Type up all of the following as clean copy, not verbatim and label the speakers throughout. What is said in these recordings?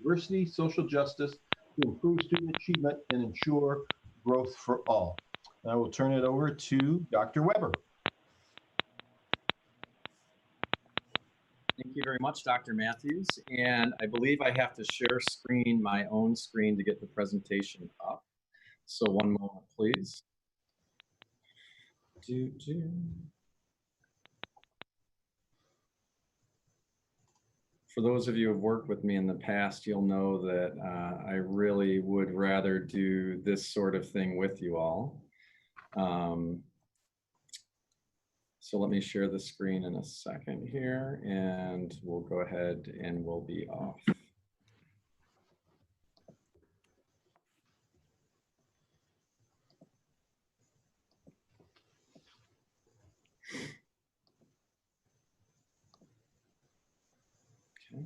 Speaker 1: diversity, social justice to improve student achievement and ensure growth for all. And I will turn it over to Dr. Weber.
Speaker 2: Thank you very much, Dr. Matthews. And I believe I have to share screen, my own screen, to get the presentation up. So one moment, please. For those of you who have worked with me in the past, you'll know that I really would rather do this sort of thing with you all. So let me share the screen in a second here, and we'll go ahead and we'll be off. Okay.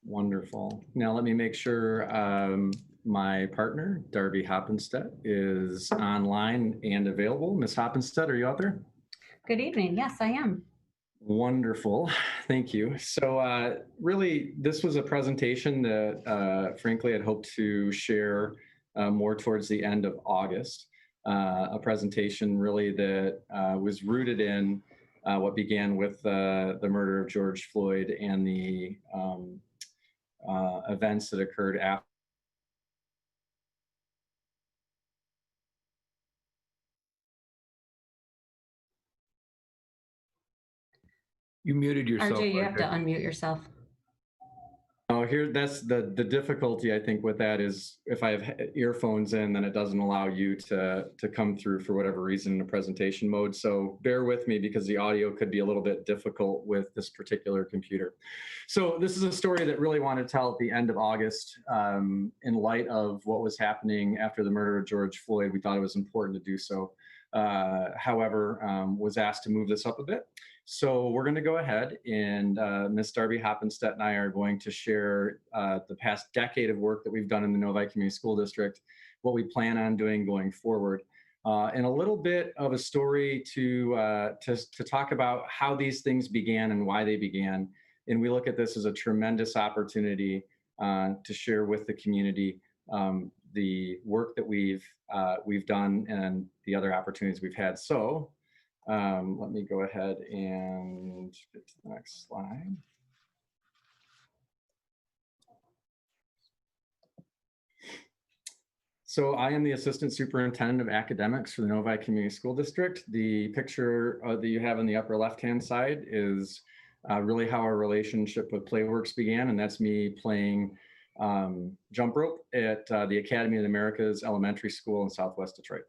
Speaker 2: Wonderful. Now let me make sure my partner, Darby Hoppenstedt, is online and available. Ms. Hoppenstedt, are you out there?
Speaker 3: Good evening. Yes, I am.
Speaker 2: Wonderful. Thank you. So really, this was a presentation that, frankly, I'd hoped to share more towards the end of August. A presentation really that was rooted in what began with the murder of George Floyd and the events that occurred after.
Speaker 4: You muted yourself.
Speaker 3: RJ, you have to unmute yourself.
Speaker 2: Oh, here, that's the difficulty, I think, with that is if I have earphones in, then it doesn't allow you to come through for whatever reason in a presentation mode. So bear with me because the audio could be a little bit difficult with this particular computer. So this is a story that really wanted to tell at the end of August. In light of what was happening after the murder of George Floyd, we thought it was important to do so. However, was asked to move this up a bit. So we're going to go ahead and Ms. Darby Hoppenstedt and I are going to share the past decade of work that we've done in the Novi Community School District, what we plan on doing going forward, and a little bit of a story to talk about how these things began and why they began. And we look at this as a tremendous opportunity to share with the community the work that we've done and the other opportunities we've had. So let me go ahead and get to the next slide. So I am the Assistant Superintendent of Academics for the Novi Community School District. The picture that you have on the upper left-hand side is really how our relationship with Playworks began, and that's me playing jump rope at the Academy of the Americas Elementary School in Southwest Detroit.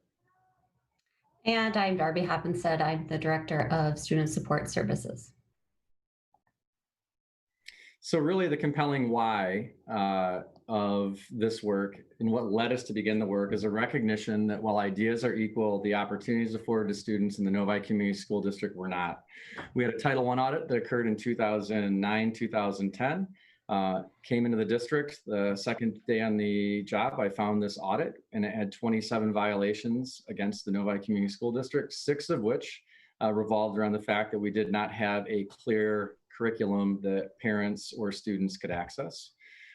Speaker 3: And I'm Darby Hoppenstedt. I'm the Director of Student Support Services.
Speaker 2: So really the compelling why of this work and what led us to begin the work is a recognition that while ideas are equal, the opportunities afforded to students in the Novi Community School District were not. We had a Title I audit that occurred in 2009, 2010. Came into the district the second day on the job. I found this audit and it had 27 violations against the Novi Community School District, 6 of which revolved around the fact that we did not have a clear curriculum that parents or students could access.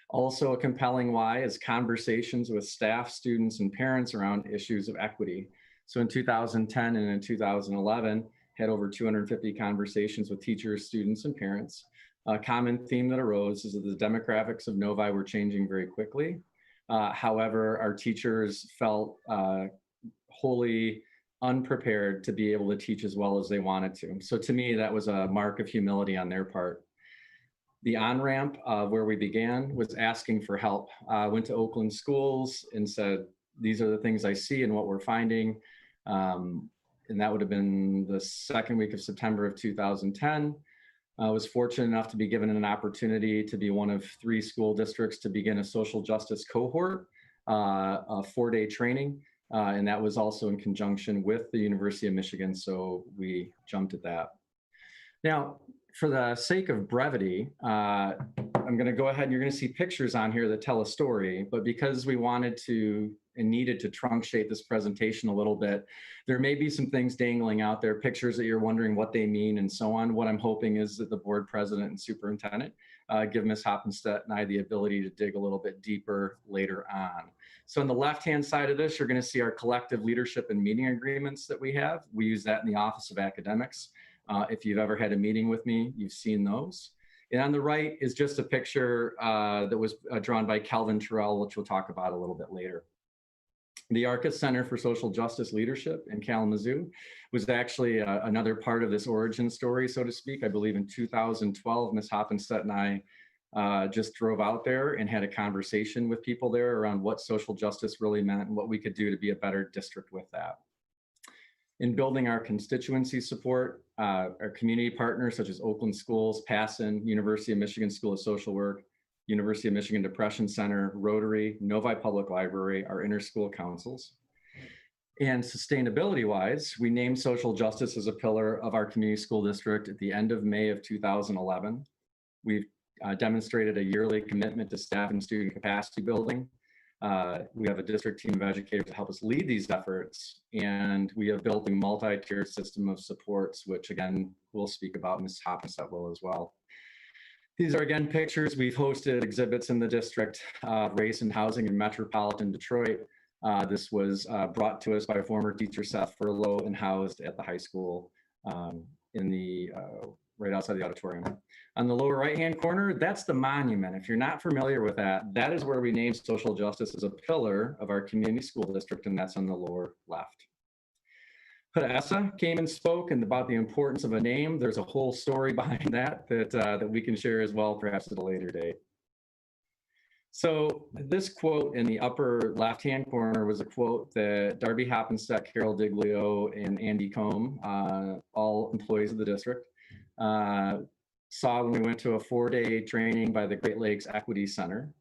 Speaker 2: Also a compelling why is conversations with staff, students, and parents around issues of equity. So in 2010 and in 2011, had over 250 conversations with teachers, students, and parents. A common theme that arose is that the demographics of Novi were changing very quickly. However, our teachers felt wholly unprepared to be able to teach as well as they wanted to. So to me, that was a mark of humility on their part. The on-ramp where we began was asking for help. Went to Oakland schools and said, these are the things I see and what we're finding. And that would have been the second week of September of 2010. I was fortunate enough to be given an opportunity to be one of 3 school districts to begin a social justice cohort, a 4-day training. And that was also in conjunction with the University of Michigan. So we jumped at that. Now, for the sake of brevity, I'm going to go ahead and you're going to see pictures on here that tell a story. But because we wanted to and needed to truncate this presentation a little bit. There may be some things dangling out there, pictures that you're wondering what they mean and so on. What I'm hoping is that the board president and superintendent give Ms. Hoppenstedt and I the ability to dig a little bit deeper later on. So on the left-hand side of this, you're going to see our collective leadership and meeting agreements that we have. We use that in the Office of Academics. If you've ever had a meeting with me, you've seen those. And on the right is just a picture that was drawn by Calvin Terrell, which we'll talk about a little bit later. The Arcus Center for Social Justice Leadership in Kalamazoo was actually another part of this origin story, so to speak. I believe in 2012, Ms. Hoppenstedt and I just drove out there and had a conversation with people there around what social justice really meant and what we could do to be a better district with that. In building our constituency support, our community partners such as Oakland Schools, Passon, University of Michigan School of Social Work, University of Michigan Depression Center, Rotary, Novi Public Library, our inter-school councils. And sustainability-wise, we named social justice as a pillar of our community school district at the end of May of 2011. We've demonstrated a yearly commitment to staff and student capacity building. We have a district team of educators to help us lead these efforts, and we have built a multi-tiered system of supports, which again, we'll speak about. Ms. Hoppenstedt will as well. These are again pictures. We've hosted exhibits in the district, race and housing in metropolitan Detroit. This was brought to us by former teacher Seth Furlow and housed at the high school in the right outside the auditorium. On the lower right-hand corner, that's the monument. If you're not familiar with that, that is where we named social justice as a pillar of our community school district, and that's on the lower left. Hadassah came and spoke and about the importance of a name. There's a whole story behind that that we can share as well, perhaps at a later date. So this quote in the upper left-hand corner was a quote that Darby Hoppenstedt, Carol Diglio, and Andy Combe, all employees of the district, saw when we went to a 4-day training by the Great Lakes Equity Center.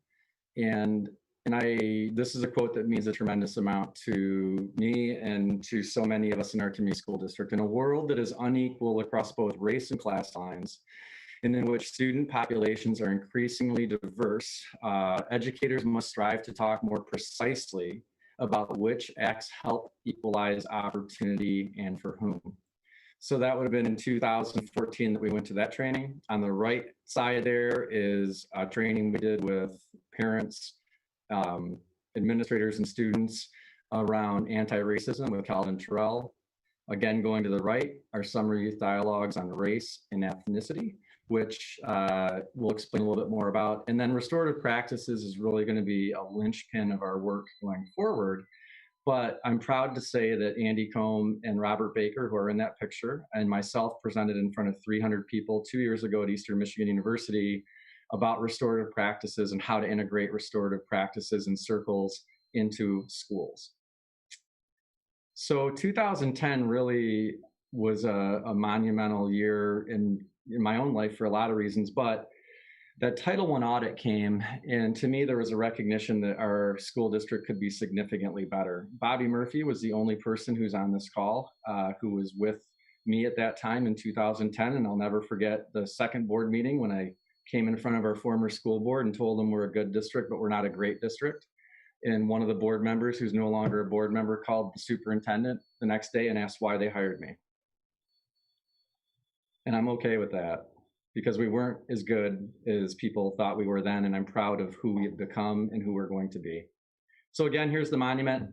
Speaker 2: And this is a quote that means a tremendous amount to me and to so many of us in our community school district. In a world that is unequal across both race and class lines, and in which student populations are increasingly diverse, educators must strive to talk more precisely about which acts help equalize opportunity and for whom. So that would have been in 2014 that we went to that training. On the right side there is a training we did with parents, administrators, and students around anti-racism with Calvin Terrell. Again, going to the right are summer youth dialogues on race and ethnicity, which we'll explain a little bit more about. And then restorative practices is really going to be a linchpin of our work going forward. But I'm proud to say that Andy Combe and Robert Baker, who are in that picture, and myself presented in front of 300 people 2 years ago at Eastern Michigan University about restorative practices and how to integrate restorative practices and circles into schools. So 2010 really was a monumental year in my own life for a lot of reasons, but that Title I audit came, and to me, there was a recognition that our school district could be significantly better. Bobby Murphy was the only person who's on this call who was with me at that time in 2010, and I'll never forget the second board meeting when I came in front of our former school board and told them we're a good district, but we're not a great district. And one of the board members, who's no longer a board member, called the superintendent the next day and asked why they hired me. And I'm okay with that, because we weren't as good as people thought we were then, and I'm proud of who we've become and who we're going to be. So again, here's the monument.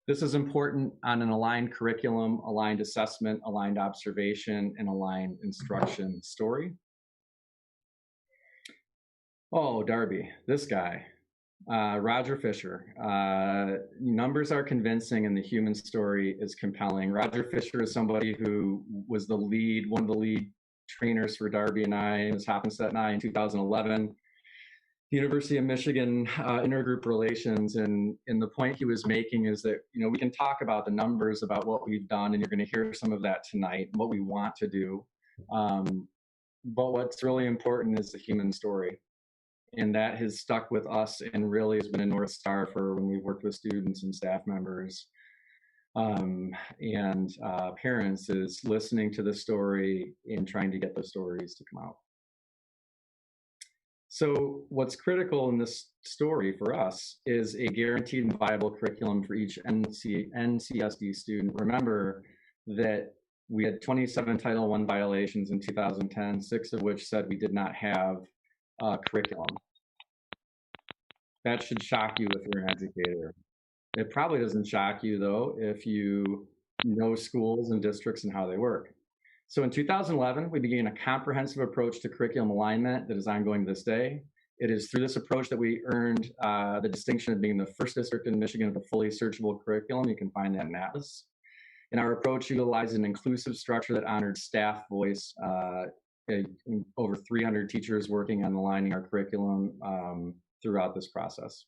Speaker 2: This is important on an aligned curriculum, aligned assessment, aligned observation, and aligned instruction story. Oh, Darby, this guy, Roger Fisher. Numbers are convincing and the human story is compelling. Roger Fisher is somebody who was the lead, one of the lead trainers for Darby and I, Ms. Hoppenstedt and I in 2011. University of Michigan intergroup relations, and the point he was making is that, you know, we can talk about the numbers about what we've done, and you're going to hear some of that tonight, what we want to do. But what's really important is the human story. And that has stuck with us and really has been a North Star for when we've worked with students and staff members and parents, is listening to the story and trying to get those stories to come out. So what's critical in this story for us is a guaranteed and viable curriculum for each NCSD student. Remember that we had 27 Title I violations in 2010, 6 of which said we did not have curriculum. That should shock you if you're an educator. It probably doesn't shock you, though, if you know schools and districts and how they work. So in 2011, we began a comprehensive approach to curriculum alignment that is ongoing to this day. It is through this approach that we earned the distinction of being the first district in Michigan with a fully searchable curriculum. You can find that in Atlas. And our approach utilized an inclusive structure that honored staff voice, over 300 teachers working on aligning our curriculum throughout this process.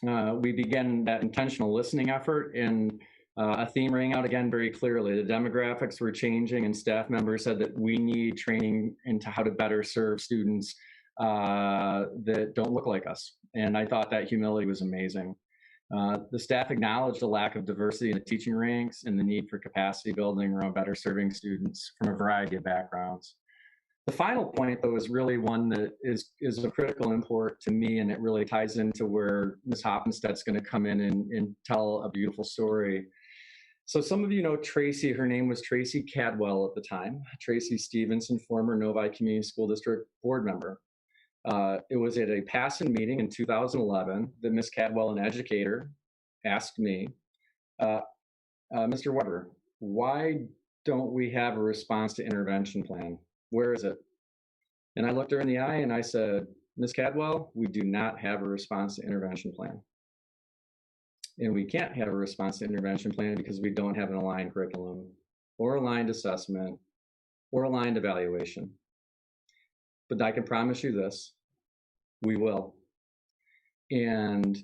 Speaker 2: We began that intentional listening effort, and a theme rang out again very clearly. The demographics were changing, and staff members said that we need training into how to better serve students that don't look like us. And I thought that humility was amazing. The staff acknowledged the lack of diversity in the teaching ranks and the need for capacity building around better serving students from a variety of backgrounds. The final point, though, is really one that is of critical import to me, and it really ties into where Ms. Hoppenstedt's going to come in and tell a beautiful story. So some of you know Tracy. Her name was Tracy Cadwell at the time. Tracy Stevenson, former Novi Community School District board member. It was at a passing meeting in 2011 that Ms. Cadwell, an educator, asked me, Mr. Weber, why don't we have a response to intervention plan? Where is it? And I looked her in the eye and I said, Ms. Cadwell, we do not have a response to intervention plan. And we can't have a response to intervention plan because we don't have an aligned curriculum or aligned assessment or aligned evaluation. But I can promise you this, we will. And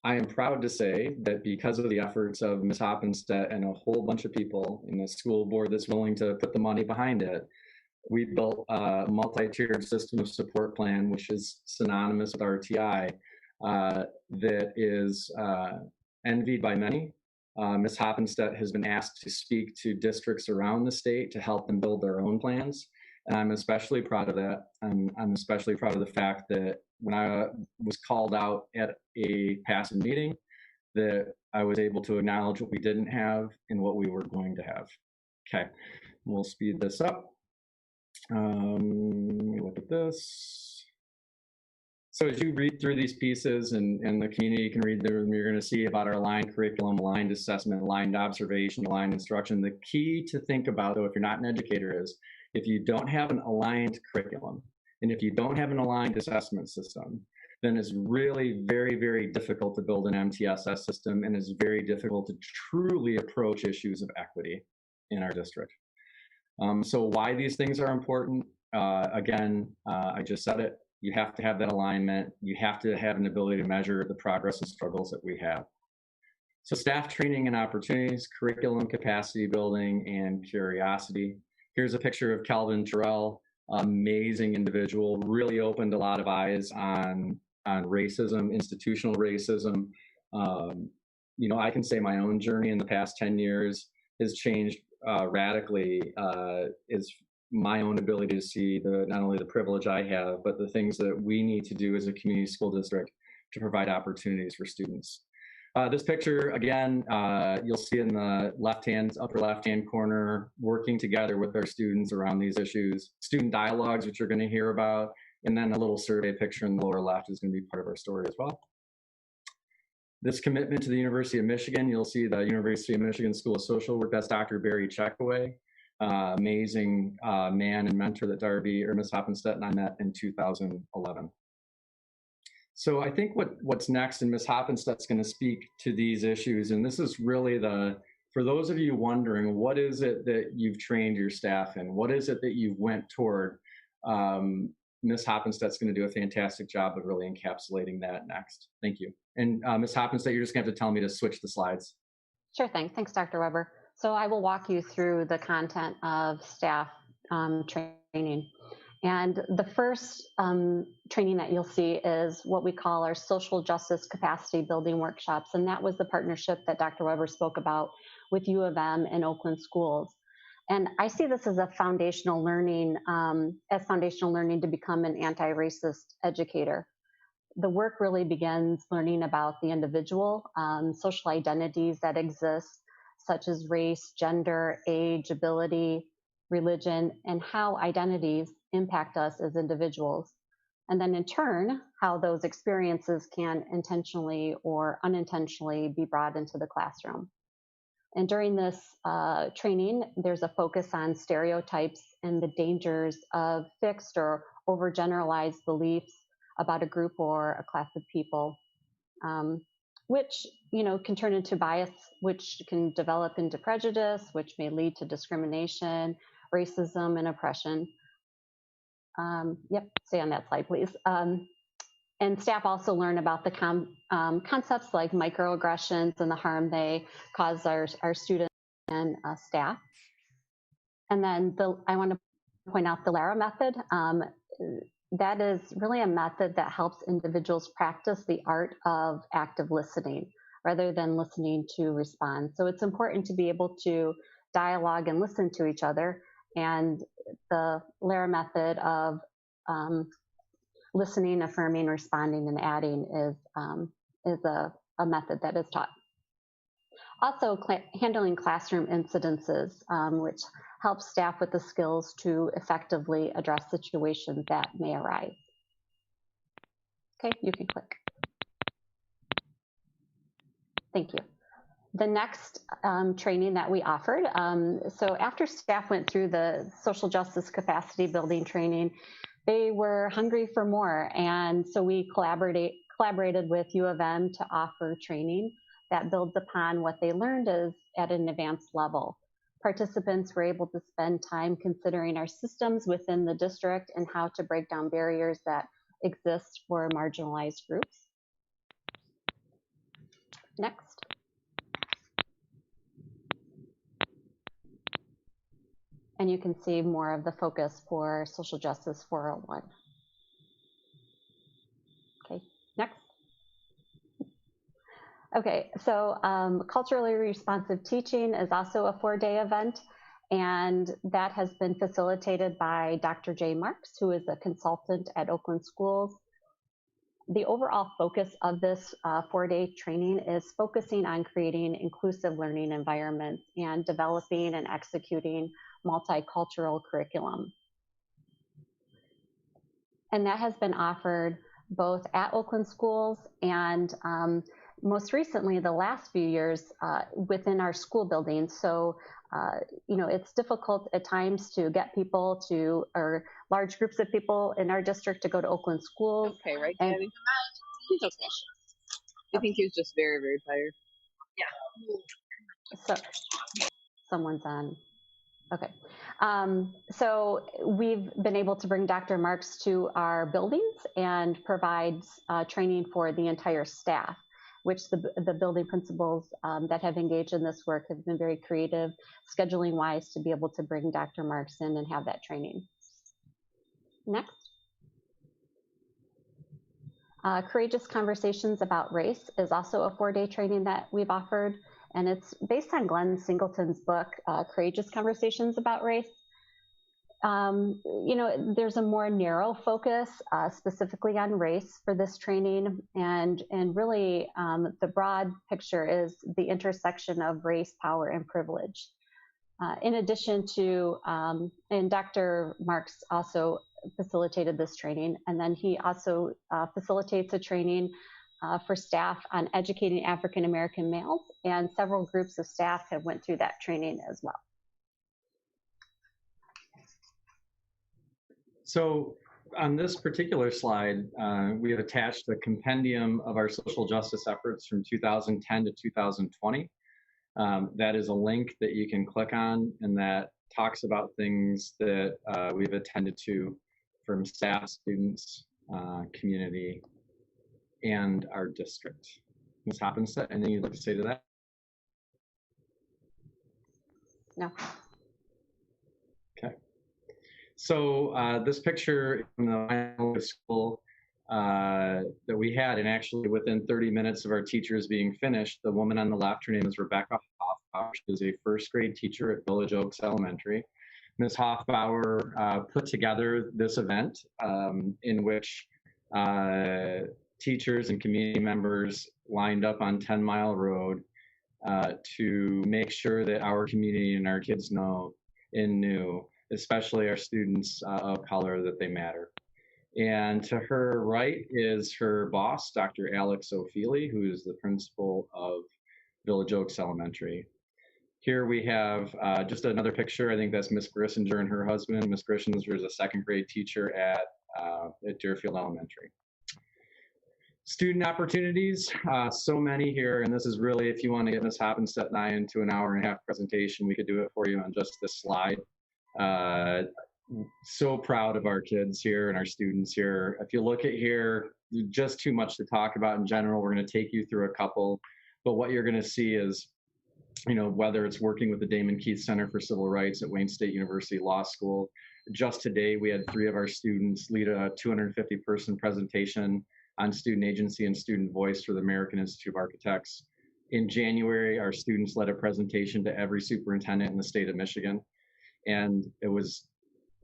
Speaker 2: I am proud to say that because of the efforts of Ms. Hoppenstedt and a whole bunch of people in the school board that's willing to put the money behind it, we built a multi-tiered system of support plan, which is synonymous with RTI, that is envied by many. Ms. Hoppenstedt has been asked to speak to districts around the state to help them build their own plans. And I'm especially proud of that. I'm especially proud of the fact that when I was called out at a passing meeting, that I was able to acknowledge what we didn't have and what we were going to have. Okay, we'll speed this up. Let me look at this. So as you read through these pieces and the community can read them, you're going to see about our aligned curriculum, aligned assessment, aligned observation, aligned instruction. The key to think about, though, if you're not an educator, is if you don't have an aligned curriculum and if you don't have an aligned assessment system, then it's really very, very difficult to build an MTSS system, and it's very difficult to truly approach issues of equity in our district. So why these things are important, again, I just said it, you have to have that alignment. You have to have an ability to measure the progress and struggles that we have. So staff training and opportunities, curriculum capacity building, and curiosity. Here's a picture of Calvin Terrell, amazing individual, really opened a lot of eyes on racism, institutional racism. You know, I can say my own journey in the past 10 years has changed radically, is my own ability to see not only the privilege I have, but the things that we need to do as a community school district to provide opportunities for students. This picture, again, you'll see in the upper left-hand corner, working together with our students around these issues, student dialogues, which you're going to hear about, and then a little survey picture in the lower left is going to be part of our story as well. This commitment to the University of Michigan, you'll see the University of Michigan School of Social Work. That's Dr. Barry Checkaway, amazing man and mentor that Ms. Hoppenstedt and I met in 2011. So I think what's next, and Ms. Hoppenstedt's going to speak to these issues, and this is really for those of you wondering, what is it that you've trained your staff in? What is it that you've went toward? Ms. Hoppenstedt's going to do a fantastic job of really encapsulating that next. Thank you. And Ms. Hoppenstedt, you're just going to have to tell me to switch the slides.
Speaker 5: Sure thing. Thanks, Dr. Weber. So I will walk you through the content of staff training. And the first training that you'll see is what we call our social justice capacity building workshops. And that was the partnership that Dr. Weber spoke about with U of M and Oakland schools. And I see this as a foundational learning, to become an anti-racist educator. The work really begins learning about the individual, social identities that exist, such as race, gender, age, ability, religion, and how identities impact us as individuals. And then in turn, how those experiences can intentionally or unintentionally be brought into the classroom. And during this training, there's a focus on stereotypes and the dangers of fixed or overgeneralized beliefs about a group or a class of people, which can turn into bias, which can develop into prejudice, which may lead to discrimination, racism, and oppression. Yep, stay on that slide, please. And staff also learn about the concepts like microaggressions and the harm they cause our students and staff. And then I want to point out the LARA method. That is really a method that helps individuals practice the art of active listening rather than listening to respond. So it's important to be able to dialogue and listen to each other. And the LARA method of listening, affirming, responding, and adding is a method that is taught. Also, handling classroom incidences, which helps staff with the skills to effectively address situations that may arise. Okay, you can click. Thank you. The next training that we offered, so after staff went through the social justice capacity building training, they were hungry for more. And so we collaborated with U of M to offer training that builds upon what they learned at an advanced level. Participants were able to spend time considering our systems within the district and how to break down barriers that exist for marginalized groups. Next. And you can see more of the focus for Social Justice 401. Okay, next. Okay, so culturally responsive teaching is also a 4-day event, and that has been facilitated by Dr. Jay Marks, who is a consultant at Oakland Schools. The overall focus of this 4-day training is focusing on creating inclusive learning environments and developing and executing multicultural curriculum. And that has been offered both at Oakland Schools and most recently, the last few years, within our school buildings. So, it's difficult at times to get people to, or large groups of people in our district to go to Oakland Schools.
Speaker 6: Okay, right, Daddy? He's okay. I think he was just very, very tired.
Speaker 5: Yeah. So, someone's on. Okay. So we've been able to bring Dr. Marks to our buildings and provide training for the entire staff, which the building principals that have engaged in this work have been very creative, scheduling wise, to be able to bring Dr. Marks in and have that training. Next. Courageous Conversations About Race is also a 4-day training that we've offered, and it's based on Glenn Singleton's book, Courageous Conversations About Race. There's a more narrow focus specifically on race for this training, and really the broad picture is the intersection of race, power, and privilege. In addition to, and Dr. Marks also facilitated this training, and then he also facilitates a training for staff on educating African American males, and several groups of staff have went through that training as well.
Speaker 2: So on this particular slide, we have attached a compendium of our social justice efforts from 2010 to 2020. That is a link that you can click on, and that talks about things that we've attended to from staff, students, community, and our district. Ms. Hoppenstedt, anything you'd like to say to that?
Speaker 5: No.
Speaker 2: Okay. So this picture from the school that we had, and actually within 30 minutes of our teachers being finished, the woman on the left, her name is Rebecca Hoff. She is a first grade teacher at Village Oaks Elementary. Ms. Hoffbauer put together this event in which teachers and community members lined up on 10 Mile Road to make sure that our community and our kids know and knew, especially our students of color, that they matter. And to her right is her boss, Dr. Alex O'Feely, who is the principal of Village Oaks Elementary. Here we have just another picture. I think that's Miss Grissinger and her husband. Miss Grissinger is a second grade teacher at Deerfield Elementary. Student opportunities, so many here, and this is really, if you want to get Ms. Hoppenstedt and I into an hour and a half presentation, we could do it for you on just this slide. So proud of our kids here and our students here. If you look at here, just too much to talk about in general. We're going to take you through a couple, but what you're going to see is, you know, whether it's working with the Damon Keith Center for Civil Rights at Wayne State University Law School. Just today, we had 3 of our students lead a 250-person presentation on student agency and student voice for the American Institute of Architects. In January, our students led a presentation to every superintendent in the state of Michigan, and it was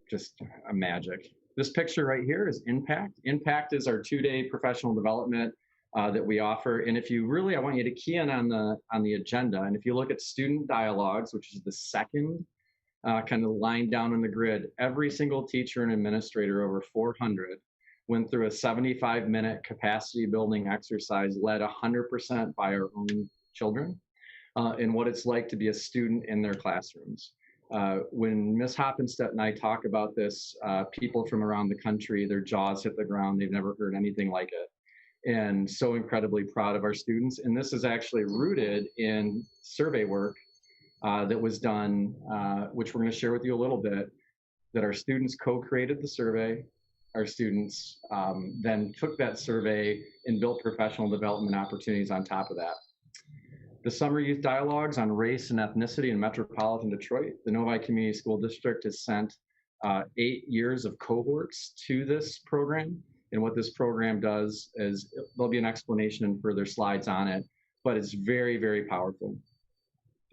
Speaker 2: just a magic. This picture right here is Impact. Impact is our 2-day professional development that we offer. And if you really, I want you to key in on the agenda. And if you look at student dialogues, which is the second kind of line down on the grid, every single teacher and administrator, over 400, went through a 75-minute capacity building exercise led 100% by our own children and what it's like to be a student in their classrooms. When Ms. Hoppenstedt and I talk about this, people from around the country, their jaws hit the ground. They've never heard anything like it. And so incredibly proud of our students. And this is actually rooted in survey work that was done, which we're going to share with you a little bit, that our students co-created the survey. Our students then took that survey and built professional development opportunities on top of that. The Summer Youth Dialogues on Race and Ethnicity in Metropolitan Detroit. The Novi Community School District has sent 8 years of cohorts to this program. And what this program does is, there'll be an explanation and further slides on it, but it's very, very powerful.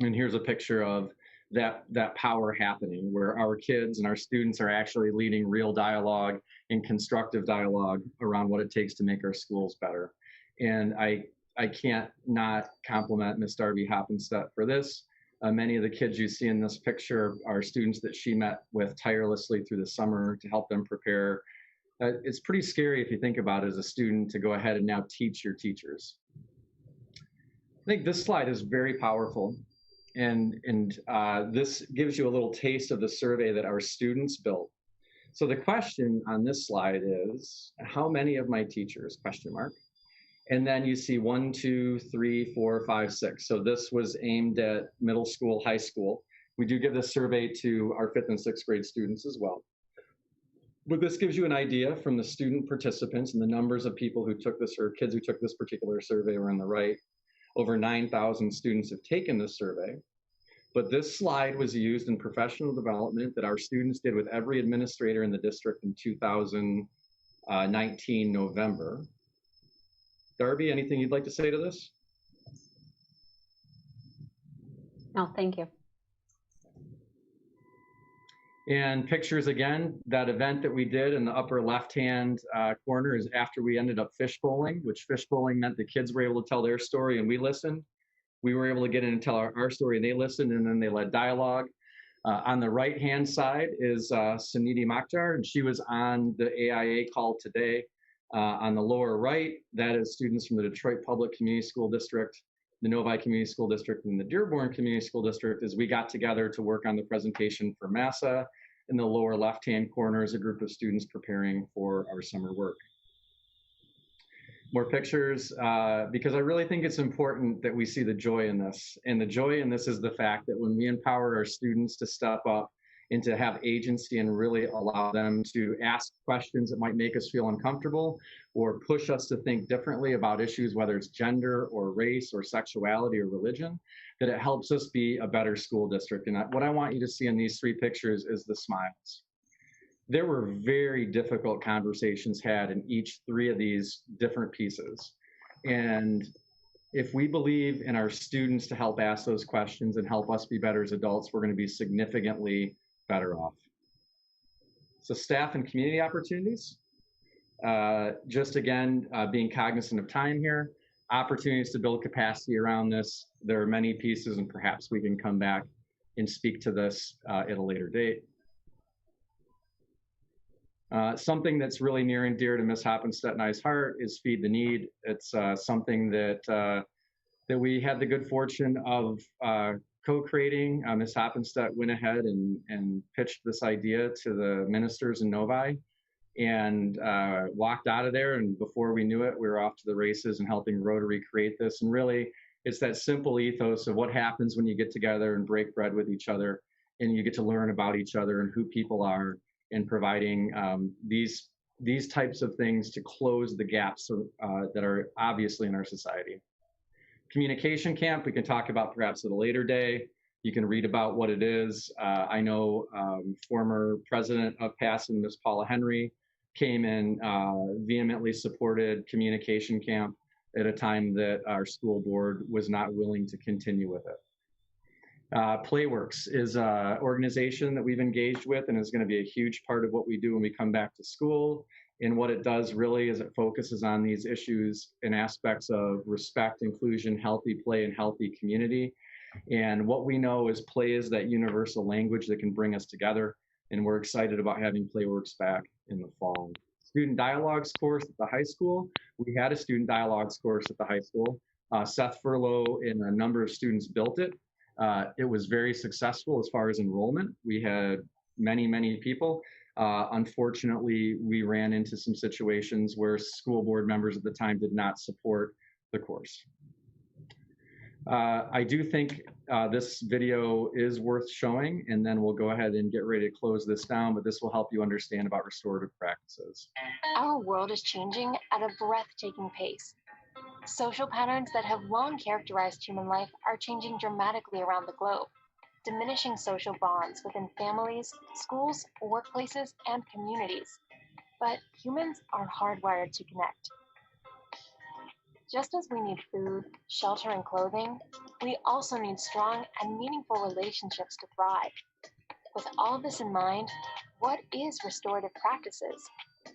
Speaker 2: And here's a picture of that power happening, where our kids and our students are actually leading real dialogue and constructive dialogue around what it takes to make our schools better. And I can't not compliment Ms. Darby Hoppenstedt for this. Many of the kids you see in this picture are students that she met with tirelessly through the summer to help them prepare. It's pretty scary if you think about it as a student to go ahead and now teach your teachers. I think this slide is very powerful. And this gives you a little taste of the survey that our students built. So the question on this slide is, how many of my teachers, question mark. And then you see 1, 2, 3, 4, 5, 6. So this was aimed at middle school, high school. We do give this survey to our 5th and 6th grade students as well. But this gives you an idea from the student participants and the numbers of people who took this, or kids who took this particular survey are on the right. Over 9,000 students have taken this survey. But this slide was used in professional development that our students did with every administrator in the district in 2019 November. Darby, anything you'd like to say to this?
Speaker 5: No, thank you.
Speaker 2: And pictures again, that event that we did in the upper left-hand corner is after we ended up fish bowling, which fish bowling meant the kids were able to tell their story and we listened. We were able to get in and tell our story and they listened, and then they led dialogue. On the right-hand side is Suniti Makhtar, and she was on the AIA call today. On the lower right, that is students from the Detroit Public Community School District, the Novi Community School District, and the Dearborn Community School District, as we got together to work on the presentation for MASA. In the lower left-hand corner is a group of students preparing for our summer work. More pictures, because I really think it's important that we see the joy in this. And the joy in this is the fact that when we empower our students to step up and to have agency and really allow them to ask questions that might make us feel uncomfortable or push us to think differently about issues, whether it's gender or race or sexuality or religion, that it helps us be a better school district. And what I want you to see in these 3 pictures is the smiles. There were very difficult conversations had in each 3 of these different pieces. And if we believe in our students to help ask those questions and help us be better as adults, we're going to be significantly better off. So staff and community opportunities. Just again, being cognizant of time here, opportunities to build capacity around this. There are many pieces, and perhaps we can come back and speak to this at a later date. Something that's really near and dear to Ms. Hoppenstedt and I's heart is Feed the Need. It's something that we had the good fortune of co-creating. Ms. Hoppenstedt went ahead and pitched this idea to the ministers in Novi and walked out of there. And before we knew it, we were off to the races and helping Rotary create this. And really, it's that simple ethos of what happens when you get together and break bread with each other and you get to learn about each other and who people are, and providing these types of things to close the gaps that are obviously in our society. Communication camp, we can talk about perhaps at a later day. You can read about what it is. I know former president of Passon, Ms. Paula Henry, came and vehemently supported communication camp at a time that our school board was not willing to continue with it. Playworks is an organization that we've engaged with and is going to be a huge part of what we do when we come back to school. And what it does really is it focuses on these issues and aspects of respect, inclusion, healthy play, and healthy community. And what we know is play is that universal language that can bring us together. And we're excited about having Playworks back in the fall. Student dialogues course at the high school. We had a student dialogues course at the high school. Seth Furlow and a number of students built it. It was very successful as far as enrollment. We had many, many people. Unfortunately, we ran into some situations where school board members at the time did not support the course. I do think this video is worth showing, and then we'll go ahead and get ready to close this down, but this will help you understand about restorative practices.
Speaker 7: Our world is changing at a breathtaking pace. Social patterns that have long characterized human life are changing dramatically around the globe, diminishing social bonds within families, schools, workplaces, and communities. But humans are hardwired to connect. Just as we need food, shelter, and clothing, we also need strong and meaningful relationships to thrive. With all this in mind, what is restorative practices?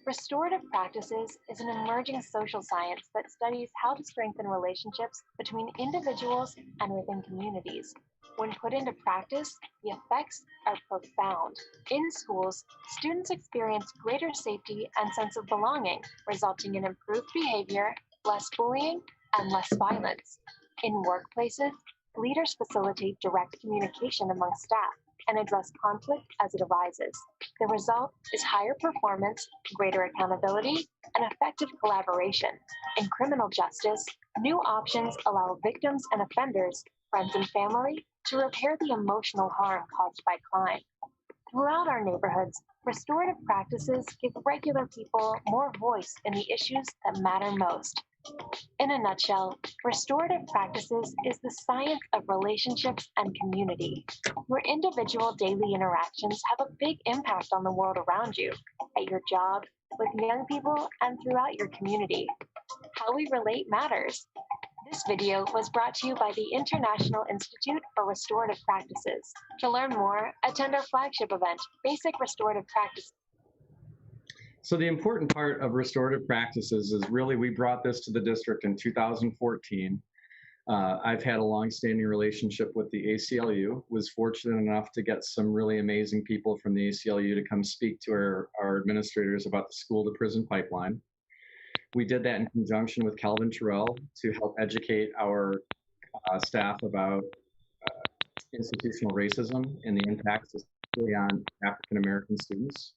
Speaker 7: Restorative practices is an emerging social science that studies how to strengthen relationships between individuals and within communities. When put into practice, the effects are profound. In schools, students experience greater safety and sense of belonging, resulting in improved behavior, less bullying, and less violence. In workplaces, leaders facilitate direct communication among staff and address conflict as it arises. The result is higher performance, greater accountability, and effective collaboration. In criminal justice, new options allow victims and offenders, friends and family, to repair the emotional harm caused by crime. Throughout our neighborhoods, restorative practices give regular people more voice in the issues that matter most. In a nutshell, restorative practices is the science of relationships and community, where individual daily interactions have a big impact on the world around you, at your job, with young people, and throughout your community. How we relate matters. This video was brought to you by the International Institute for Restorative Practices. To learn more, attend our flagship event, Basic Restorative Practices.
Speaker 2: So the important part of restorative practices is really we brought this to the district in 2014. I've had a long-standing relationship with the ACLU, was fortunate enough to get some really amazing people from the ACLU to come speak to our administrators about the school to prison pipeline. We did that in conjunction with Calvin Terrell to help educate our staff about institutional racism and the impacts especially on African-American students.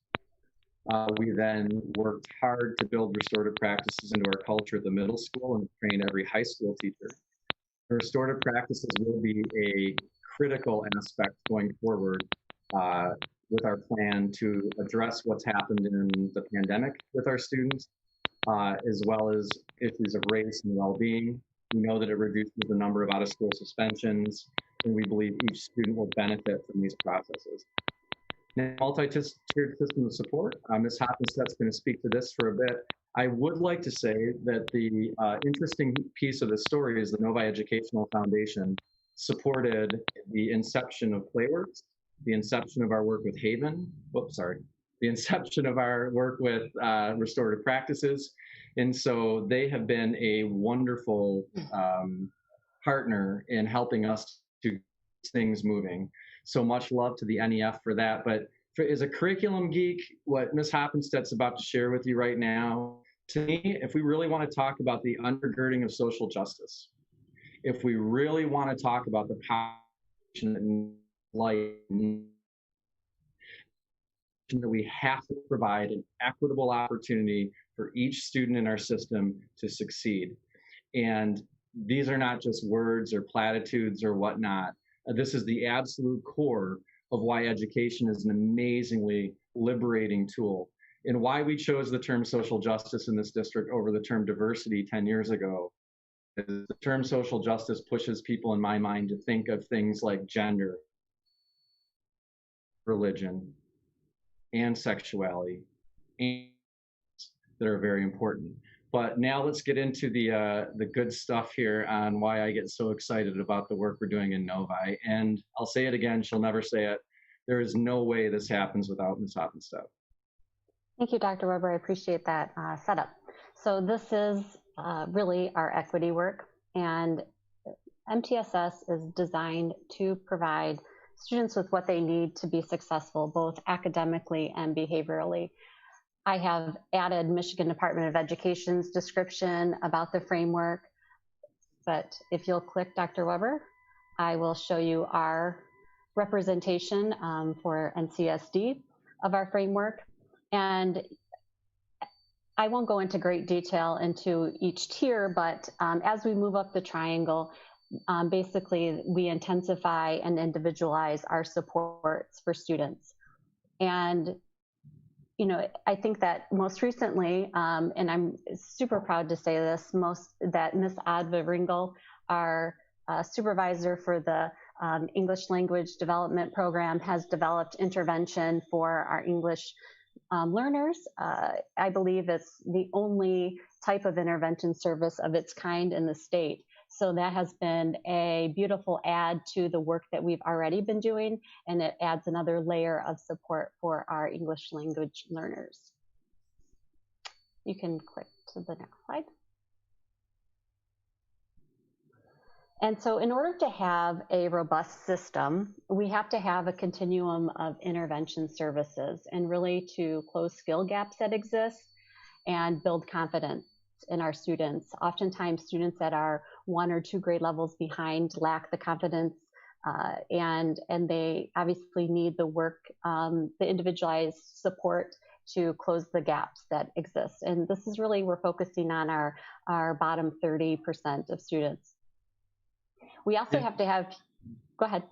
Speaker 2: We then worked hard to build restorative practices into our culture at the middle school and train every high school teacher. The restorative practices will be a critical aspect going forward with our plan to address what's happened in the pandemic with our students, as well as issues of race and well-being. We know that it reduces the number of out-of-school suspensions, and we believe each student will benefit from these processes. Now, multi-tiered system of support. Ms. Hoppenstedt's going to speak to this for a bit. I would like to say that the interesting piece of the story is the Novi Educational Foundation supported the inception of Playworks, the inception of our work with Haven, the inception of our work with restorative practices. And so they have been a wonderful partner in helping us to get things moving. So much love to the NEF for that. But as a curriculum geek, what Ms. Hoppenstedt's about to share with you right now, to me, if we really want to talk about the undergirding of social justice, if we really want to talk about the population and life, that we have to provide an equitable opportunity for each student in our system to succeed. And these are not just words or platitudes or whatnot. This is the absolute core of why education is an amazingly liberating tool, and why we chose the term social justice in this district over the term diversity 10 years ago. The term social justice pushes people, in my mind, to think of things like gender, religion, and sexuality, and that are very important. But now let's get into the good stuff here on why I get so excited about the work we're doing in Novi. And I'll say it again, she'll never say it. There is no way this happens without Ms. Hoppenstedt.
Speaker 5: Thank you, Dr. Weber. I appreciate that setup. So this is really our equity work, and MTSS is designed to provide students with what they need to be successful, both academically and behaviorally. I have added Michigan Department of Education's description about the framework, but if you'll click Dr. Weber, I will show you our representation for NCSD of our framework. And I won't go into great detail into each tier, but as we move up the triangle, basically we intensify and individualize our supports for students. And you know, I think that most recently, and I'm super proud to say this, that Ms. Adva Ringel, our supervisor for the English Language Development Program, has developed intervention for our English learners. I believe it's the only type of intervention service of its kind in the state. So that has been a beautiful add to the work that we've already been doing, and it adds another layer of support for our English language learners. You can click to the next slide. And so in order to have a robust system, we have to have a continuum of intervention services, and really to close skill gaps that exist and build confidence in our students. Oftentimes students that are 1 or 2 grade levels behind lack the confidence, and they obviously need the work, the individualized support to close the gaps that exist. And this is really, we're focusing on our bottom 30% of students. We also have to have, go ahead.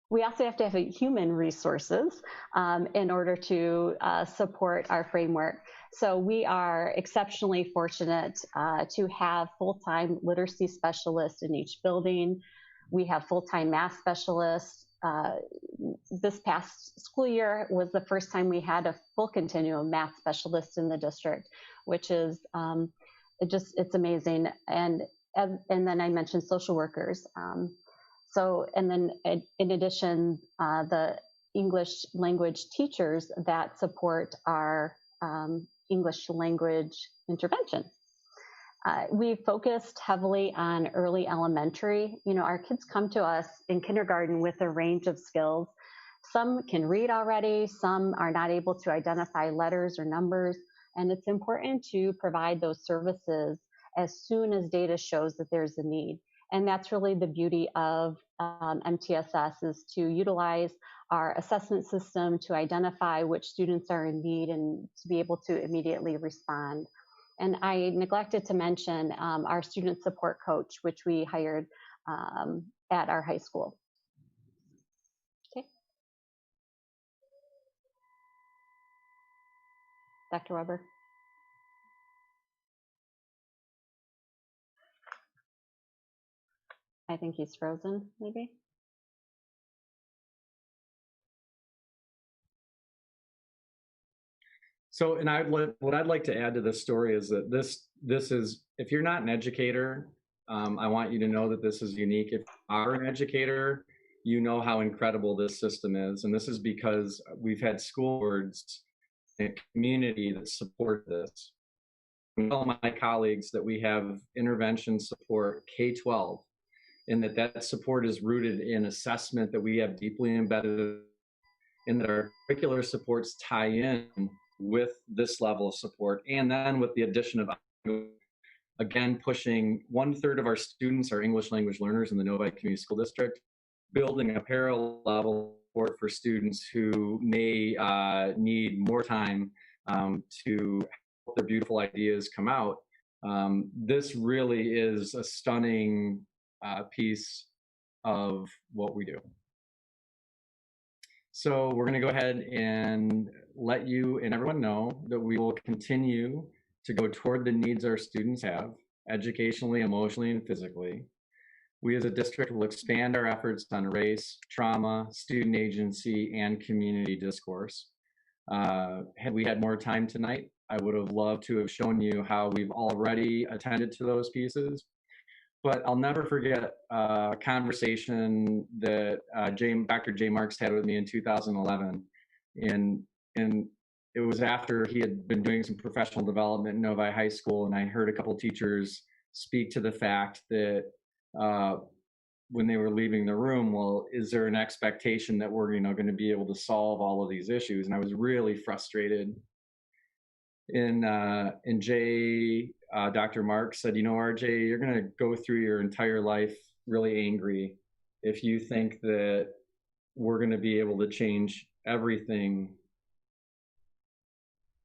Speaker 5: We also have to have human resources in order to support our framework. So we are exceptionally fortunate to have full-time literacy specialists in each building. We have full-time math specialists. This past school year was the first time we had a full continuum math specialist in the district, which is it's amazing. And then I mentioned social workers. And then in addition, the English language teachers that support our English language intervention. We focused heavily on early elementary. You know, our kids come to us in kindergarten with a range of skills. Some can read already, some are not able to identify letters or numbers, and it's important to provide those services as soon as data shows that there's a need. And that's really the beauty of MTSS, is to utilize our assessment system to identify which students are in need and to be able to immediately respond. And I neglected to mention our student support coach, which we hired at our high school. Okay. Dr. Weber. I think he's frozen, maybe.
Speaker 2: So, and what I'd like to add to this story is that this is, if you're not an educator, I want you to know that this is unique. If you are an educator, you know how incredible this system is. And this is because we've had school boards and community that support this. I tell my colleagues that we have intervention support K-12, and that support is rooted in assessment that we have deeply embedded, and that our curricular supports tie in with this level of support. And then with the addition of, again, pushing 1/3 of our students are English language learners in the Novi Community School District, building a parallel level support for students who may need more time to help their beautiful ideas come out. This really is a stunning piece of what we do. So we're going to go ahead and let you and everyone know that we will continue to go toward the needs our students have, educationally, emotionally, and physically. We as a district will expand our efforts on race, trauma, student agency, and community discourse. Had we had more time tonight, I would have loved to have shown you how we've already attended to those pieces. But I'll never forget a conversation that Dr. J. Marks had with me in 2011. And it was after he had been doing some professional development in Novi High School, and I heard a couple teachers speak to the fact that when they were leaving the room, well, is there an expectation that we're going to be able to solve all of these issues? And I was really frustrated. And Dr. Marks said, RJ, you're going to go through your entire life really angry if you think that we're going to be able to change everything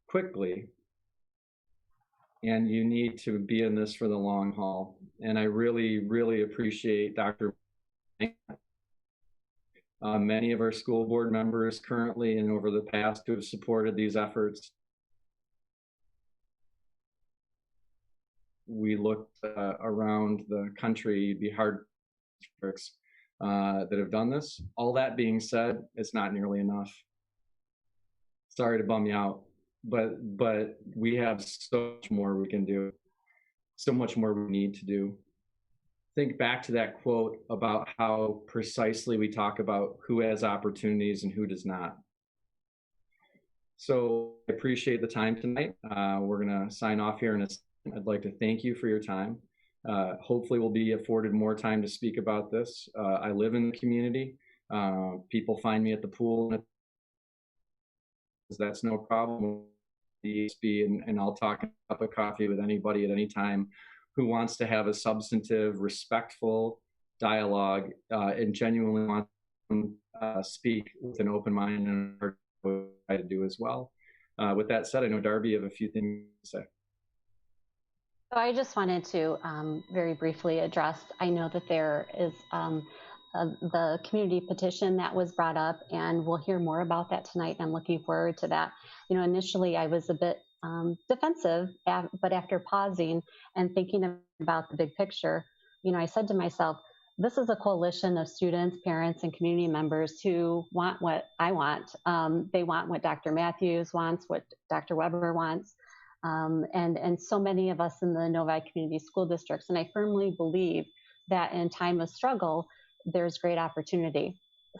Speaker 2: quickly. And you need to be in this for the long haul. And I really, really appreciate Dr. Many of our school board members currently and over the past who have supported these efforts. We looked around the country, it'd be hard districts that have done this. All that being said, it's not nearly enough. Sorry to bum you out, but we have so much more we can do, so much more we need to do. Think back to that quote about how precisely we talk about who has opportunities and who does not. So I appreciate the time tonight. We're going to sign off here in a second. I'd like to thank you for your time. Hopefully we'll be afforded more time to speak about this. I live in the community. People find me at the pool. That's no problem. And I'll talk a cup of coffee with anybody at any time who wants to have a substantive, respectful dialogue and genuinely want to speak with an open mind and try to do as well. With that said, I know Darby, you have a few things to say.
Speaker 5: So I just wanted to very briefly address, I know that there is the community petition that was brought up, and we'll hear more about that tonight. I'm looking forward to that. Initially I was a bit defensive, but after pausing and thinking about the big picture, I said to myself, this is a coalition of students, parents, and community members who want what I want. They want what Dr. Matthews wants, what Dr. Weber wants. And so many of us in the Novi Community School Districts. And I firmly believe that in time of struggle, there's great opportunity.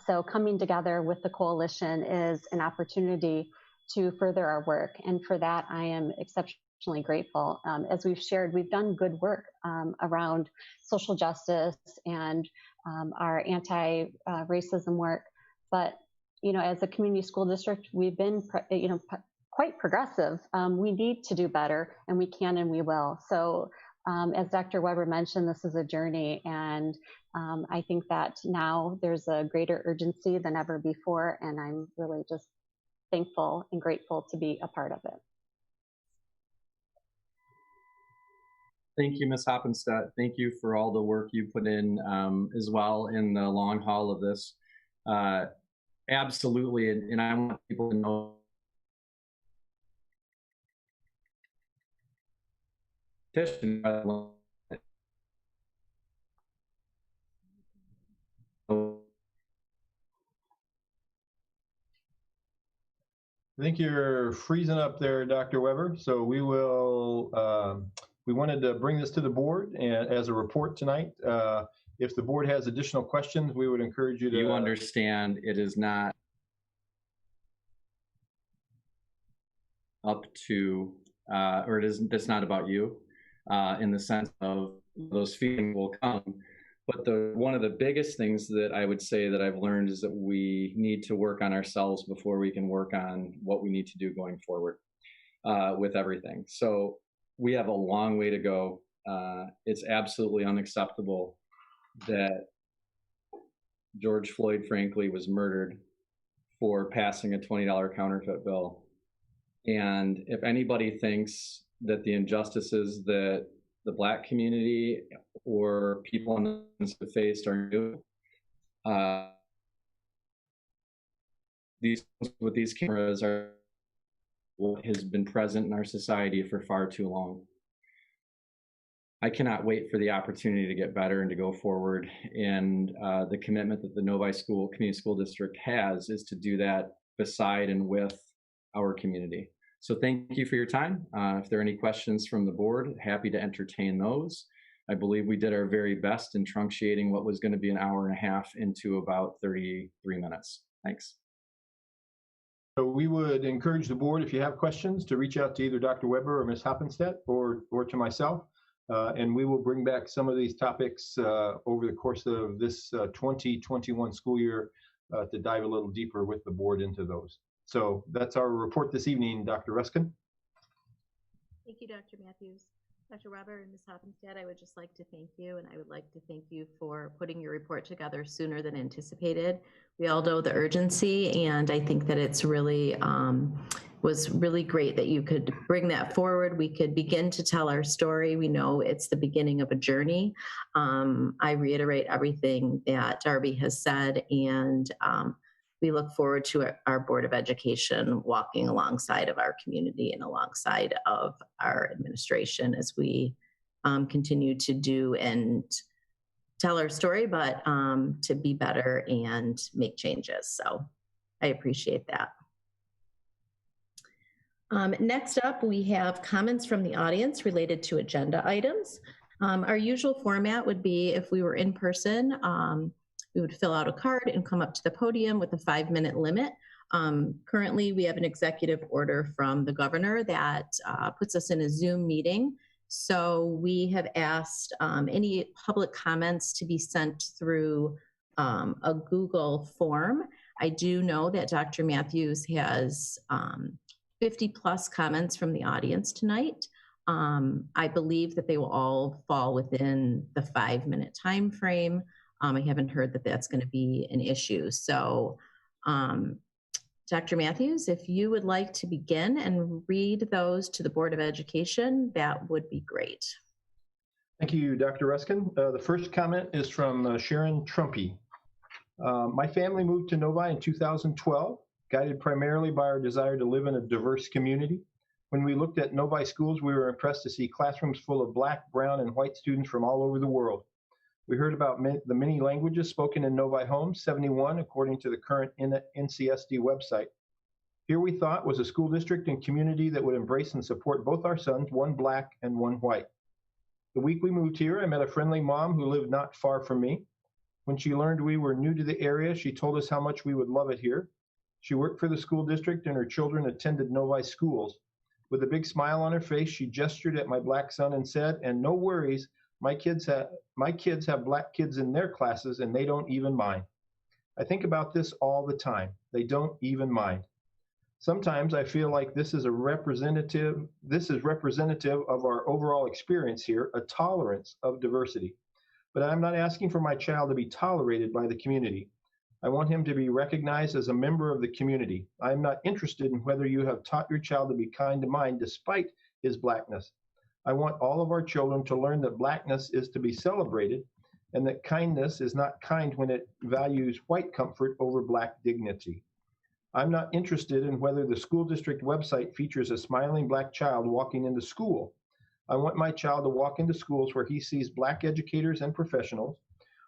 Speaker 5: So coming together with the coalition is an opportunity to further our work. And for that, I am exceptionally grateful. As we've shared, we've done good work around social justice and our anti-racism work. But, as a community school district, we've been, quite progressive. We need to do better, and we can and we will. So as Dr. Weber mentioned, this is a journey, and I think that now there's a greater urgency than ever before, and I'm really just thankful and grateful to be a part of it.
Speaker 2: Thank you, Ms. Hoppenstedt. Thank you for all the work you put in as well in the long haul of this. Absolutely, and I want people to know
Speaker 1: I think you're freezing up there, Dr. Weber. So we will, we wanted to bring this to the board and as a report tonight. If the board has additional questions, we would encourage you to.
Speaker 2: You understand it is not up to, or it's not about you, in the sense of those feelings will come. But one of the biggest things that I would say that I've learned is that we need to work on ourselves before we can work on what we need to do going forward with everything. So we have a long way to go. It's absolutely unacceptable that George Floyd, frankly, was murdered for passing a $20 counterfeit bill. And if anybody thinks that the injustices that the Black community or people on the faced are new, these cameras are what has been present in our society for far too long. I cannot wait for the opportunity to get better and to go forward. And the commitment that the Novi Community School District has is to do that beside and with our community. So thank you for your time. If there are any questions from the board, happy to entertain those. I believe we did our very best in truncating what was going to be an hour and a half into about 33 minutes. Thanks.
Speaker 1: So we would encourage the board, if you have questions, to reach out to either Dr. Weber or Ms. Hoppenstedt or to myself. And we will bring back some of these topics over the course of this 2021 school year to dive a little deeper with the board into those. So that's our report this evening, Dr. Ruskin.
Speaker 8: Thank you, Dr. Matthews. Dr. Weber and Ms. Hoppenstedt, I would just like to thank you, and I would like to thank you for putting your report together sooner than anticipated. We all know the urgency, and I think that it's really was really great that you could bring that forward. We could begin to tell our story. We know it's the beginning of a journey. I reiterate everything that Darby has said, and we look forward to our Board of Education walking alongside of our community and alongside of our administration as we continue to do and tell our story, but to be better and make changes. So I appreciate that. Next up, we have comments from the audience related to agenda items. Our usual format would be if we were in person, we would fill out a card and come up to the podium with a 5-minute limit. Currently, we have an executive order from the governor that puts us in a Zoom meeting. So we have asked any public comments to be sent through a Google form. I do know that Dr. Matthews has 50 plus comments from the audience tonight. I believe that they will all fall within the 5-minute time frame. I haven't heard that that's going to be an issue. So Dr. Matthews, if you would like to begin and read those to the Board of Education, that would be great.
Speaker 1: Thank you, Dr. Ruskin. The first comment is from Sharon Trumpy. My family moved to Novi in 2012, guided primarily by our desire to live in a diverse community. When we looked at Novi schools, we were impressed to see classrooms full of Black, brown, and white students from all over the world. We heard about the many languages spoken in Novi homes, 71 according to the current NCSD website. Here we thought was a school district and community that would embrace and support both our sons, one Black and one white. The week we moved here, I met a friendly mom who lived not far from me. When she learned we were new to the area, she told us how much we would love it here. She worked for the school district and her children attended Novi schools. With a big smile on her face, she gestured at my Black son and said, "And no worries, my kids have Black kids in their classes and they don't even mind." I think about this all the time. They don't even mind. Sometimes I feel like this is representative of our overall experience here, a tolerance of diversity. But I'm not asking for my child to be tolerated by the community. I want him to be recognized as a member of the community. I am not interested in whether you have taught your child to be kind to mine despite his Blackness. I want all of our children to learn that Blackness is to be celebrated and that kindness is not kind when it values white comfort over Black dignity. I'm not interested in whether the school district website features a smiling Black child walking into school. I want my child to walk into schools where he sees Black educators and professionals,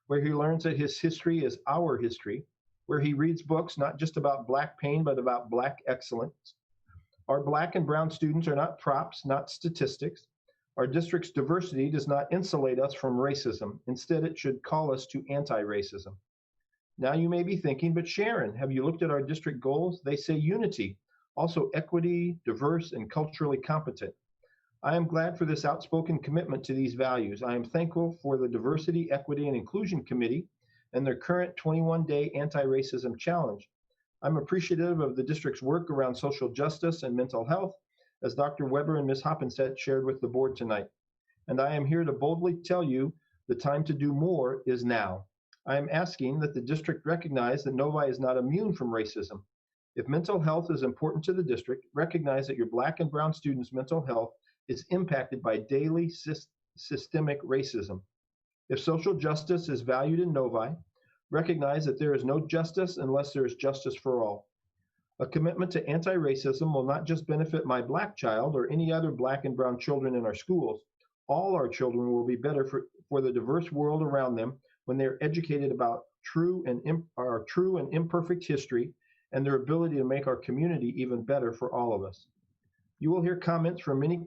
Speaker 1: where he learns that his history is our history, where he reads books not just about Black pain, but about Black excellence, Our Black and brown students are not props, not statistics. Our district's diversity does not insulate us from racism. Instead, it should call us to anti-racism. Now you may be thinking, but Sharon, have you looked at our district goals? They say unity, also equity, diverse, and culturally competent. I am glad for this outspoken commitment to these values. I am thankful for the Diversity, Equity, and Inclusion Committee and their current 21-day anti-racism challenge. I'm appreciative of the district's work around social justice and mental health, as Dr. Weber and Ms. Hoppenstedt shared with the board tonight. And I am here to boldly tell you the time to do more is now. I am asking that the district recognize that Novi is not immune from racism. If mental health is important to the district, recognize that your Black and brown students' mental health is impacted by daily systemic racism. If social justice is valued in Novi, recognize that there is no justice unless there is justice for all. A commitment to anti-racism will not just benefit my Black child or any other Black and brown children in our schools. All our children will be better for the diverse world around them when they're educated about our true and imperfect history and their ability to make our community even better for all of us. You will hear comments from many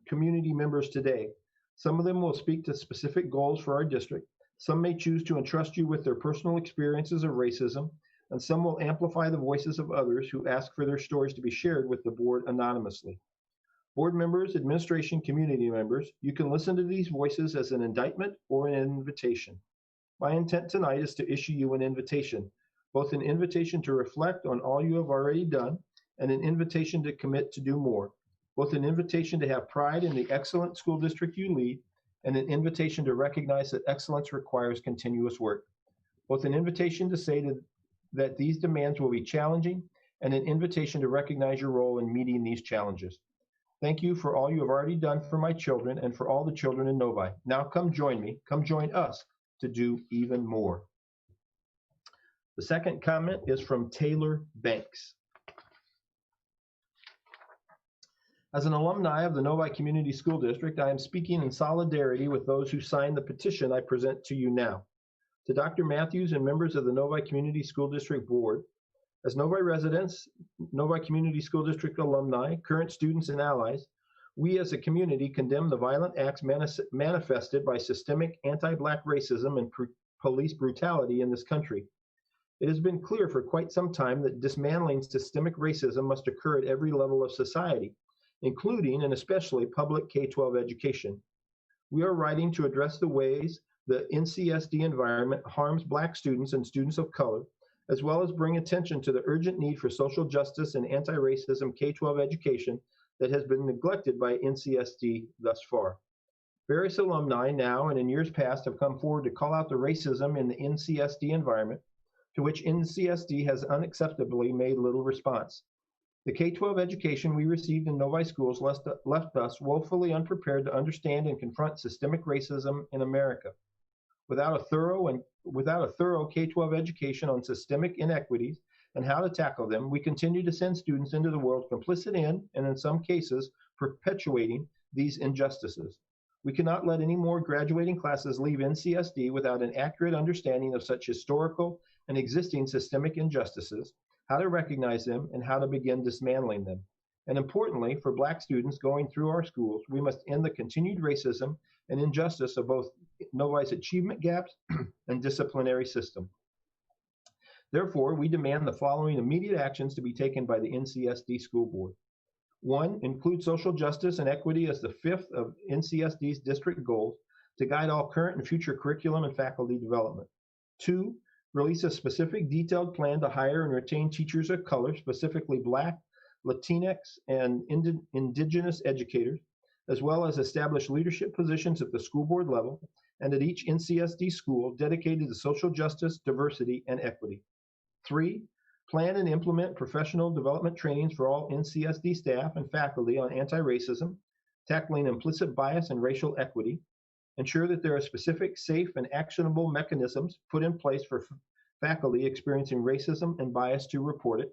Speaker 1: community members today. Some of them will speak to specific goals for our district. Some may choose to entrust you with their personal experiences of racism, and some will amplify the voices of others who ask for their stories to be shared with the board anonymously. Board members, administration, community members, you can listen to these voices as an indictment or an invitation. My intent tonight is to issue you an invitation, both an invitation to reflect on all you have already done and an invitation to commit to do more, both an invitation to have pride in the excellent school district you lead and an invitation to recognize that excellence requires continuous work, both an invitation to say that these demands will be challenging and an invitation to recognize your role in meeting these challenges. Thank you for all you have already done for my children and for all the children in Novi. Now come join me, come join us to do even more. The second comment is from Taylor Banks. As an alumni of the Novi Community School District, I am speaking in solidarity with those who signed the petition I present to you now. To Dr. Matthews and members of the Novi Community School District Board, as Novi residents, Novi Community School District alumni, current students, and allies, we as a community condemn the violent acts manifested by systemic anti-Black racism and police brutality in this country. It has been clear for quite some time that dismantling systemic racism must occur at every level of society, including and especially public K-12 education. We are writing to address the ways the NCSD environment harms Black students and students of color, as well as bring attention to the urgent need for social justice and anti-racism K-12 education that has been neglected by NCSD thus far. Various alumni now and in years past have come forward to call out the racism in the NCSD environment, to which NCSD has unacceptably made little response. The K-12 education we received in Novi schools left us woefully unprepared to understand and confront systemic racism in America. Without a thorough K-12 education on systemic inequities and how to tackle them, we continue to send students into the world complicit in, and in some cases, perpetuating these injustices. We cannot let any more graduating classes leave NCSD without an accurate understanding of such historical and existing systemic injustices, how to recognize them, and how to begin dismantling them. And importantly, for Black students going through our schools, we must end the continued racism and injustice of both Novi's achievement gaps and disciplinary system. Therefore, we demand the following immediate actions to be taken by the NCSD School Board. 1, include social justice and equity as the 5th of NCSD's district goals to guide all current and future curriculum and faculty development. 2, release a specific detailed plan to hire and retain teachers of color, specifically Black, Latinx, and Indigenous educators, as well as establish leadership positions at the school board level and at each NCSD school dedicated to social justice, diversity, and equity. 3, plan and implement professional development trainings for all NCSD staff and faculty on anti-racism, tackling implicit bias and racial equity. Ensure that there are specific, safe, and actionable mechanisms put in place for faculty experiencing racism and bias to report it.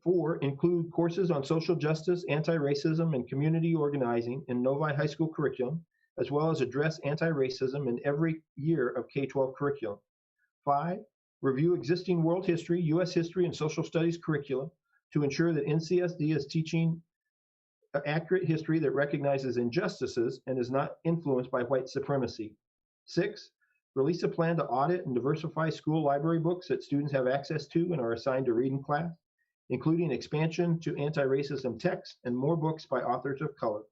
Speaker 1: 4, include courses on social justice, anti-racism, and community organizing in Novi high school curriculum, as well as address anti-racism in every year of K-12 curriculum. 5, review existing world history, U.S. history, and social studies curricula to ensure that NCSD is teaching accurate history that recognizes injustices and is not influenced by white supremacy. 6, release a plan to audit and diversify school library books that students have access to and are assigned to read in class, including expansion to anti-racism texts and more books by authors of color.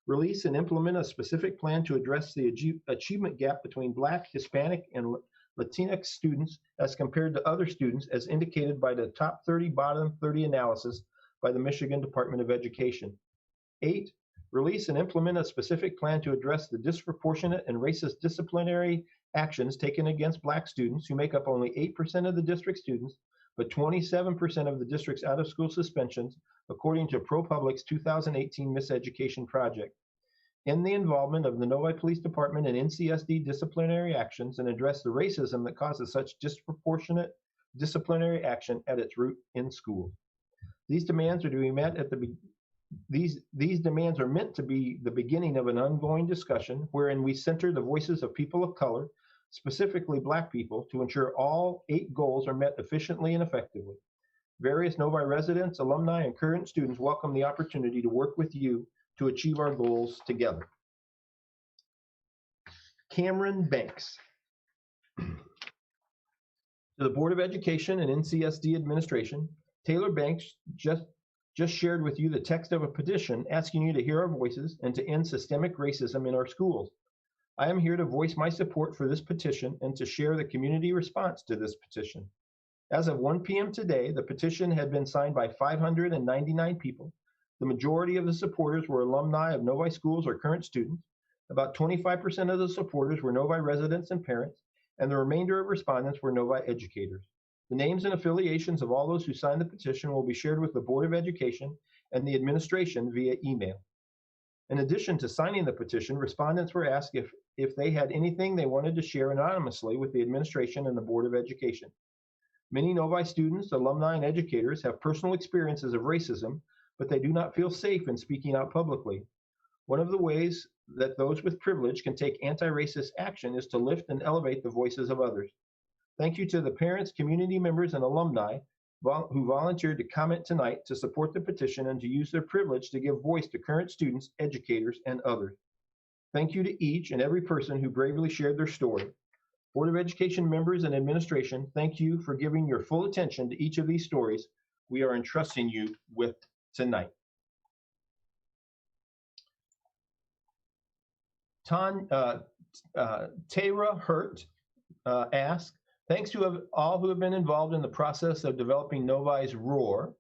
Speaker 1: Release and implement a specific plan to address the achievement gap between Black, Hispanic, and Latinx students as compared to other students as indicated by the top 30, bottom 30 analysis by the Michigan Department of Education. 8, release and implement a specific plan to address the disproportionate and racist disciplinary actions taken against Black students who make up only 8% of the district students, but 27% of the district's out-of-school suspensions, according to ProPublic's 2018 Miseducation Project. End the involvement of the Novi Police Department in NCSD disciplinary actions and address the racism that causes such disproportionate disciplinary action at its root in schools. These demands are to be met at these demands are meant to be the beginning of an ongoing discussion wherein we center the voices of people of color, specifically Black people, to ensure all 8 goals are met efficiently and effectively. Various Novi residents, alumni, and current students welcome the opportunity to work with you to achieve our goals together. Cameron Banks. To the Board of Education and NCSD administration, Taylor Banks just shared with you the text of a petition asking you to hear our voices and to end systemic racism in our schools. I am here to voice my support for this petition and to share the community response to this petition. As of 1 p.m. today, the petition had been signed by 599 people. The majority of the supporters were alumni of Novi schools or current students. About 25% of the supporters were Novi residents and parents, and the remainder of respondents were Novi educators. The names and affiliations of all those who signed the petition will be shared with the Board of Education and the administration via email. In addition to signing the petition, respondents were asked if they had anything they wanted to share anonymously with the administration and the Board of Education. Many Novi students, alumni, and educators have personal experiences of racism, but they do not feel safe in speaking out publicly. One of the ways that those with privilege can take anti-racist action is to lift and elevate the voices of others. Thank you to the parents, community members, and alumni who volunteered to comment tonight to support the petition and to use their privilege to give voice to current students, educators, and others. Thank you to each and every person who bravely shared their story. Board of Education members and administration, thank you for giving your full attention to each of these stories we are entrusting you with tonight. Tara Hurt asked, thanks to all who have been involved in the process of developing Novi's Roar.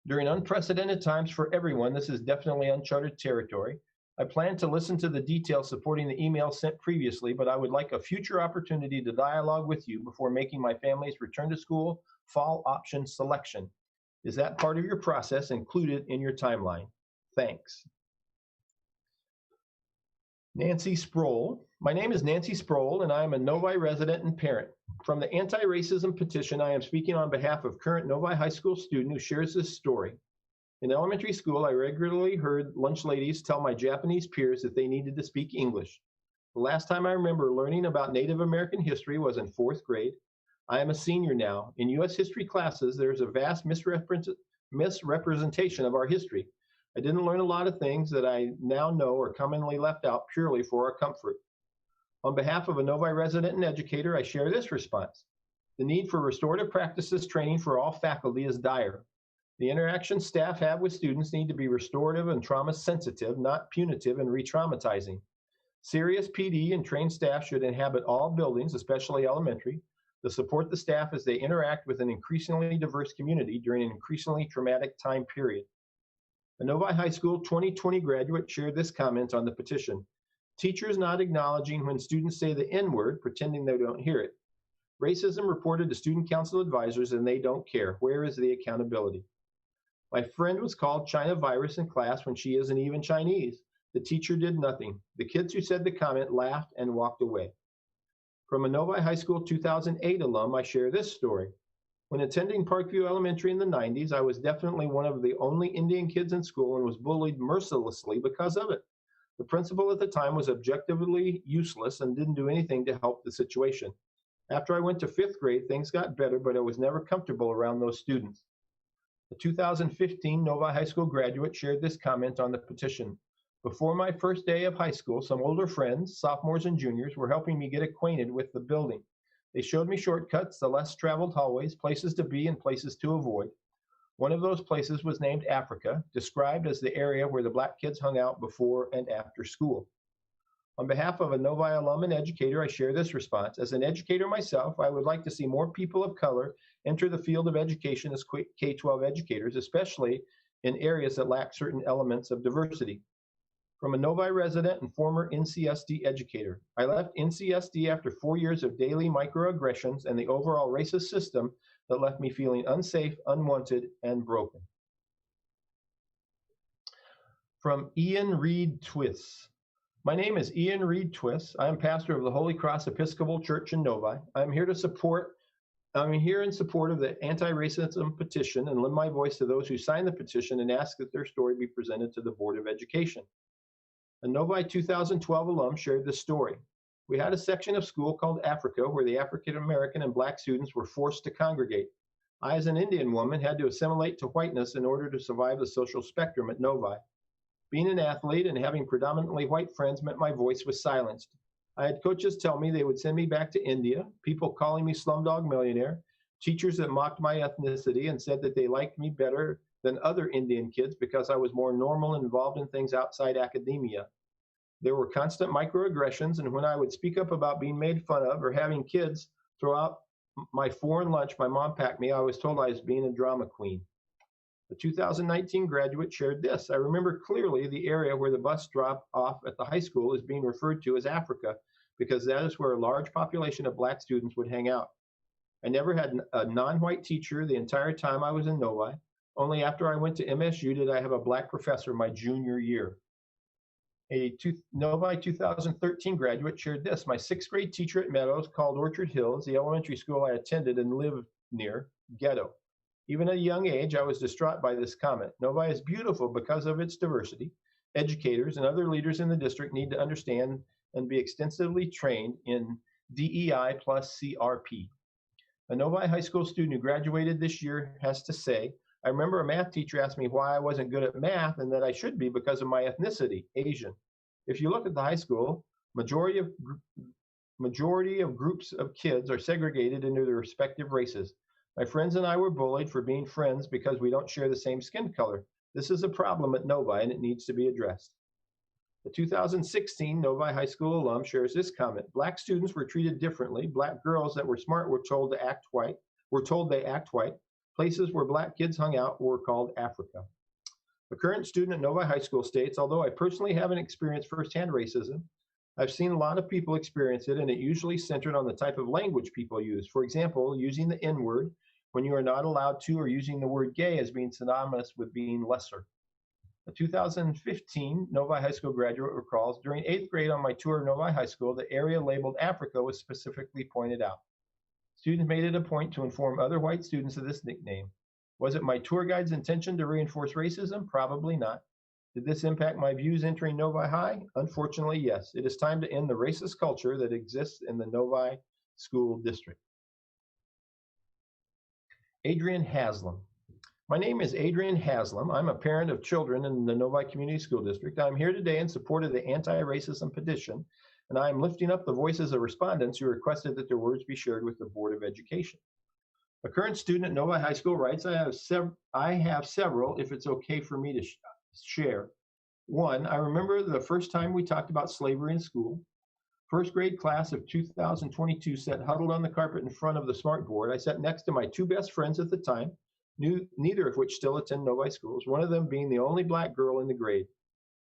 Speaker 1: During unprecedented times for everyone, this is definitely uncharted territory. I plan to listen to the details supporting the email sent previously, but I would like a future opportunity to dialogue with you before making my family's return to school fall option selection. Is that part of your process included in your timeline? Thanks. Nancy Sproul. My name is Nancy Sproul, and I am a Novi resident and parent. From the anti-racism petition, I am speaking on behalf of current Novi High School student who shares this story. In elementary school, I regularly heard lunch ladies tell my Japanese peers that they needed to speak English. The last time I remember learning about Native American history was in 4th grade. I am a senior now. In U.S. history classes, there is a vast misrepresentation of our history. I didn't learn a lot of things that I now know are commonly left out purely for our comfort. On behalf of a Novi resident and educator, I share this response. The need for restorative practices training for all faculty is dire. The interactions staff have with students need to be restorative and trauma sensitive, not punitive and re-traumatizing. Serious PD and trained staff should inhabit all buildings, especially elementary, to support the staff as they interact with an increasingly diverse community during an increasingly traumatic time period. A Novi High School 2020 graduate shared this comment on the petition. Teachers not acknowledging when students say the N-word, pretending they don't hear it. Racism reported to student council advisors and they don't care. Where is the accountability? My friend was called China virus in class when she isn't even Chinese. The teacher did nothing. The kids who said the comment laughed and walked away. From a Novi High School 2008 alum, I share this story. When attending Parkview Elementary in the 90s, I was definitely one of the only Indian kids in school and was bullied mercilessly because of it. The principal at the time was objectively useless and didn't do anything to help the situation. After I went to 5th grade, things got better, but I was never comfortable around those students. The 2015 Novi High School graduate shared this comment on the petition. Before my first day of high school, some older friends, sophomores and juniors, were helping me get acquainted with the building. They showed me shortcuts, the less traveled hallways, places to be and places to avoid. One of those places was named Africa, described as the area where the Black kids hung out before and after school. On behalf of a Novi alum and educator, I share this response. As an educator myself, I would like to see more people of color enter the field of education as K-12 educators, especially in areas that lack certain elements of diversity. From a Novi resident and former NCSD educator, I left NCSD after 4 years of daily microaggressions and the overall racist system that left me feeling unsafe, unwanted, and broken. From Ian Reed Twiss. My name is Ian Reed Twiss. I am pastor of the Holy Cross Episcopal Church in Novi. I'm here in support of the anti-racism petition and lend my voice to those who signed the petition and ask that their story be presented to the Board of Education. A Novi 2012 alum shared this story. We had a section of school called Africa where the African American and Black students were forced to congregate. I, as an Indian woman, had to assimilate to whiteness in order to survive the social spectrum at Novi. Being an athlete and having predominantly white friends meant my voice was silenced. I had coaches tell me they would send me back to India, people calling me Slumdog Millionaire, teachers that mocked my ethnicity and said that they liked me better than other Indian kids because I was more normal and involved in things outside academia. There were constant microaggressions, and when I would speak up about being made fun of or having kids throw out my foreign lunch my mom packed me, I was told I was being a drama queen. The 2019 graduate shared this. I remember clearly the area where the bus drop off at the high school is being referred to as Africa because that is where a large population of Black students would hang out. I never had a non-white teacher the entire time I was in Novi. Only after I went to MSU did I have a Black professor my junior year. A Novi 2013 graduate shared this. My 6th grade teacher at Meadows called Orchard Hills, the elementary school I attended and lived near, ghetto. Even at a young age, I was distraught by this comment. Novi is beautiful because of its diversity. Educators and other leaders in the district need to understand and be extensively trained in DEI plus CRP. A Novi high school student who graduated this year has to say, I remember a math teacher asked me why I wasn't good at math and that I should be because of my ethnicity, Asian. If you look at the high school, majority of groups of kids are segregated into their respective races. My friends and I were bullied for being friends because we don't share the same skin color. This is a problem at Novi and it needs to be addressed. The 2016 Novi High School alum shares this comment. Black students were treated differently. Black girls that were smart were told they act white. Places where Black kids hung out were called Africa. A current student at Novi High School states, although I personally haven't experienced firsthand racism, I've seen a lot of people experience it, and it usually centered on the type of language people use. For example, using the N-word when you are not allowed to, or using the word gay as being synonymous with being lesser. A 2015 Novi High School graduate recalls, during 8th grade on my tour of Novi High School, the area labeled Africa was specifically pointed out. Students made it a point to inform other white students of this nickname. Was it my tour guide's intention to reinforce racism? Probably not. Did this impact my views entering Novi High? Unfortunately, yes. It is time to end the racist culture that exists in the Novi School District. Adrian Haslam. My name is Adrian Haslam. I'm a parent of children in the Novi Community School District. I'm here today in support of the anti-racism petition, and I am lifting up the voices of respondents who requested that their words be shared with the Board of Education. A current student at Novi High School writes, I have several, if it's okay for me to share. One, I remember the first time we talked about slavery in school. First grade class of 2022 sat huddled on the carpet in front of the smartboard. I sat next to my two best friends at the time, neither of which still attend Novi schools, one of them being the only Black girl in the grade.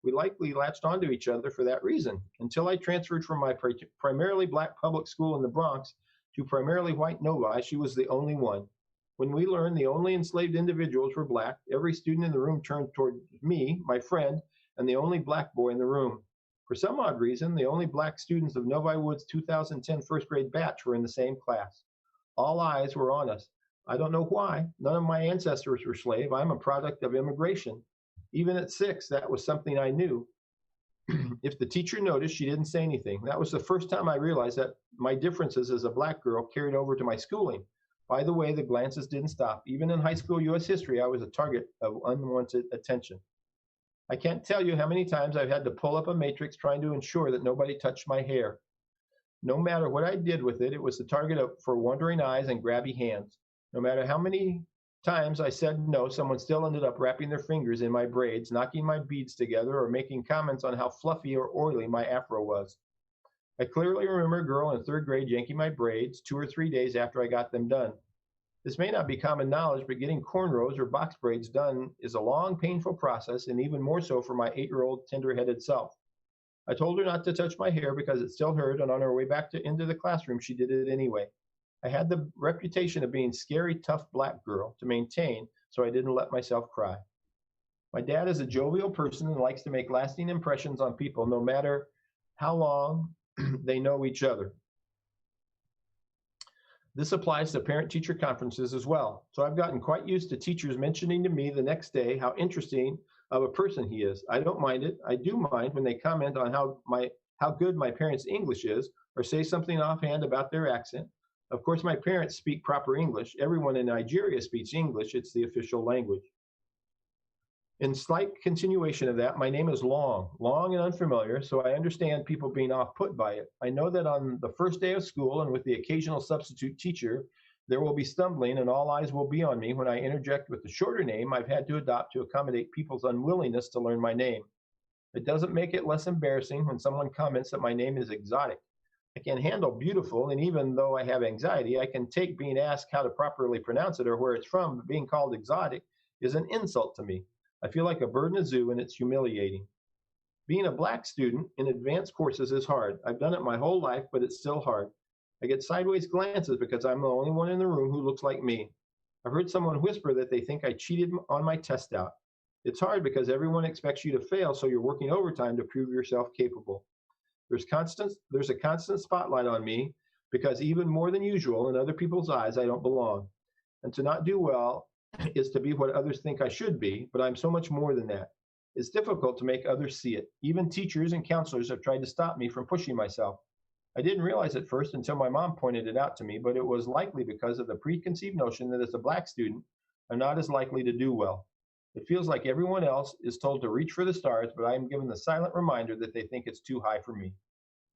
Speaker 1: We likely latched onto each other for that reason. Until I transferred from my primarily Black public school in the Bronx to primarily white Novi, she was the only one. When we learned the only enslaved individuals were Black, every student in the room turned toward me, my friend, and the only Black boy in the room. For some odd reason, the only Black students of Novi Woods' 2010 first grade batch were in the same class. All eyes were on us. I don't know why. None of my ancestors were slave. I'm a product of immigration. Even at 6, that was something I knew. If the teacher noticed, she didn't say anything. That was the first time I realized that my differences as a Black girl carried over to my schooling. By the way, the glances didn't stop. Even in high school U.S. history, I was a target of unwanted attention. I can't tell you how many times I've had to pull up a matrix trying to ensure that nobody touched my hair. No matter what I did with it, it was the target for wondering eyes and grabby hands. No matter how many times I said no, someone still ended up wrapping their fingers in my braids, knocking my beads together, or making comments on how fluffy or oily my afro was. I clearly remember a girl in third grade yanking my braids 2 or 3 days after I got them done. This may not be common knowledge, but getting cornrows or box braids done is a long, painful process, and even more so for my 8-year-old tender-headed self. I told her not to touch my hair because it still hurt, and on her way back into the classroom, she did it anyway. I had the reputation of being scary, tough black girl to maintain, so I didn't let myself cry. My dad is a jovial person and likes to make lasting impressions on people, no matter how long they know each other. This applies to parent-teacher conferences as well. So I've gotten quite used to teachers mentioning to me the next day how interesting of a person he is. I don't mind it. I do mind when they comment on how good my parents' English is, or say something offhand about their accent. Of course, my parents speak proper English. Everyone in Nigeria speaks English. It's the official language. In slight continuation of that, my name is long and unfamiliar, so I understand people being off-put by it. I know that on the first day of school and with the occasional substitute teacher, there will be stumbling and all eyes will be on me when I interject with the shorter name I've had to adopt to accommodate people's unwillingness to learn my name. It doesn't make it less embarrassing when someone comments that my name is exotic. I can handle beautiful, and even though I have anxiety, I can take being asked how to properly pronounce it or where it's from, but being called exotic is an insult to me. I feel like a bird in a zoo, and it's humiliating. Being a black student in advanced courses is hard. I've done it my whole life, but it's still hard. I get sideways glances because I'm the only one in the room who looks like me. I've heard someone whisper that they think I cheated on my test out. It's hard because everyone expects you to fail, so you're working overtime to prove yourself capable. There's a constant spotlight on me because even more than usual in other people's eyes, I don't belong. And to not do well is to be what others think I should be, but I'm so much more than that. It's difficult to make others see it. Even teachers and counselors have tried to stop me from pushing myself. I didn't realize it first until my mom pointed it out to me, but it was likely because of the preconceived notion that as a black student, I'm not as likely to do well. It feels like everyone else is told to reach for the stars, but I am given the silent reminder that they think it's too high for me.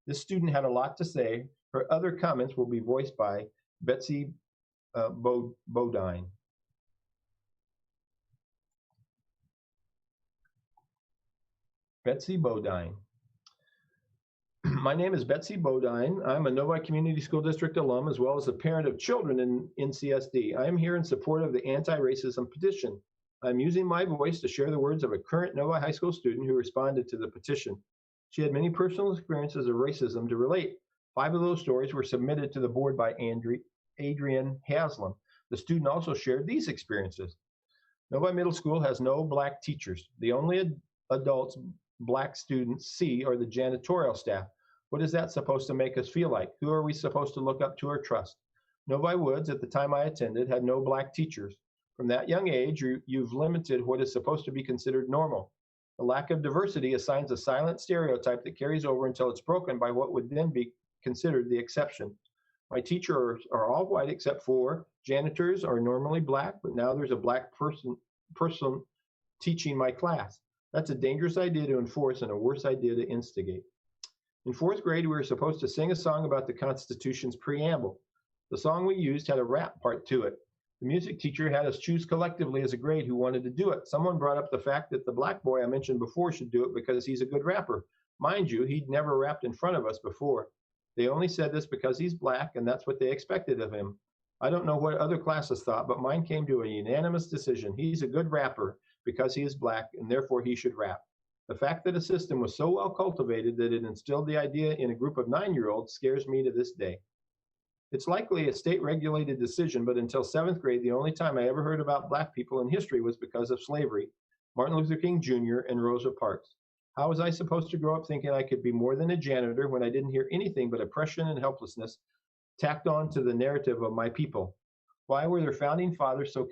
Speaker 1: This student had a lot to say. Her other comments will be voiced by Betsy Bodine. Betsy Bodine. My name is Betsy Bodine. I'm a Novi Community School District alum as well as a parent of children in NCSD. I am here in support of the anti-racism petition. I'm using my voice to share the words of a current Novi High School student who responded to the petition. She had many personal experiences of racism to relate. 5 of those stories were submitted to the board by Adrian Haslam. The student also shared these experiences. Novi Middle School has no black teachers. The only adults black students see are the janitorial staff. What is that supposed to make us feel like? Who are we supposed to look up to or trust? Novi Woods, at the time I attended, had no black teachers. From that young age, you've limited what is supposed to be considered normal. The lack of diversity assigns a silent stereotype that carries over until it's broken by what would then be considered the exception. My teachers are all white except for janitors are normally black, but now there's a black person teaching my class. That's a dangerous idea to enforce and a worse idea to instigate. In 4th grade, we were supposed to sing a song about the Constitution's preamble. The song we used had a rap part to it. The music teacher had us choose collectively as a grade who wanted to do it. Someone brought up the fact that the black boy I mentioned before should do it because he's a good rapper. Mind you, he'd never rapped in front of us before. They only said this because he's black and that's what they expected of him. I don't know what other classes thought, but mine came to a unanimous decision. He's a good rapper because he is black and therefore he should rap. The fact that a system was so well cultivated that it instilled the idea in a group of 9-year-olds scares me to this day. It's likely a state-regulated decision, but until 7th grade, the only time I ever heard about black people in history was because of slavery, Martin Luther King Jr. and Rosa Parks. How was I supposed to grow up thinking I could be more than a janitor when I didn't hear anything but oppression and helplessness tacked on to the narrative of my people? Why were their founding fathers so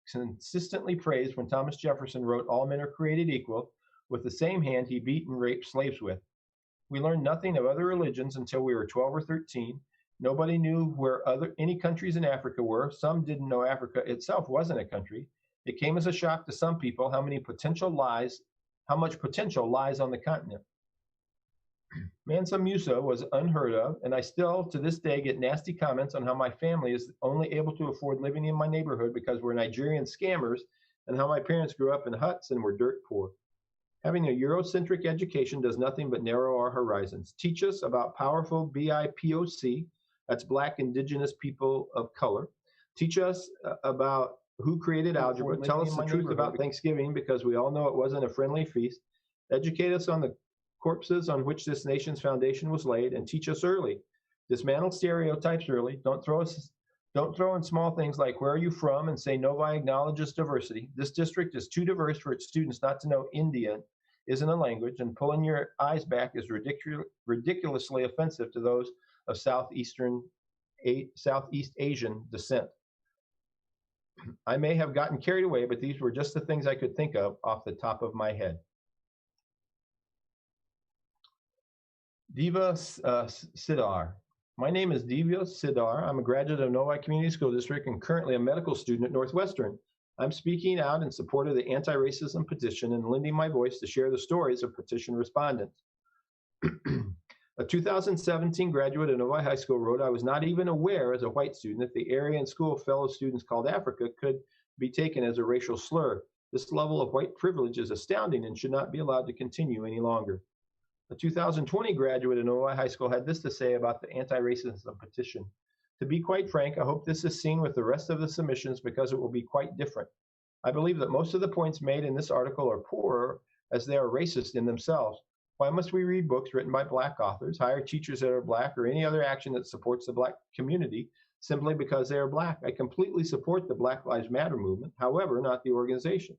Speaker 1: consistently praised when Thomas Jefferson wrote, "All men are created equal," with the same hand he beat and raped slaves with? We learned nothing of other religions until we were 12 or 13. Nobody knew where any countries in Africa were. Some didn't know Africa itself wasn't a country. It came as a shock to some people how much potential lies on the continent. Mansa Musa was unheard of, and I still to this day get nasty comments on how my family is only able to afford living in my neighborhood because we're Nigerian scammers, and how my parents grew up in huts and were dirt poor. Having a Eurocentric education does nothing but narrow our horizons. Teach us about powerful BIPOC, that's Black Indigenous People of Color. Teach us about who created algebra. Tell us the truth about Thanksgiving, because we all know it wasn't a friendly feast. Educate us on the corpses on which this nation's foundation was laid, and teach us early. Dismantle stereotypes early. Don't throw in small things like where are you from and say Novi acknowledges diversity. This district is too diverse for its students not to know Indian isn't a language, and pulling your eyes back is ridiculously offensive to those of Southeast Asian descent. I may have gotten carried away, but these were just the things I could think of off the top of my head. Diva Sidar. My name is Diva Sidar. I'm a graduate of Novi Community School District and currently a medical student at Northwestern. I'm speaking out in support of the anti-racism petition and lending my voice to share the stories of petition respondents. A 2017 graduate of Novi High School wrote, I was not even aware as a white student that the area and school fellow students called Africa could be taken as a racial slur. This level of white privilege is astounding and should not be allowed to continue any longer. A 2020 graduate of Novi High School had this to say about the anti-racism petition. To be quite frank, I hope this is seen with the rest of the submissions because it will be quite different. I believe that most of the points made in this article are poor as they are racist in themselves. Why must we read books written by Black authors, hire teachers that are Black, or any other action that supports the Black community simply because they are Black? I completely support the Black Lives Matter movement, however, not the organization.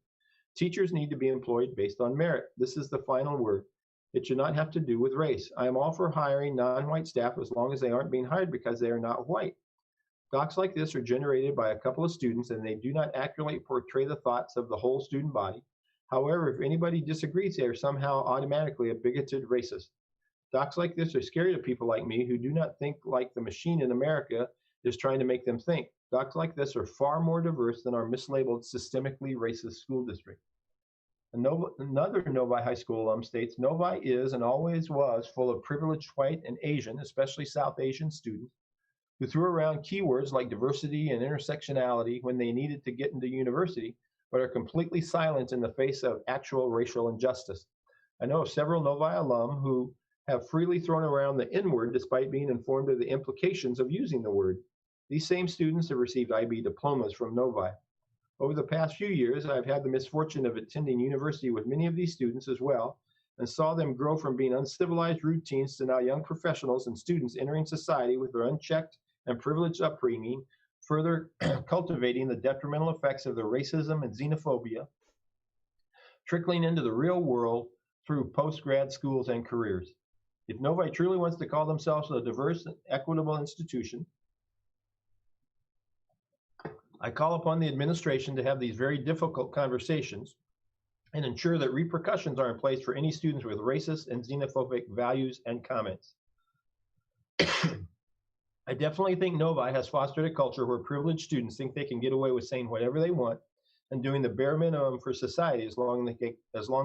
Speaker 1: Teachers need to be employed based on merit. This is the final word. It should not have to do with race. I am all for hiring non-white staff as long as they aren't being hired because they are not white. Docs like this are generated by a couple of students and they do not accurately portray the thoughts of the whole student body. However, if anybody disagrees, they are somehow automatically a bigoted racist. Docs like this are scary to people like me who do not think like the machine in America is trying to make them think. Docs like this are far more diverse than our mislabeled systemically racist school district. Another Novi High School alum states, Novi is and always was full of privileged white and Asian, especially South Asian students, who threw around keywords like diversity and intersectionality when they needed to get into university, but are completely silent in the face of actual racial injustice. I know of several Novi alum who have freely thrown around the N-word despite being informed of the implications of using the word. These same students have received IB diplomas from Novi. Over the past few years, I've had the misfortune of attending university with many of these students as well, and saw them grow from being uncivilized rude teens to now young professionals and students entering society with their unchecked and privileged upbringing, further cultivating the detrimental effects of their racism and xenophobia, trickling into the real world through post-grad schools and careers. If Novi truly wants to call themselves a diverse and equitable institution, I call upon the administration to have these very difficult conversations and ensure that repercussions are in place for any students with racist and xenophobic values and comments. I definitely think Novi has fostered a culture where privileged students think they can get away with saying whatever they want and doing the bare minimum for society as long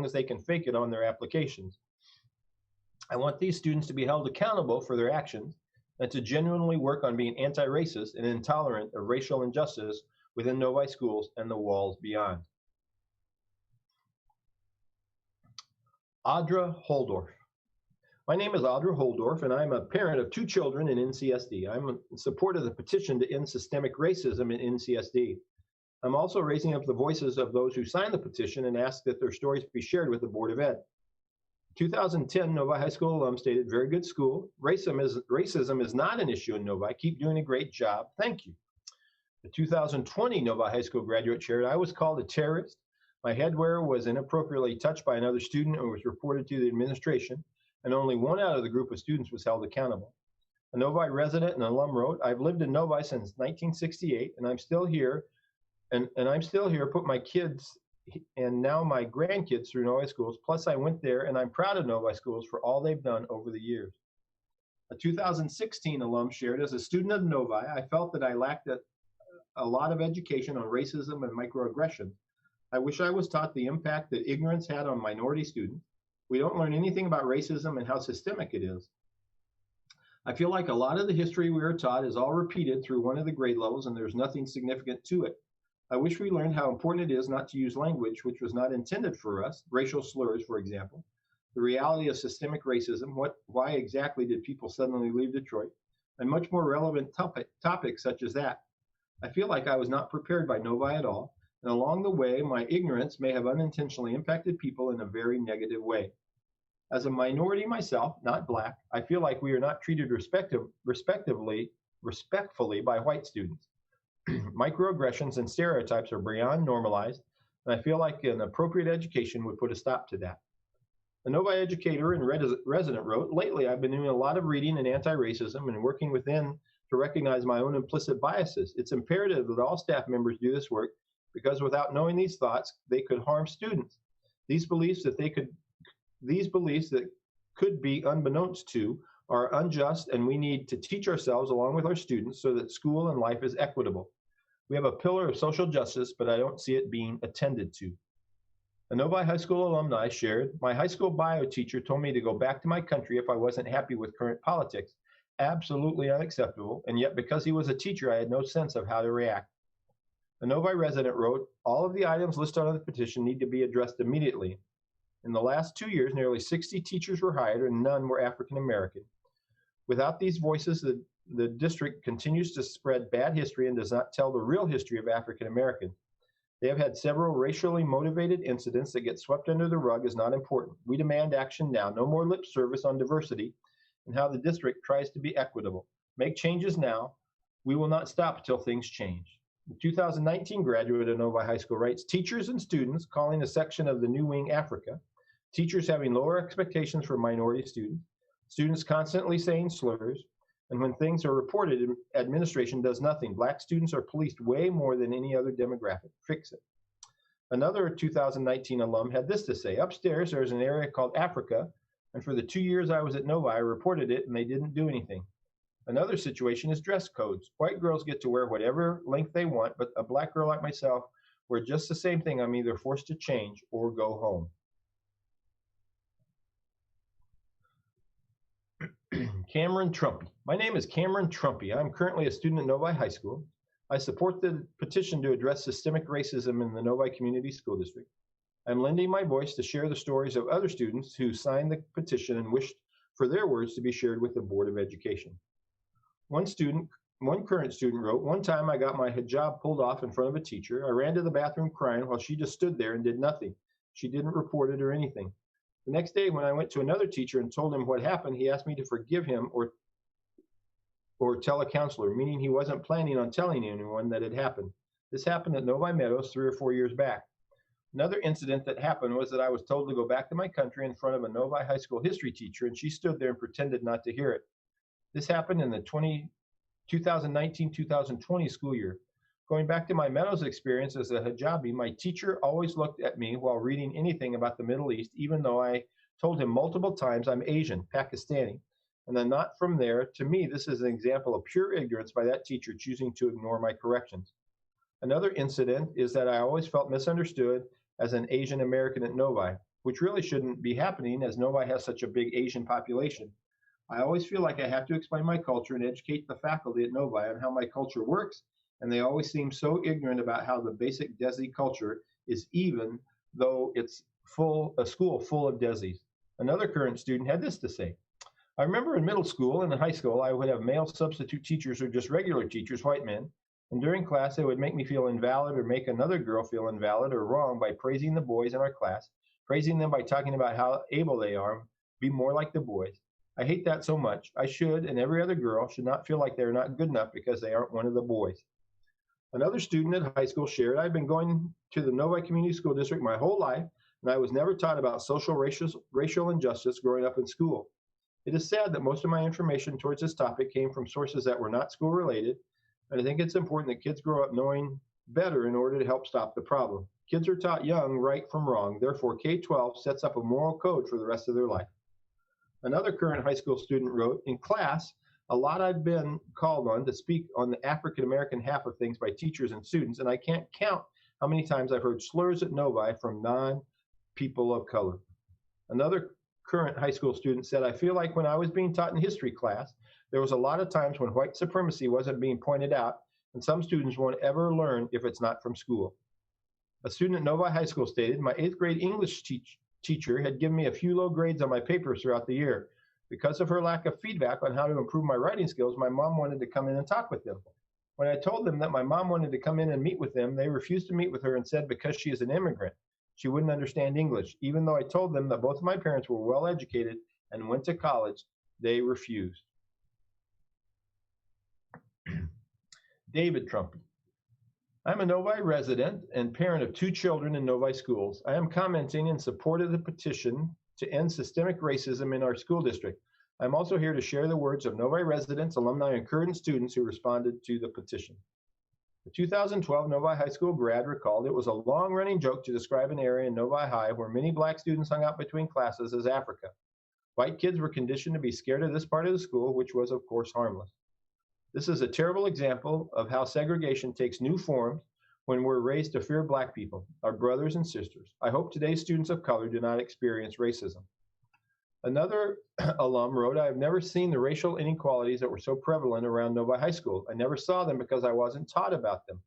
Speaker 1: as they can fake it on their applications. I want these students to be held accountable for their actions and to genuinely work on being anti-racist and intolerant of racial injustice within Novi schools and the walls beyond. Audra Holdorf. My name is Audra Holdorf, and I'm a parent of 2 children in NCSD. I'm in support of the petition to end systemic racism in NCSD. I'm also raising up the voices of those who signed the petition and ask that their stories be shared with the Board of Ed. 2010 Novi High School alum stated, very good school. Racism is not an issue in Novi. Keep doing a great job. Thank you. The 2020 Novi High School graduate shared, I was called a terrorist. My headwear was inappropriately touched by another student and was reported to the administration, and only one out of the group of students was held accountable. A Novi resident and alum wrote, I've lived in Novi since 1968, and I'm still here, and I'm still here, put my kids and now my grandkids through Novi schools. Plus I went there and I'm proud of Novi schools for all they've done over the years. A 2016 alum shared, as a student of Novi, I felt that I lacked a lot of education on racism and microaggression. I wish I was taught the impact that ignorance had on minority students. We don't learn anything about racism and how systemic it is. I feel like a lot of the history we are taught is all repeated through one of the grade levels and there's nothing significant to it. I wish we learned how important it is not to use language which was not intended for us, racial slurs, for example, the reality of systemic racism, why exactly did people suddenly leave Detroit, and much more relevant topics such as that. I feel like I was not prepared by Novi at all, and along the way, my ignorance may have unintentionally impacted people in a very negative way. As a minority myself, not Black, I feel like we are not treated respectfully by white students. Microaggressions and stereotypes are beyond normalized, and I feel like an appropriate education would put a stop to that. A Novi educator and resident wrote, lately I've been doing a lot of reading in anti-racism and working within to recognize my own implicit biases. It's imperative that all staff members do this work because without knowing these thoughts, they could harm students. These beliefs that could be unbeknownst to are unjust, and we need to teach ourselves along with our students so that school and life is equitable. We have a pillar of social justice, but I don't see it being attended to. A Novi High School alumni shared, my high school bio teacher told me to go back to my country if I wasn't happy with current politics. Absolutely unacceptable, and yet because he was a teacher, I had no sense of how to react. A Novi resident wrote, all of the items listed on the petition need to be addressed immediately. In the last 2 years, nearly 60 teachers were hired and none were African American. Without these voices, the district continues to spread bad history and does not tell the real history of African Americans. They have had several racially motivated incidents that get swept under the rug as not important. We demand action now, no more lip service on diversity and how the district tries to be equitable. Make changes now. We will not stop until things change. The 2019 graduate of Novi High School writes, teachers and students calling a section of the New Wing Africa, teachers having lower expectations for minority students, students constantly saying slurs, and when things are reported, administration does nothing. Black students are policed way more than any other demographic. Fix it. Another 2019 alum had this to say, upstairs there's an area called Africa, and for the 2 years I was at Novi, I reported it and they didn't do anything. Another situation is dress codes. White girls get to wear whatever length they want, but a Black girl like myself wear just the same thing. I'm either forced to change or go home. Cameron Trumpy. My name is Cameron Trumpy. I'm currently a student at Novi High School. I support the petition to address systemic racism in the Novi Community School District. I'm lending my voice to share the stories of other students who signed the petition and wished for their words to be shared with the Board of Education. One current student wrote, one time I got my hijab pulled off in front of a teacher. I ran to the bathroom crying while she just stood there and did nothing. She didn't report it or anything. The next day, when I went to another teacher and told him what happened, he asked me to forgive him or tell a counselor, meaning he wasn't planning on telling anyone that it happened. This happened at Novi Meadows 3 or 4 years back. Another incident that happened was that I was told to go back to my country in front of a Novi High School history teacher, and she stood there and pretended not to hear it. This happened in the 2019-2020 school year. Going back to my Meadows experience as a hijabi, my teacher always looked at me while reading anything about the Middle East, even though I told him multiple times I'm Asian, Pakistani, and then not from there. To me, this is an example of pure ignorance by that teacher choosing to ignore my corrections. Another incident is that I always felt misunderstood as an Asian American at Novi, which really shouldn't be happening as Novi has such a big Asian population. I always feel like I have to explain my culture and educate the faculty at Novi on how my culture works, and they always seem so ignorant about how the basic Desi culture is, even though it's a school full of Desis. Another current student had this to say. I remember in middle school and in high school, I would have male substitute teachers or just regular teachers, white men, and during class, they would make me feel invalid or make another girl feel invalid or wrong by praising the boys in our class, praising them by talking about how able they are, be more like the boys. I hate that so much. I should, and every other girl should not feel like they're not good enough because they aren't one of the boys. Another student at high school shared, I've been going to the Novi Community School District my whole life, and I was never taught about social racial injustice growing up in school. It is sad that most of my information towards this topic came from sources that were not school related, and I think it's important that kids grow up knowing better in order to help stop the problem. Kids are taught young right from wrong, therefore K-12 sets up a moral code for the rest of their life. Another current high school student wrote, in class, a lot I've been called on to speak on the African-American half of things by teachers and students, and I can't count how many times I've heard slurs at Novi from non-people of color. Another current high school student said, I feel like when I was being taught in history class, there was a lot of times when white supremacy wasn't being pointed out, and some students won't ever learn if it's not from school. A student at Novi High School stated, my 8th grade English teacher had given me a few low grades on my papers throughout the year. Because of her lack of feedback on how to improve my writing skills, my mom wanted to come in and talk with them. When I told them that my mom wanted to come in and meet with them, they refused to meet with her and said because she is an immigrant, she wouldn't understand English. Even though I told them that both of my parents were well educated and went to college, they refused. David Trumpy. I'm a Novi resident and parent of 2 children in Novi schools. I am commenting in support of the petition to end systemic racism in our school district. I'm also here to share the words of Novi residents, alumni, and current students who responded to the petition. The 2012 Novi High School grad recalled it was a long-running joke to describe an area in Novi High where many black students hung out between classes as Africa. White kids were conditioned to be scared of this part of the school, which was, of course, harmless. This is a terrible example of how segregation takes new forms when we're raised to fear black people, our brothers and sisters. I hope today's students of color do not experience racism. Another alum wrote, I have never seen the racial inequalities that were so prevalent around Novi High School. I never saw them because I wasn't taught about them.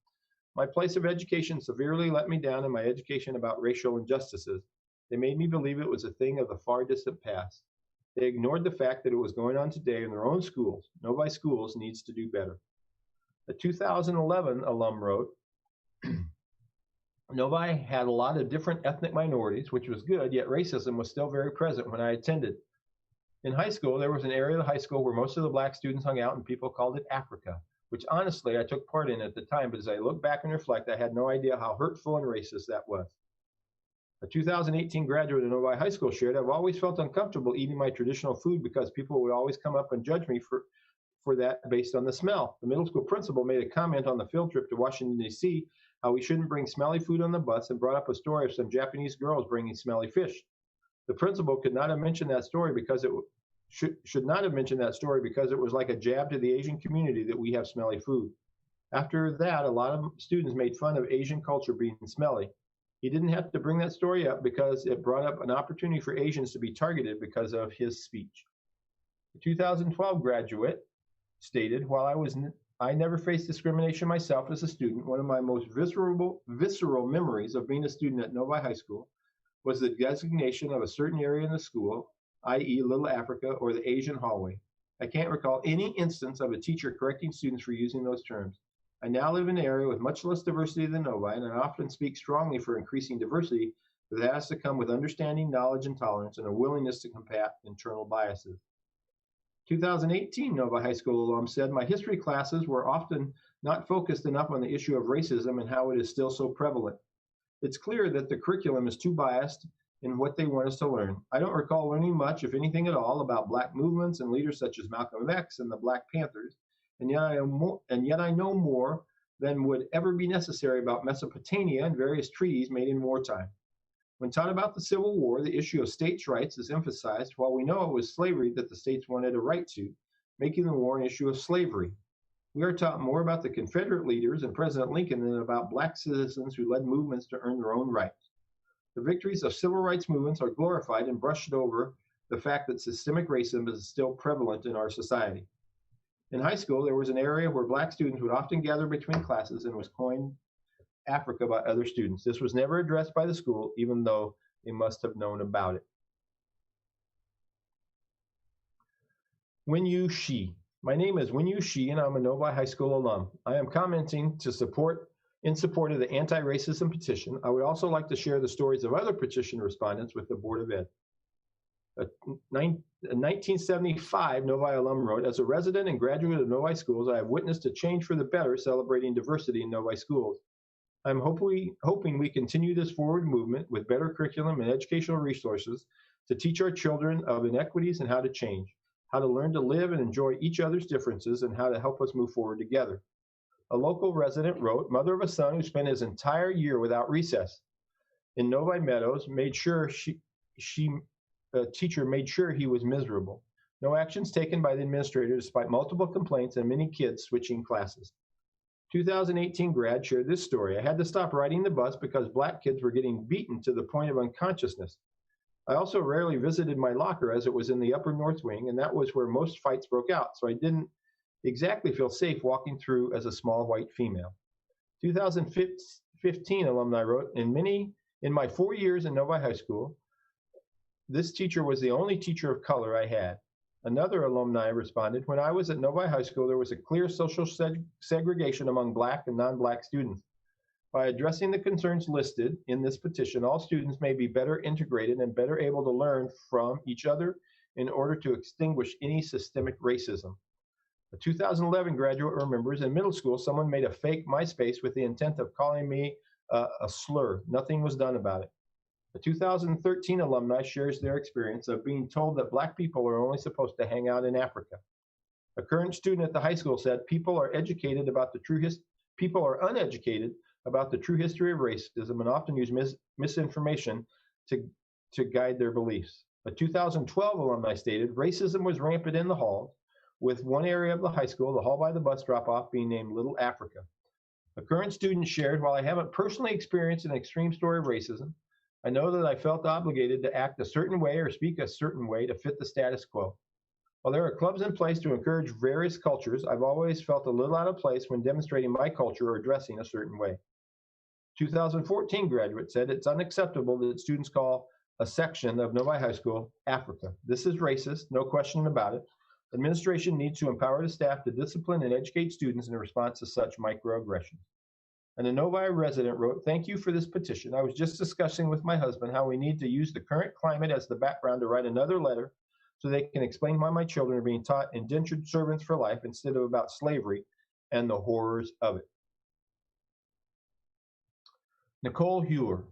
Speaker 1: My place of education severely let me down in my education about racial injustices. They made me believe it was a thing of the far distant past. They ignored the fact that it was going on today in their own schools. Novi Schools needs to do better. A 2011 alum wrote, Novi had a lot of different ethnic minorities, which was good, yet racism was still very present when I attended. In high school, there was an area of the high school where most of the black students hung out and people called it Africa, which honestly I took part in at the time, but as I look back and reflect, I had no idea how hurtful and racist that was. A 2018 graduate of Novi High School shared, I've always felt uncomfortable eating my traditional food because people would always come up and judge me for that based on the smell. The middle school principal made a comment on the field trip to Washington, D.C., how we shouldn't bring smelly food on the bus and brought up a story of some Japanese girls bringing smelly fish. The principal could not have mentioned that story because it should not have mentioned that story because it was like a jab to the Asian community that we have smelly food. After that, a lot of students made fun of Asian culture being smelly. He didn't have to bring that story up because it brought up an opportunity for Asians to be targeted because of his speech. The 2012 graduate stated, while I never faced discrimination myself as a student, one of my most visceral memories of being a student at Novi High School was the designation of a certain area in the school, i.e. Little Africa or the Asian hallway. I can't recall any instance of a teacher correcting students for using those terms. I now live in an area with much less diversity than Novi, and I often speak strongly for increasing diversity, but that has to come with understanding, knowledge, and tolerance, and a willingness to combat internal biases. 2018 Novi High School alum said, my history classes were often not focused enough on the issue of racism and how it is still so prevalent. It's clear that the curriculum is too biased in what they want us to learn. I don't recall learning much, if anything at all, about black movements and leaders such as Malcolm X and the Black Panthers, and yet I know more than would ever be necessary about Mesopotamia and various treaties made in wartime. When taught about the Civil War, the issue of states' rights is emphasized, while we know it was slavery that the states wanted a right to, making the war an issue of slavery. We are taught more about the Confederate leaders and President Lincoln than about black citizens who led movements to earn their own rights. The victories of civil rights movements are glorified and brushed over the fact that systemic racism is still prevalent in our society. In high school, there was an area where black students would often gather between classes and was coined Africa by other students. This was never addressed by the school, even though they must have known about it. Winyu Shi. My name is Winyu Shi, and I'm a Novi High School alum. I am commenting in support of the anti-racism petition. I would also like to share the stories of other petition respondents with the Board of Ed. A 1975 Novi alum wrote, as a resident and graduate of Novi schools, I have witnessed a change for the better celebrating diversity in Novi schools. I'm hoping we continue this forward movement with better curriculum and educational resources to teach our children of inequities and how to change, how to learn to live and enjoy each other's differences, and how to help us move forward together. A local resident wrote, mother of a son who spent his entire year without recess in Novi Meadows, made sure she teacher made sure he was miserable. No actions taken by the administrator despite multiple complaints and many kids switching classes. 2018 grad shared this story. I had to stop riding the bus because black kids were getting beaten to the point of unconsciousness. I also rarely visited my locker as it was in the upper north wing, and that was where most fights broke out, so I didn't exactly feel safe walking through as a small white female. 2015 alumni wrote, in my 4 years in Novi High School, this teacher was the only teacher of color I had. Another alumni responded, when I was at Novi High School, there was a clear social segregation among black and non-black students. By addressing the concerns listed in this petition, all students may be better integrated and better able to learn from each other in order to extinguish any systemic racism. A 2011 graduate remembers in middle school, someone made a fake MySpace with the intent of calling me a slur. Nothing was done about it. A 2013 alumni shares their experience of being told that black people are only supposed to hang out in Africa. A current student at the high school said, people are uneducated about the true history of racism and often use misinformation to guide their beliefs. A 2012 alumni stated, racism was rampant in the halls, with one area of the high school, the hall by the bus drop-off, being named Little Africa. A current student shared, while I haven't personally experienced an extreme story of racism, I know that I felt obligated to act a certain way or speak a certain way to fit the status quo. While there are clubs in place to encourage various cultures, I've always felt a little out of place when demonstrating my culture or dressing a certain way. 2014 graduate said, it's unacceptable that students call a section of Novi High School Africa. This is racist, no question about it. Administration needs to empower the staff to discipline and educate students in response to such microaggressions. And a Novi resident wrote, thank you for this petition. I was just discussing with my husband how we need to use the current climate as the background to write another letter so they can explain why my children are being taught indentured servants for life instead of about slavery and the horrors of it. Nicole Hewer.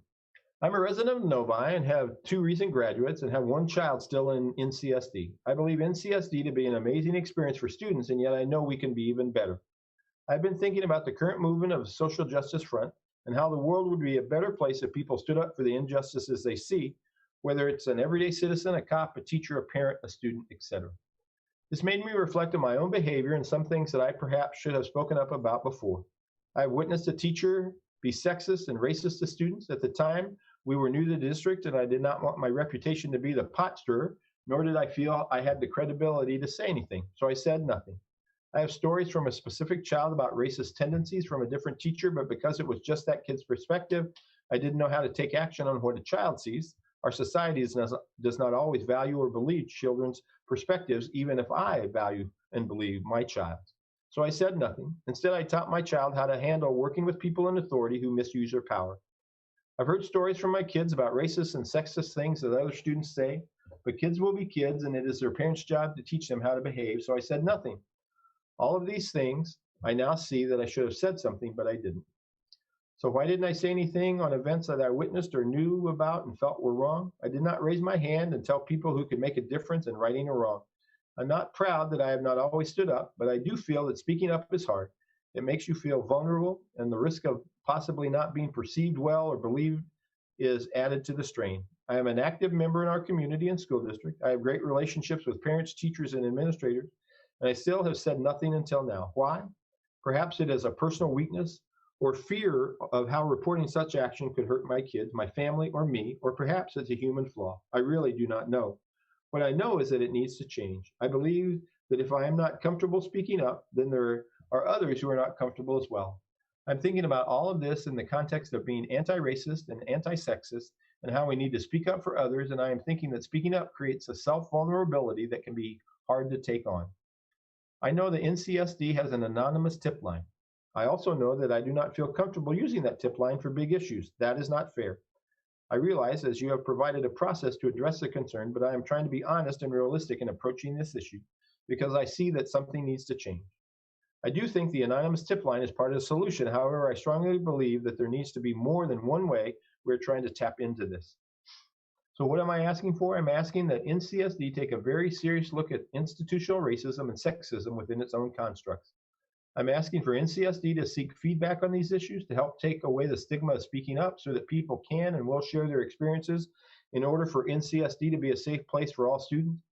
Speaker 1: I'm a resident of Novi and have 2 recent graduates and have 1 child still in NCSD. I believe NCSD to be an amazing experience for students, and yet I know we can be even better. I've been thinking about the current movement of the social justice front and how the world would be a better place if people stood up for the injustices they see, whether it's an everyday citizen, a cop, a teacher, a parent, a student, etc. This made me reflect on my own behavior and some things that I perhaps should have spoken up about before. I've witnessed a teacher be sexist and racist to students. At the time, we were new to the district and I did not want my reputation to be the pot stirrer, nor did I feel I had the credibility to say anything, so I said nothing. I have stories from a specific child about racist tendencies from a different teacher, but because it was just that kid's perspective, I didn't know how to take action on what a child sees. Our society does not always value or believe children's perspectives, even if I value and believe my child. So I said nothing. Instead, I taught my child how to handle working with people in authority who misuse their power. I've heard stories from my kids about racist and sexist things that other students say, but kids will be kids and it is their parents' job to teach them how to behave, so I said nothing. All of these things, I now see that I should have said something, but I didn't. So why didn't I say anything on events that I witnessed or knew about and felt were wrong? I did not raise my hand and tell people who could make a difference in righting a wrong. I'm not proud that I have not always stood up, but I do feel that speaking up is hard. It makes you feel vulnerable, and the risk of possibly not being perceived well or believed is added to the strain. I am an active member in our community and school district. I have great relationships with parents, teachers, and administrators, and I still have said nothing until now. Why? Perhaps it is a personal weakness or fear of how reporting such action could hurt my kids, my family, or me, or perhaps it's a human flaw. I really do not know. What I know is that it needs to change. I believe that if I am not comfortable speaking up, then there are others who are not comfortable as well. I'm thinking about all of this in the context of being anti-racist and anti-sexist and how we need to speak up for others, and I am thinking that speaking up creates a self-vulnerability that can be hard to take on. I know that NCSD has an anonymous tip line. I also know that I do not feel comfortable using that tip line for big issues. That is not fair. I realize as you have provided a process to address the concern, but I am trying to be honest and realistic in approaching this issue because I see that something needs to change. I do think the anonymous tip line is part of the solution. However, I strongly believe that there needs to be more than one way we're trying to tap into this. So what am I asking for? I'm asking that NCSD take a very serious look at institutional racism and sexism within its own constructs. I'm asking for NCSD to seek feedback on these issues to help take away the stigma of speaking up so that people can and will share their experiences in order for NCSD to be a safe place for all students.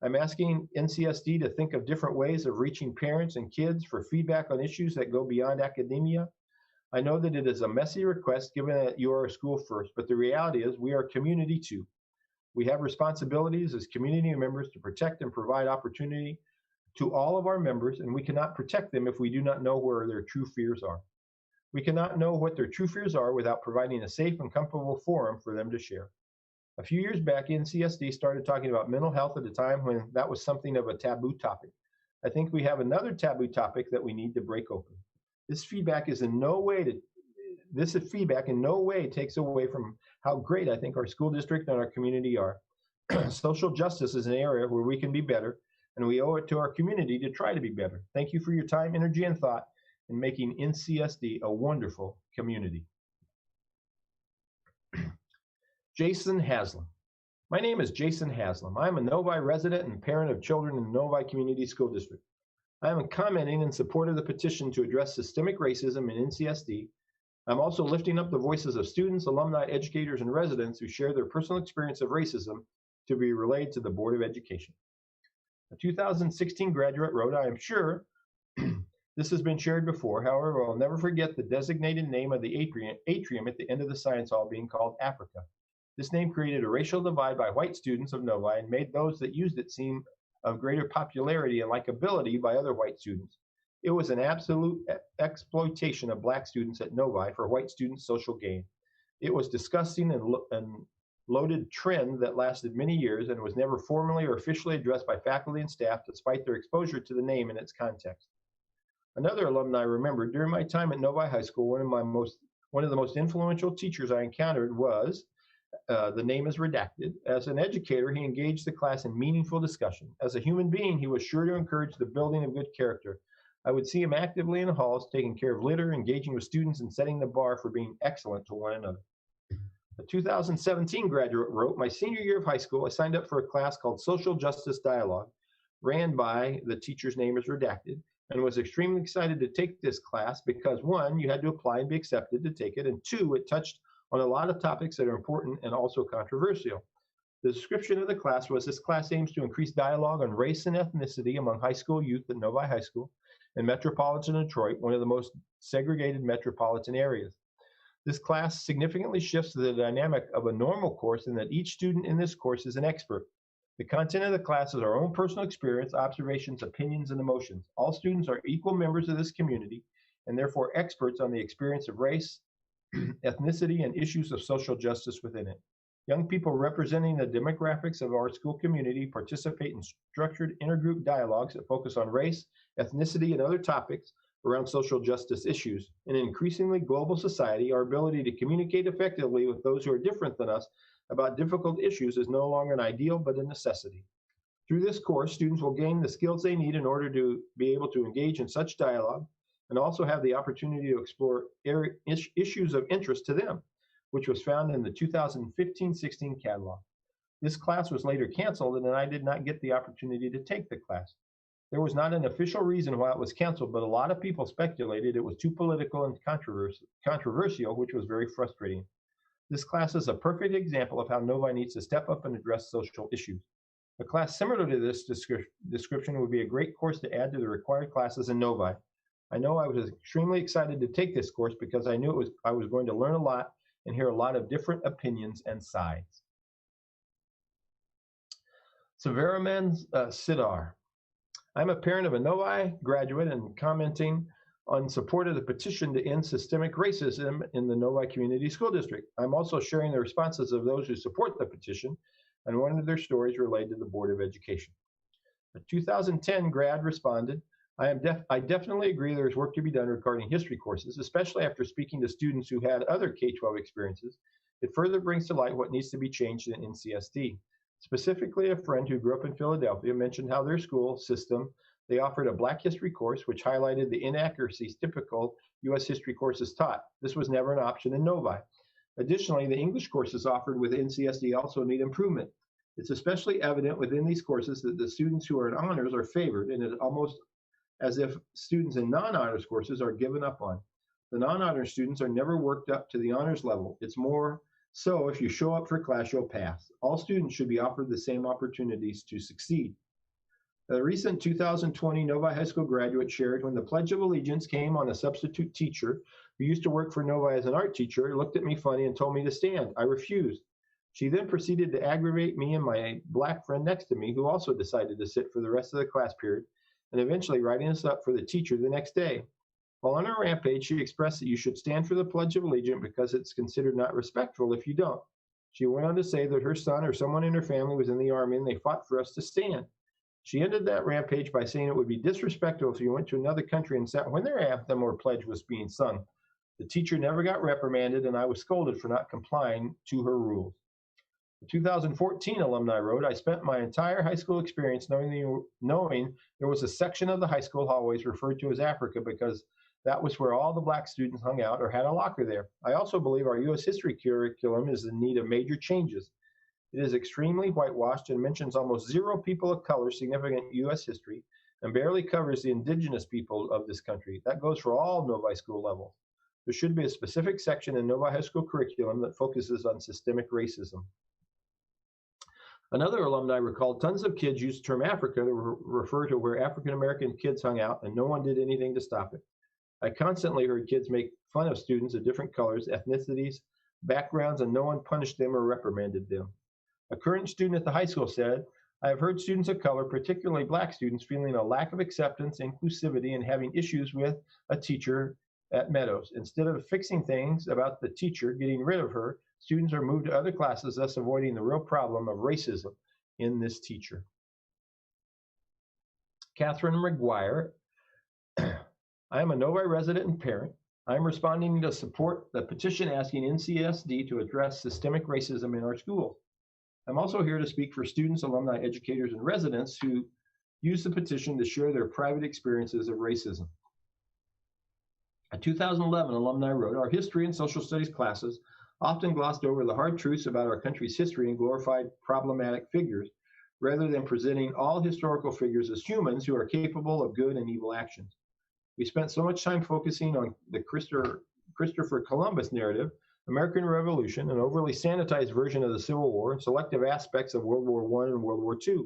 Speaker 1: I'm asking NCSD to think of different ways of reaching parents and kids for feedback on issues that go beyond academia. I know that it is a messy request given that you are a school first, but the reality is we are a community too. We have responsibilities as community members to protect and provide opportunity to all of our members, and we cannot protect them if we do not know where their true fears are. We cannot know what their true fears are without providing a safe and comfortable forum for them to share. A few years back, NCSD started talking about mental health at a time when that was something of a taboo topic. I think we have another taboo topic that we need to break open. This feedback in no way takes away from how great I think our school district and our community are. Social justice is an area where we can be better, and we owe it to our community to try to be better. Thank you for your time, energy, and thought in making NCSD a wonderful community. Jason Haslam. My name is Jason Haslam. I am a Novi resident and parent of children in the Novi Community School District. I am commenting in support of the petition to address systemic racism in NCSD. I'm also lifting up the voices of students, alumni, educators, and residents who share their personal experience of racism to be relayed to the Board of Education. A 2016 graduate wrote, I am sure this has been shared before. However, I'll never forget the designated name of the atrium at the end of the science hall being called Africa. This name created a racial divide by white students of Novi and made those that used it seem of greater popularity and likability by other white students. It was an absolute exploitation of black students at Novi for white students' social gain. It was disgusting and loaded trend that lasted many years and was never formally or officially addressed by faculty and staff despite their exposure to the name in its context. Another alumni remembered, during my time at Novi High School, one of the most influential teachers I encountered was, the name is redacted. As an educator, he engaged the class in meaningful discussion. As a human being, he was sure to encourage the building of good character. I would see him actively in the halls, taking care of litter, engaging with students, and setting the bar for being excellent to one another. A 2017 graduate wrote, my senior year of high school, I signed up for a class called Social Justice Dialogue, ran by, the teacher's name is redacted, and was extremely excited to take this class because, one, you had to apply and be accepted to take it, and two, it touched on a lot of topics that are important and also controversial. The description of the class was, this class aims to increase dialogue on race and ethnicity among high school youth at Novi High School in metropolitan Detroit, one of the most segregated metropolitan areas. This class significantly shifts the dynamic of a normal course in that each student in this course is an expert. The content of the class is our own personal experience, observations, opinions, and emotions. All students are equal members of this community and therefore experts on the experience of race, ethnicity, and issues of social justice within it. Young people representing the demographics of our school community participate in structured intergroup dialogues that focus on race, ethnicity, and other topics around social justice issues. In an increasingly global society, our ability to communicate effectively with those who are different than us about difficult issues is no longer an ideal, but a necessity. Through this course, students will gain the skills they need in order to be able to engage in such dialogue and also have the opportunity to explore issues of interest to them, which was found in the 2015-16 catalog. This class was later canceled, and I did not get the opportunity to take the class. There was not an official reason why it was canceled, but a lot of people speculated it was too political and controversial, which was very frustrating. This class is a perfect example of how Novi needs to step up and address social issues. A class similar to this description would be a great course to add to the required classes in Novi. I know I was extremely excited to take this course because I knew I was going to learn a lot and hear a lot of different opinions and sides. Savaraman Sidar. I'm a parent of a Novi graduate and commenting on support of the petition to end systemic racism in the Novi Community School District. I'm also sharing the responses of those who support the petition and one of their stories related to the Board of Education. A 2010 grad responded, I definitely agree there is work to be done regarding history courses, especially after speaking to students who had other K-12 experiences. It further brings to light what needs to be changed in NCSD. Specifically, a friend who grew up in Philadelphia mentioned how their school system, they offered a Black history course which highlighted the inaccuracies typical U.S. history courses taught. This was never an option in Novi. Additionally, the English courses offered with NCSD also need improvement. It's especially evident within these courses that the students who are in honors are favored, and it almost as if students in non-honors courses are given up on. The non-honors students are never worked up to the honors level. It's more so if you show up for class, you'll pass. All students should be offered the same opportunities to succeed. A recent 2020 Novi High School graduate shared, when the Pledge of Allegiance came on, a substitute teacher who used to work for Novi as an art teacher looked at me funny and told me to stand. I refused. She then proceeded to aggravate me and my black friend next to me, who also decided to sit for the rest of the class period, and eventually writing us up for the teacher the next day. While on her rampage, she expressed that you should stand for the Pledge of Allegiance because it's considered not respectful if you don't. She went on to say that her son or someone in her family was in the Army and they fought for us to stand. She ended that rampage by saying it would be disrespectful if you went to another country and sat when their anthem or pledge was being sung. The teacher never got reprimanded, and I was scolded for not complying to her rules. The 2014 alumni wrote, I spent my entire high school experience knowing there was a section of the high school hallways referred to as Africa because that was where all the black students hung out or had a locker there. I also believe our U.S. history curriculum is in need of major changes. It is extremely whitewashed and mentions almost zero people of color significant U.S. history and barely covers the indigenous people of this country. That goes for all Novi school levels. There should be a specific section in Novi High School curriculum that focuses on systemic racism. Another alumni recalled tons of kids used the term Africa to refer to where African American kids hung out, and no one did anything to stop it. I constantly heard kids make fun of students of different colors, ethnicities, backgrounds, and no one punished them or reprimanded them. A current student at the high school said, I have heard students of color, particularly black students, feeling a lack of acceptance, inclusivity, and having issues with a teacher at Meadows. Instead of fixing things about the teacher, getting rid of her, students are moved to other classes, thus avoiding the real problem of racism in this teacher. Catherine McGuire, I am a Novi resident and parent. I am responding to support the petition asking NCSD to address systemic racism in our schools. I'm also here to speak for students, alumni, educators, and residents who use the petition to share their private experiences of racism. A 2011 alumni wrote, our history and social studies classes often glossed over the hard truths about our country's history and glorified problematic figures, rather than presenting all historical figures as humans who are capable of good and evil actions. We spent so much time focusing on the Christopher Columbus narrative, American Revolution, an overly sanitized version of the Civil War, and selective aspects of World War I and World War II.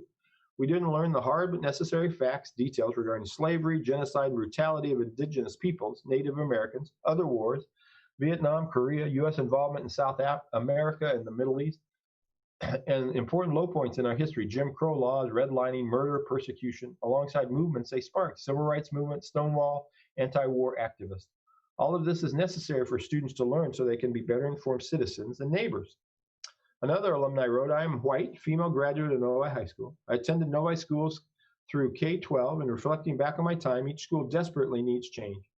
Speaker 1: We didn't learn the hard but necessary facts, details regarding slavery, genocide, brutality of indigenous peoples, Native Americans, other wars, Vietnam, Korea, U.S. involvement in South America and the Middle East, and important low points in our history, Jim Crow laws, redlining, murder, persecution, alongside movements they sparked, civil rights movement, Stonewall, anti-war activists. All of this is necessary for students to learn so they can be better informed citizens and neighbors. Another alumni wrote, I am white, female graduate of Novi High School. I attended Novi schools through K-12, and reflecting back on my time, each school desperately needs change.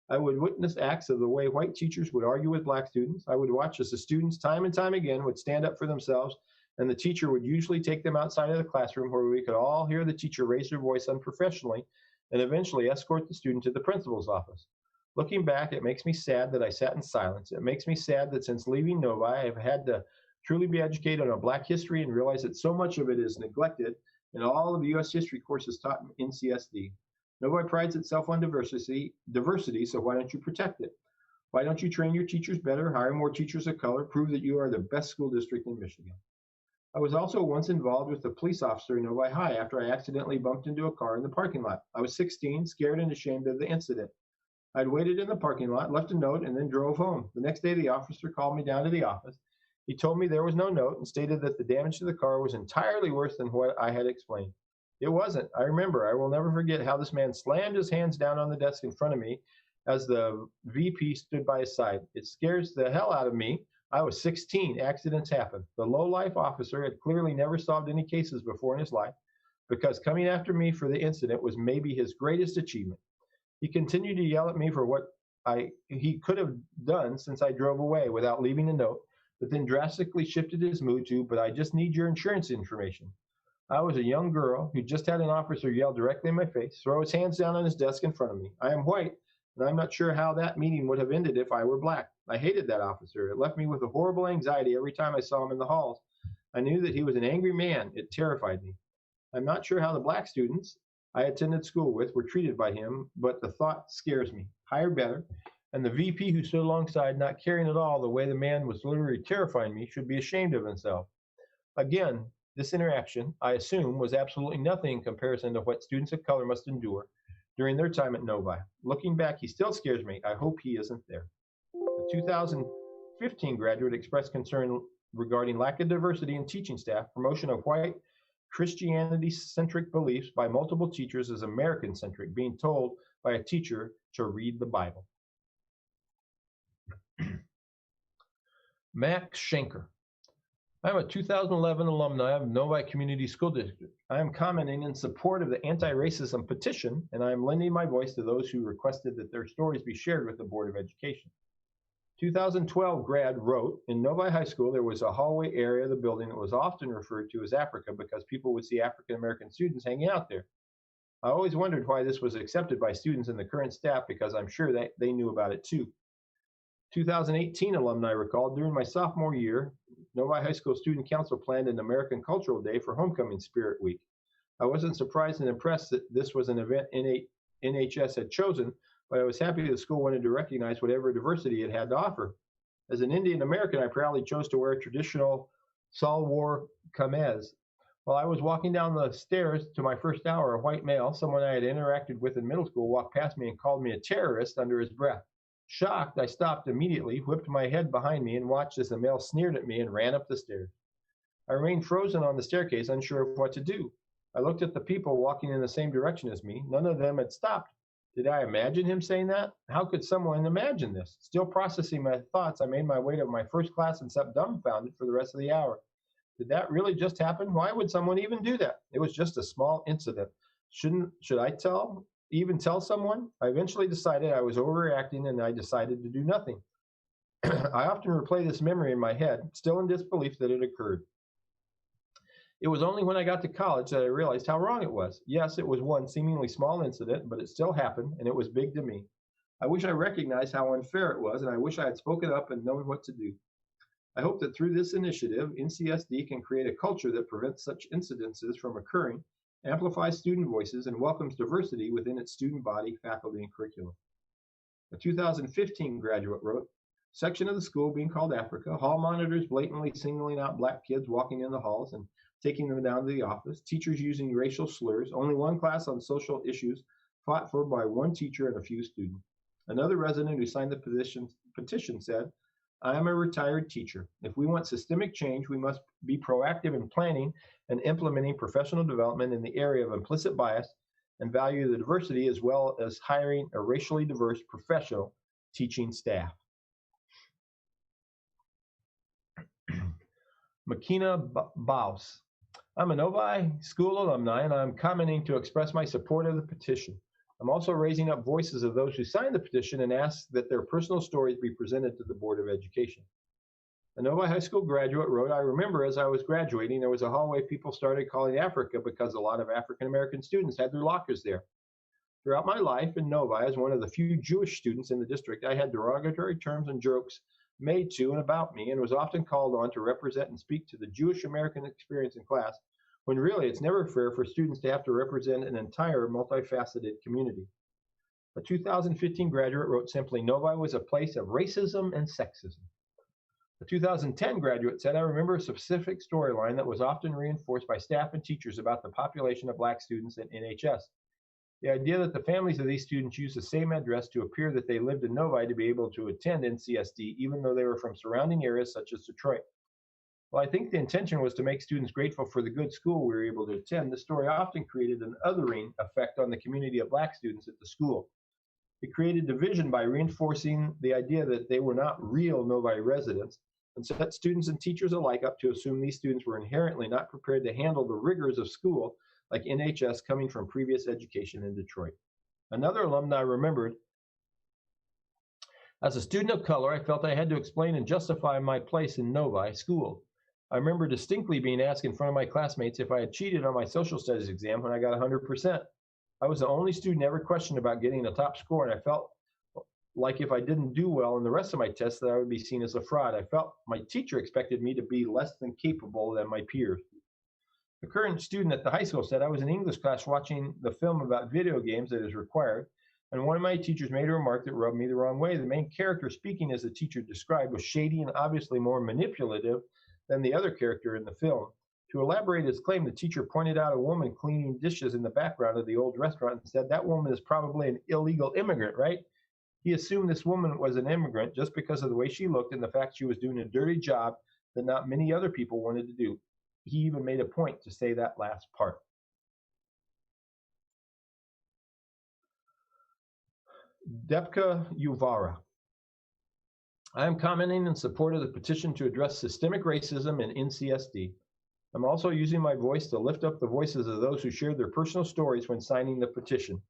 Speaker 1: I would witness acts of the way white teachers would argue with black students. I would watch as the students time and time again would stand up for themselves, and the teacher would usually take them outside of the classroom where we could all hear the teacher raise their voice unprofessionally and eventually escort the student to the principal's office. Looking back, it makes me sad that I sat in silence. It makes me sad that since leaving Novi, I have had to truly be educated on Black history and realize that so much of it is neglected in all of the U.S. history courses taught in NCSD. Novi prides itself on diversity, so why don't you protect it? Why don't you train your teachers better, hire more teachers of color, prove that you are the best school district in Michigan? I was also once involved with a police officer in Novi High after I accidentally bumped into a car in the parking lot. I was 16, scared and ashamed of the incident. I'd waited in the parking lot, left a note, and then drove home. The next day, the officer called me down to the office. He told me there was no note and stated that the damage to the car was entirely worse than what I had explained. It wasn't. I remember. I will never forget how this man slammed his hands down on the desk in front of me as the VP stood by his side. It scares the hell out of me. I was 16. Accidents happen. The low-life officer had clearly never solved any cases before in his life because coming after me for the incident was maybe his greatest achievement. He continued to yell at me for what he could have done since I drove away without leaving a note, but then drastically shifted his mood to, but I just need your insurance information. I was a young girl who just had an officer yell directly in my face, throw his hands down on his desk in front of me. I am white, and I'm not sure how that meeting would have ended if I were black. I hated that officer. It left me with a horrible anxiety every time I saw him in the halls. I knew that he was an angry man. It terrified me. I'm not sure how the black students I attended school with were treated by him, but the thought scares me. Higher, better, and the VP who stood alongside, not caring at all the way the man was literally terrifying me, should be ashamed of himself. Again, this interaction, I assume, was absolutely nothing in comparison to what students of color must endure during their time at Novi. Looking back, he still scares me. I hope he isn't there. The 2015 graduate expressed concern regarding lack of diversity in teaching staff, promotion of white Christianity-centric beliefs by multiple teachers as American-centric, being told by a teacher to read the Bible. Max Schenker. I'm a 2011 alumni of Novi Community School District. I am commenting in support of the anti-racism petition, and I am lending my voice to those who requested that their stories be shared with the Board of Education. 2012 grad wrote, in Novi High School, there was a hallway area of the building that was often referred to as Africa because people would see African-American students hanging out there. I always wondered why this was accepted by students and the current staff because I'm sure that they knew about it too. 2018 alumni recalled, during my sophomore year, Novi High School Student Council planned an American Cultural Day for Homecoming Spirit Week. I wasn't surprised and impressed that this was an event NHS had chosen, but I was happy the school wanted to recognize whatever diversity it had to offer. As an Indian American, I proudly chose to wear a traditional Salwar kameez. While I was walking down the stairs to my first hour, a white male, someone I had interacted with in middle school, walked past me and called me a terrorist under his breath. Shocked, I stopped immediately, whipped my head behind me, and watched as the male sneered at me and ran up the stairs. I remained frozen on the staircase, unsure of what to do. I looked at the people walking in the same direction as me. None of them had stopped. Did I imagine him saying that? How could someone imagine this? Still processing my thoughts, I made my way to my first class and sat dumbfounded for the rest of the hour. Did that really just happen? Why would someone even do that? It was just a small incident. Should I even tell someone? I eventually decided I was overreacting and I decided to do nothing. I often replay this memory in my head, still in disbelief that it occurred. It was only when I got to college that I realized how wrong it was. Yes, it was one seemingly small incident, but it still happened, and it was big to me. I wish I recognized how unfair it was, and I wish I had spoken up and known what to do. I hope that through this initiative, NCSD can create a culture that prevents such incidences from occurring, amplifies student voices, and welcomes diversity within its student body, faculty, and curriculum. A 2015 graduate wrote, section of the school being called Africa, hall monitors blatantly singling out black kids walking in the halls and taking them down to the office, teachers using racial slurs, only one class on social issues fought for by one teacher and a few students. Another resident who signed the petition said, I am a retired teacher. If we want systemic change, we must be proactive in planning and implementing professional development in the area of implicit bias and value the diversity, as well as hiring a racially diverse professional teaching staff. Makina Baus. I'm a Novi School alumni, and I'm commenting to express my support of the petition. I'm also raising up voices of those who signed the petition and ask that their personal stories be presented to the Board of Education. A Novi High School graduate wrote, I remember as I was graduating, there was a hallway people started calling Africa because a lot of African-American students had their lockers there. Throughout my life in Novi, as one of the few Jewish students in the district, I had derogatory terms and jokes made to and about me and was often called on to represent and speak to the Jewish American experience in class, when really it's never fair for students to have to represent an entire multifaceted community. A 2015 graduate wrote simply, Novi was a place of racism and sexism. A 2010 graduate said, I remember a specific storyline that was often reinforced by staff and teachers about the population of black students at NHS. The idea that the families of these students used the same address to appear that they lived in Novi to be able to attend NCSD, even though they were from surrounding areas such as Detroit. While I think the intention was to make students grateful for the good school we were able to attend, the story often created an othering effect on the community of black students at the school. It created division by reinforcing the idea that they were not real Novi residents and set students and teachers alike up to assume these students were inherently not prepared to handle the rigors of school like NHS coming from previous education in Detroit. Another alumni remembered, as a student of color, I felt I had to explain and justify my place in Novi school. I remember distinctly being asked in front of my classmates if I had cheated on my social studies exam when I got 100%. I was the only student ever questioned about getting a top score, and I felt like if I didn't do well in the rest of my tests that I would be seen as a fraud. I felt my teacher expected me to be less than capable than my peers. A current student at the high school said, I was in English class watching the film about video games that is required, and one of my teachers made a remark that rubbed me the wrong way. The main character speaking, as the teacher described, was shady and obviously more manipulative than the other character in the film. To elaborate his claim, the teacher pointed out a woman cleaning dishes in the background of the old restaurant and said, that woman is probably an illegal immigrant, right? He assumed this woman was an immigrant just because of the way she looked and the fact she was doing a dirty job that not many other people wanted to do. He even made a point to say that last part. Depka Uvara. I am commenting in support of the petition to address systemic racism in NCSD. I'm also using my voice to lift up the voices of those who shared their personal stories when signing the petition.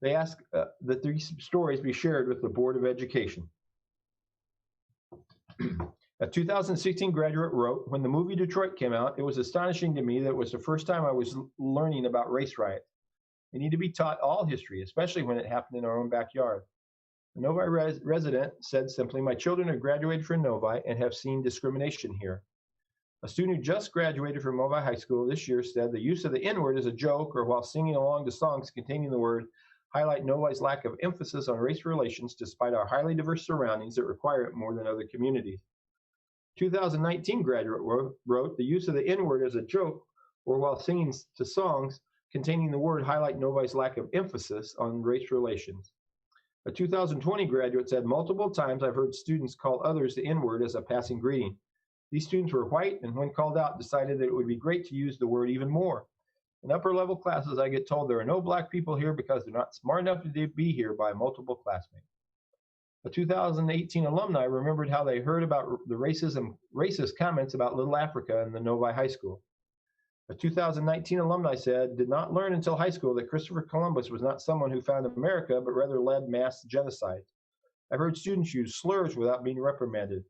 Speaker 1: They ask that these stories be shared with the Board of Education. A 2016 graduate wrote, when the movie Detroit came out, it was astonishing to me that it was the first time I was learning about race riots. We need to be taught all history, especially when it happened in our own backyard. A Novi resident said simply, my children have graduated from Novi and have seen discrimination here. A student who just graduated from Novi High School this year said the use of the N-word as a joke or while singing along to songs containing the word highlight Novi's lack of emphasis on race relations despite our highly diverse surroundings that require it more than other communities. 2019 graduate wrote the use of the N-word as a joke or while singing to songs containing the word highlight Novi's lack of emphasis on race relations. A 2020 graduate said multiple times I've heard students call others the N-word as a passing greeting. These students were white and when called out decided that it would be great to use the word even more. In upper level classes, I get told there are no black people here because they're not smart enough to be here by multiple classmates. A 2018 alumni remembered how they heard about the racist comments about Little Africa in the Novi High School. A 2019 alumni said, did not learn until high school that Christopher Columbus was not someone who found America, but rather led mass genocide. I've heard students use slurs without being reprimanded.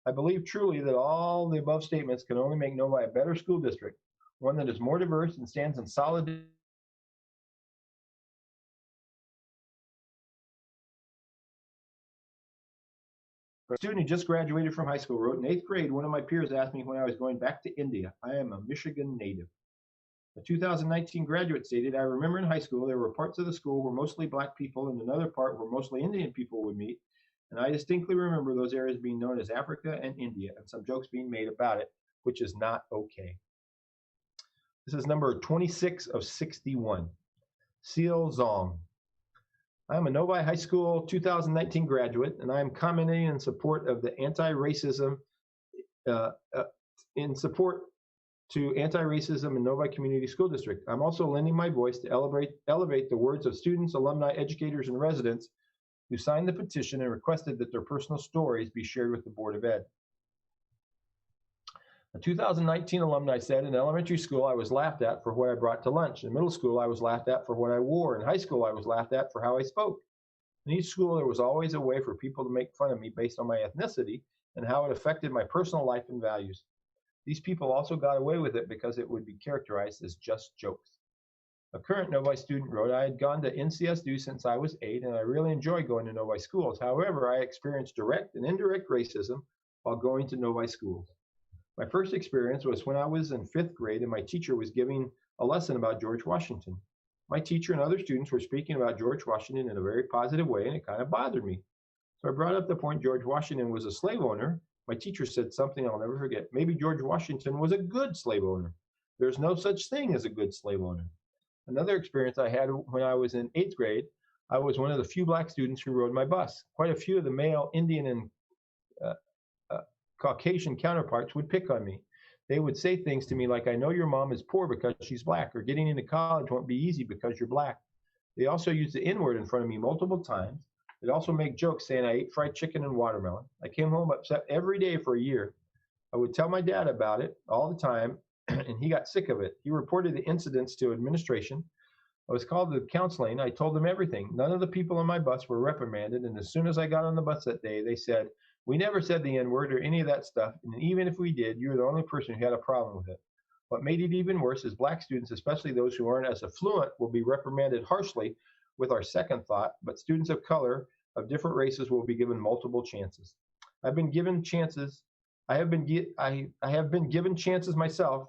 Speaker 1: I believe truly that all the above statements can only make Novi a better school district, one that is more diverse and stands in solid. A student who just graduated from high school wrote, in 8th grade, one of my peers asked me when I was going back to India. I am a Michigan native. A 2019 graduate stated, I remember in high school there were parts of the school where mostly black people and another part where mostly Indian people would meet. And I distinctly remember those areas being known as Africa and India and some jokes being made about it, which is not okay. This is number 26 of 61. Seal Zong. I am a Novi High School 2019 graduate, and I am commenting in support of the anti-racism, in support to anti-racism in Novi Community School District. I'm also lending my voice to elevate the words of students, alumni, educators, and residents who signed the petition and requested that their personal stories be shared with the Board of Ed. A 2019 alumni said, in elementary school, I was laughed at for what I brought to lunch. In middle school, I was laughed at for what I wore. In high school, I was laughed at for how I spoke. In each school, there was always a way for people to make fun of me based on my ethnicity and how it affected my personal life and values. These people also got away with it because it would be characterized as just jokes. A current Novi student wrote, I had gone to NCSD since I was 8, and I really enjoy going to Novi schools. However, I experienced direct and indirect racism while going to Novi schools. My first experience was when I was in 5th grade and my teacher was giving a lesson about George Washington. My teacher and other students were speaking about George Washington in a very positive way, and it kind of bothered me. So I brought up the point George Washington was a slave owner. My teacher said something I'll never forget. Maybe George Washington was a good slave owner. There's no such thing as a good slave owner. Another experience I had when I was in 8th grade, I was one of the few black students who rode my bus. Quite a few of the male Indian and Caucasian counterparts would pick on me. They would say things to me like, I know your mom is poor because she's black, or getting into college won't be easy because you're black. They also used the N-word in front of me multiple times. They'd also make jokes saying I ate fried chicken and watermelon. I came home upset every day for a year. I would tell my dad about it all the time, and he got sick of it. He reported the incidents to administration. I was called to counseling. I told them everything. None of the people on my bus were reprimanded, and as soon as I got on the bus that day, they said, we never said the N-word or any of that stuff, and even if we did, you were the only person who had a problem with it. What made it even worse is black students, especially those who aren't as affluent, will be reprimanded harshly with our second thought, but students of color of different races will be given multiple chances. I've been given chances I have been given chances myself,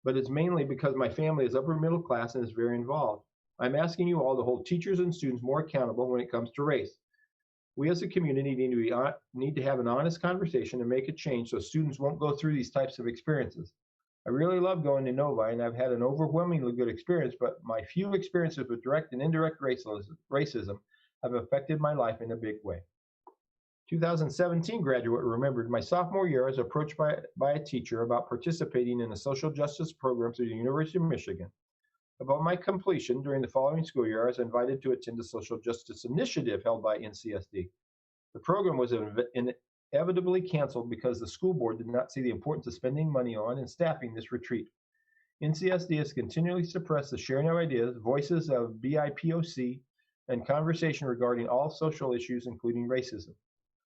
Speaker 1: but it's mainly because my family is upper middle class and is very involved. I'm asking you all to hold teachers and students more accountable when it comes to race. We as a community need to have an honest conversation and make a change so students won't go through these types of experiences. I really love going to Novi, and I've had an overwhelmingly good experience, but my few experiences with direct and indirect racism have affected my life in a big way. 2017 graduate remembered, my sophomore year, I was approached by a teacher about participating in a social justice program through the University of Michigan. Upon my completion, during the following school year, I was invited to attend a social justice initiative held by NCSD. The program was inevitably canceled because the school board did not see the importance of spending money on and staffing this retreat. NCSD has continually suppressed the sharing of ideas, voices of BIPOC, and conversation regarding all social issues, including racism.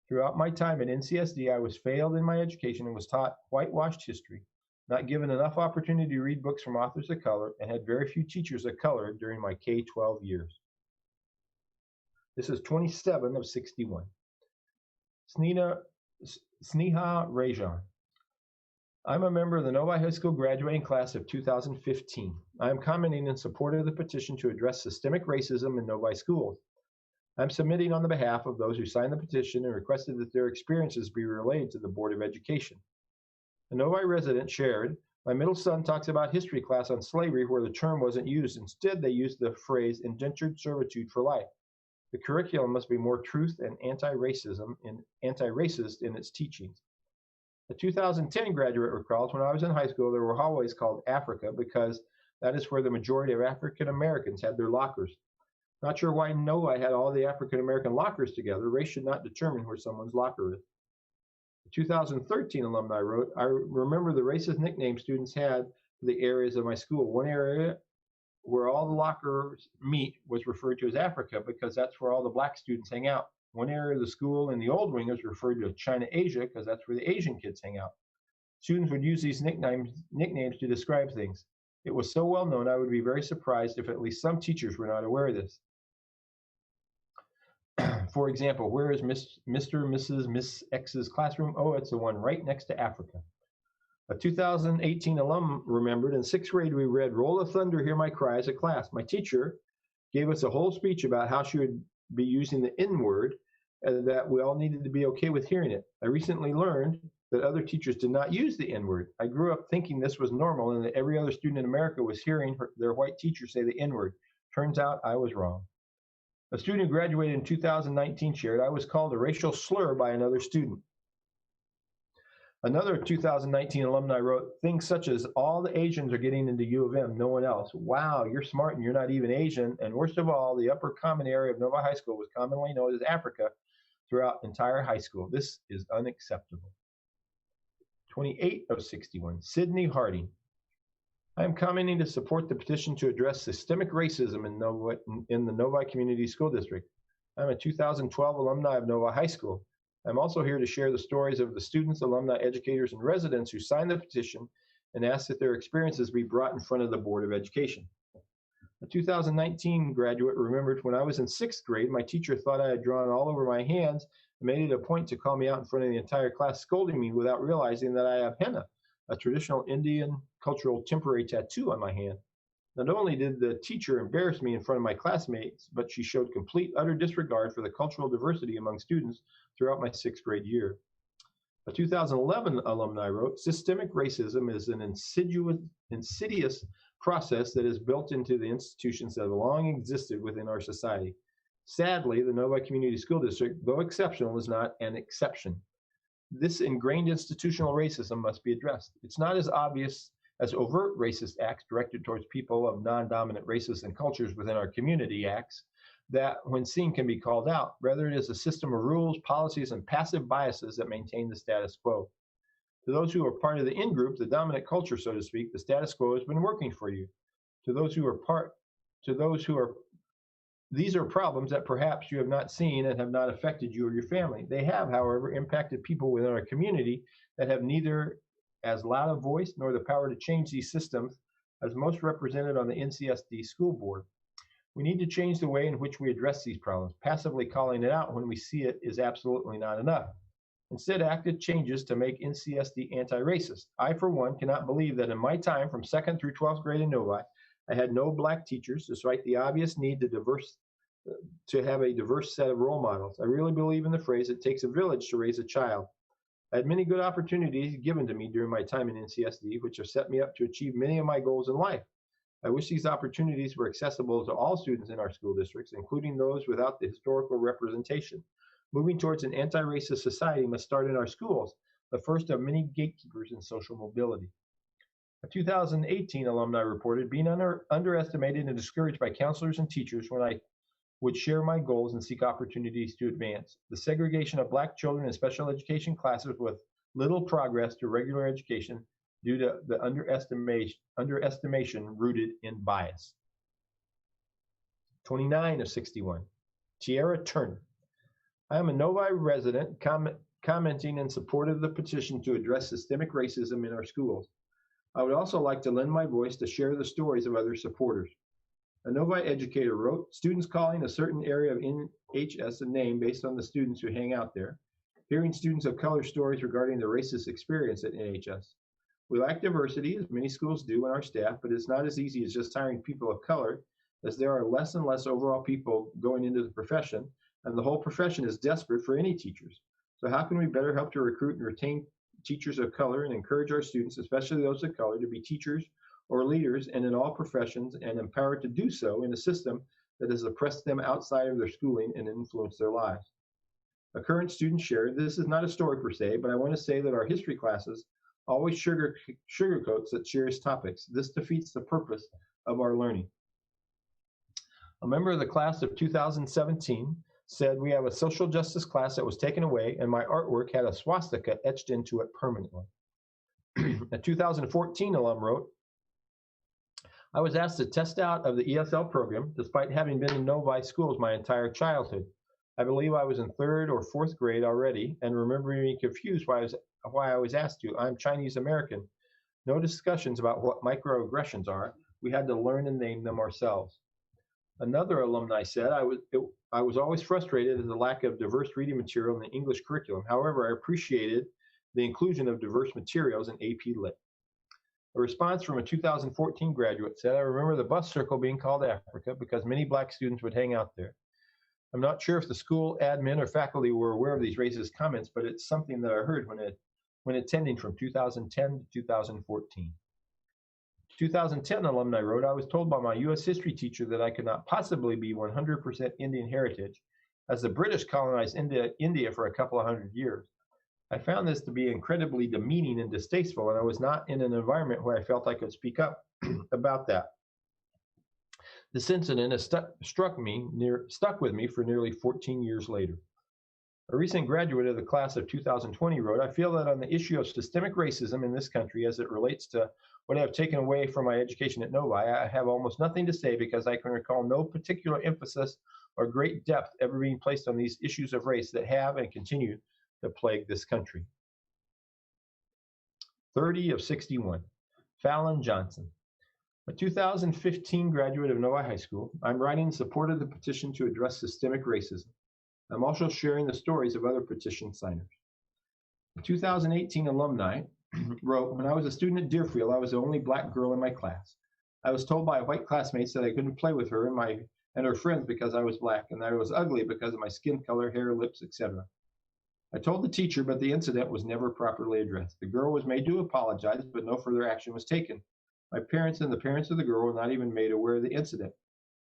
Speaker 1: Throughout my time at NCSD, I was failed in my education and was taught whitewashed history, not given enough opportunity to read books from authors of color, and had very few teachers of color during my K-12 years. This is 27 of 61. Sneha Rajan. I'm a member of the Novi High School graduating class of 2015. I am commenting in support of the petition to address systemic racism in Novi schools. I'm submitting on the behalf of those who signed the petition and requested that their experiences be relayed to the Board of Education. A Novi resident shared, my middle son talks about history class on slavery where the term wasn't used. Instead, they used the phrase indentured servitude for life. The curriculum must be more truth and anti-racist in its teachings. A 2010 graduate recalls, when I was in high school, there were hallways called Africa because that is where the majority of African Americans had their lockers. Not sure why Novi had all the African American lockers together. Race should not determine where someone's locker is. The 2013 alumni wrote, I remember the racist nicknames students had for the areas of my school. One area where all the lockers meet was referred to as Africa because that's where all the black students hang out. One area of the school in the old wing is referred to as China Asia because that's where the Asian kids hang out. Students would use these nicknames to describe things. It was so well known, I would be very surprised if at least some teachers were not aware of this. For example, where is Mr., Mrs., Miss X's classroom? Oh, it's the one right next to Africa. A 2018 alum remembered, in sixth grade, we read Roll of Thunder, Hear My Cry as a class. My teacher gave us a whole speech about how she would be using the N-word and that we all needed to be okay with hearing it. I recently learned that other teachers did not use the N-word. I grew up thinking this was normal and that every other student in America was hearing their white teacher say the N-word. Turns out I was wrong. A student who graduated in 2019 shared, I was called a racial slur by another student. Another 2019 alumni wrote, things such as all the Asians are getting into U of M, no one else. Wow, you're smart and you're not even Asian. And worst of all, the upper common area of Novi High School was commonly known as Africa throughout entire high school. This is unacceptable. 28 of 61, Sydney Harding. I am commenting to support the petition to address systemic racism in the Novi Community School District. I'm a 2012 alumni of Novi High School. I'm also here to share the stories of the students, alumni, educators, and residents who signed the petition and ask that their experiences be brought in front of the Board of Education. A 2019 graduate remembered, when I was in sixth grade, my teacher thought I had drawn all over my hands and made it a point to call me out in front of the entire class, scolding me without realizing that I have henna, a traditional Indian cultural temporary tattoo on my hand. Not only did the teacher embarrass me in front of my classmates, but she showed complete, utter disregard for the cultural diversity among students throughout my sixth grade year. A 2011 alumni wrote, systemic racism is an insidious process that is built into the institutions that have long existed within our society. Sadly, the Novi Community School District, though exceptional, is not an exception. This ingrained institutional racism must be addressed. It's not as obvious as overt racist acts directed towards people of non-dominant races and cultures within our community acts that, when seen, can be called out. Rather, it is a system of rules, policies, and passive biases that maintain the status quo. To those who are part of the in-group, the dominant culture, so to speak, the status quo has been working for you. These are problems that perhaps you have not seen and have not affected you or your family. They have, however, impacted people within our community that have neither as loud a voice nor the power to change these systems as most represented on the NCSD school board. We need to change the way in which we address these problems. Passively calling it out when we see it is absolutely not enough. Instead, acted changes to make NCSD anti-racist. I, for one, cannot believe that in my time from 2nd through 12th grade in Novi, I had no black teachers, despite the obvious need to have a diverse set of role models. I really believe in the phrase, it takes a village to raise a child. I had many good opportunities given to me during my time in NCSD, which have set me up to achieve many of my goals in life. I wish these opportunities were accessible to all students in our school districts, including those without the historical representation. Moving towards an anti-racist society must start in our schools, the first of many gatekeepers in social mobility. A 2018 alumni reported being underestimated and discouraged by counselors and teachers when I would share my goals and seek opportunities to advance. The segregation of black children in special education classes with little progress to regular education due to the underestimation rooted in bias. 29 of 61, Tiara Turner. I am a Novi resident commenting in support of the petition to address systemic racism in our schools. I would also like to lend my voice to share the stories of other supporters. A Novi educator wrote, students calling a certain area of NHS a name based on the students who hang out there, hearing students of color stories regarding their racist experience at NHS. We lack diversity, as many schools do in our staff, but it's not as easy as just hiring people of color, as there are less and less overall people going into the profession, and the whole profession is desperate for any teachers. So how can we better help to recruit and retain teachers of color and encourage our students, especially those of color, to be teachers or leaders and in all professions and empowered to do so in a system that has oppressed them outside of their schooling and influenced their lives? A current student shared, this is not a story per se, but I want to say that our history classes always sugarcoat such serious topics. This defeats the purpose of our learning. A member of the class of 2017 said, we have a social justice class that was taken away and my artwork had a swastika etched into it permanently. A 2014 alum wrote, I was asked to test out of the ESL program despite having been in Novi schools my entire childhood. I believe I was in 3rd or 4th grade already and remember being confused why I was asked to. I'm Chinese American. No discussions about what microaggressions are. We had to learn and name them ourselves. Another alumni said, I was always frustrated at the lack of diverse reading material in the English curriculum. However, I appreciated the inclusion of diverse materials in AP Lit. A response from a 2014 graduate said, I remember the bus circle being called Africa because many black students would hang out there. I'm not sure if the school admin or faculty were aware of these racist comments, but it's something that I heard when attending from 2010 to 2014. 2010 alumni wrote, I was told by my U.S. history teacher that I could not possibly be 100% Indian heritage, as the British colonized India for a couple of hundred years. I found this to be incredibly demeaning and distasteful, and I was not in an environment where I felt I could speak up about that. This incident has stuck with me for nearly 14 years later. A recent graduate of the class of 2020 wrote, I feel that on the issue of systemic racism in this country as it relates to what I have taken away from my education at Novi, I have almost nothing to say because I can recall no particular emphasis or great depth ever being placed on these issues of race that have and continue to plague this country. 30 of 61, Fallon Johnson. A 2015 graduate of Novi High School, I'm writing in support of the petition to address systemic racism. I'm also sharing the stories of other petition signers. A 2018 alumni wrote, when I was a student at Deerfield, I was the only black girl in my class. I was told by white classmates that I couldn't play with her and her friends because I was black, and that I was ugly because of my skin color, hair, lips, etc. I told the teacher, but the incident was never properly addressed. The girl was made to apologize, but no further action was taken. My parents and the parents of the girl were not even made aware of the incident.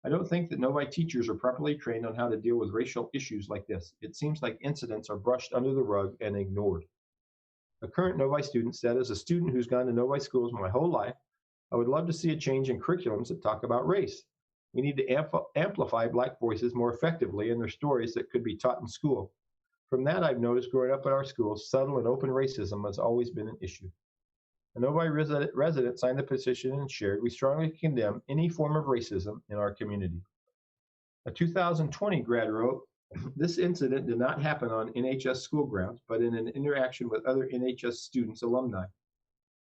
Speaker 1: I don't think that Novi teachers are properly trained on how to deal with racial issues like this. It seems like incidents are brushed under the rug and ignored. A current Novi student said, as a student who's gone to Novi schools my whole life, I would love to see a change in curriculums that talk about race. We need to amplify black voices more effectively in their stories that could be taught in school. From that, I've noticed growing up in our schools, subtle and open racism has always been an issue. A Novi resident signed the petition and shared, we strongly condemn any form of racism in our community. A 2020 grad wrote, this incident did not happen on NHS school grounds, but in an interaction with other NHS students alumni.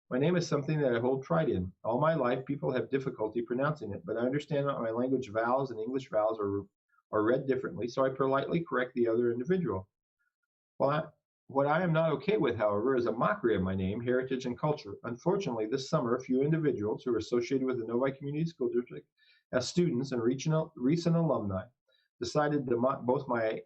Speaker 1: My name is something that I hold pride in. All my life, people have difficulty pronouncing it, but I understand that my language vowels and English vowels are read differently, so I politely correct the other individual. While What I am not okay with, however, is a mockery of my name, heritage, and culture. Unfortunately, this summer, a few individuals who are associated with the Novi Community School District as students and recent alumni decided to mock both my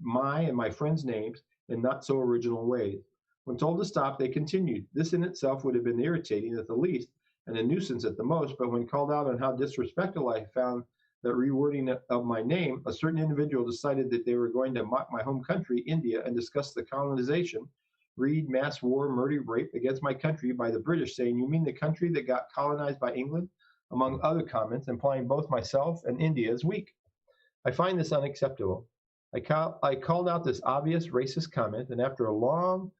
Speaker 1: and my friends' names in not so original ways. When told to stop, they continued. This in itself would have been irritating at the least and a nuisance at the most, but when called out on how disrespectful I found that rewording of my name, a certain individual decided that they were going to mock my home country, India, and discuss the colonization, read mass war, murder, rape against my country by the British, saying, "You mean the country that got colonized by England?" among other comments, implying both myself and India as weak. I find this unacceptable. I called out this obvious racist comment, and after a long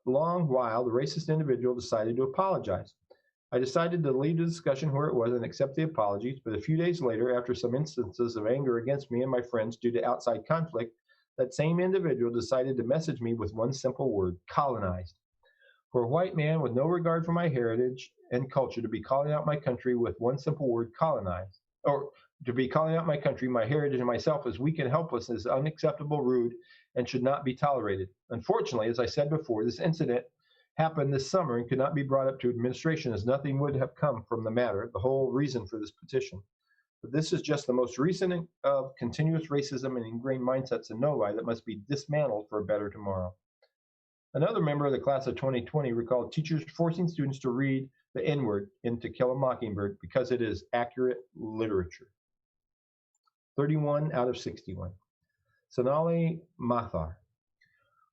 Speaker 1: while, the racist individual decided to apologize. I decided to leave the discussion where it was and accept the apologies, but a few days later, after some instances of anger against me and my friends due to outside conflict, that same individual decided to message me with one simple word: colonized. For a white man with no regard for my heritage and culture to be calling out my country with one simple word, colonized, or to be calling out my country, my heritage, and myself as weak and helpless is unacceptable, rude, and should not be tolerated. Unfortunately, as I said before, this incident happened this summer and could not be brought up to administration as nothing would have come from the matter, the whole reason for this petition. But this is just the most recent of continuous racism and ingrained mindsets in Novi that must be dismantled for a better tomorrow. Another member of the class of 2020 recalled teachers forcing students to read the N-word in To Kill a Mockingbird because it is accurate literature. 31 out of 61. Sonali Mathar.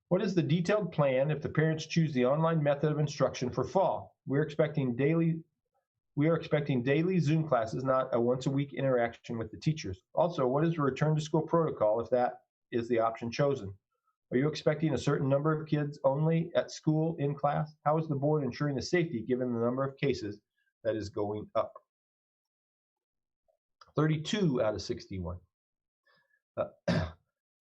Speaker 1: What is the detailed plan if the parents choose the online method of instruction for fall? We are expecting daily Zoom classes, not a once-a-week interaction with the teachers. Also, what is the return to school protocol if that is the option chosen? Are you expecting a certain number of kids only at school in class? How is the board ensuring the safety given the number of cases that is going up? 32 out of 61.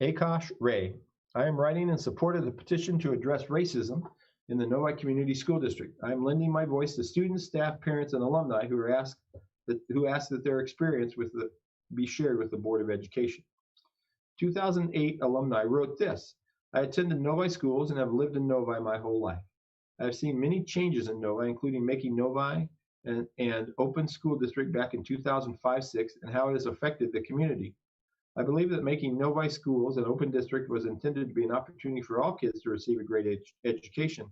Speaker 1: Akash Ray. I am writing in support of the petition to address racism in the Novi Community School District. I am lending my voice to students, staff, parents, and alumni who ask that their experience be shared with the Board of Education. 2008 alumni wrote this: I attended Novi schools and have lived in Novi my whole life. I have seen many changes in Novi, including making Novi an open school district back in 2005-06 and how it has affected the community. I believe that making Novi schools an open district was intended to be an opportunity for all kids to receive a great education.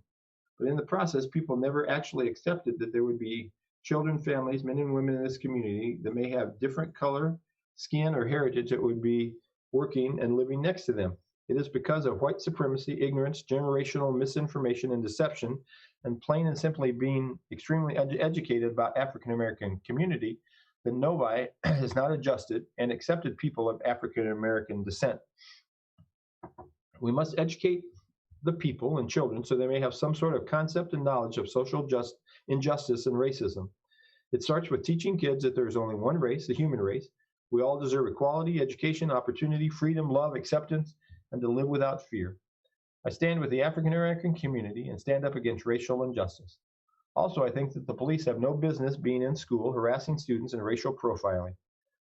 Speaker 1: But in the process, people never actually accepted that there would be children, families, men and women in this community that may have different color, skin, or heritage that would be working and living next to them. It is because of white supremacy, ignorance, generational misinformation, and deception, and plain and simply being extremely educated about African American community, that Novi has not adjusted and accepted people of African American descent. We must educate the people and children so they may have some sort of concept and knowledge of social injustice and racism. It starts with teaching kids that there is only one race, the human race. We all deserve equality, education, opportunity, freedom, love, acceptance, and to live without fear. I stand with the African American community and stand up against racial injustice. Also, I think that the police have no business being in school harassing students and racial profiling.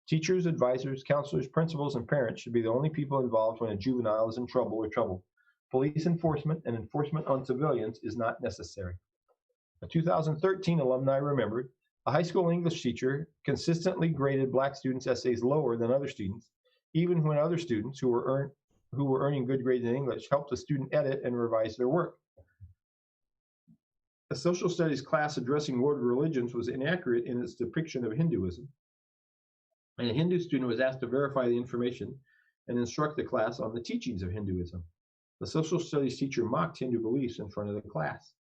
Speaker 1: Teachers, advisors, counselors, principals, and parents should be the only people involved when a juvenile is in trouble or troubled. Police enforcement and enforcement on civilians is not necessary. A 2013 alumni remembered, a high school English teacher consistently graded Black students' essays lower than other students, even when other students who were earning good grades in English helped the student edit and revise their work. A social studies class addressing world religions was inaccurate in its depiction of Hinduism, and a Hindu student was asked to verify the information and instruct the class on the teachings of Hinduism. The social studies teacher mocked Hindu beliefs in front of the class.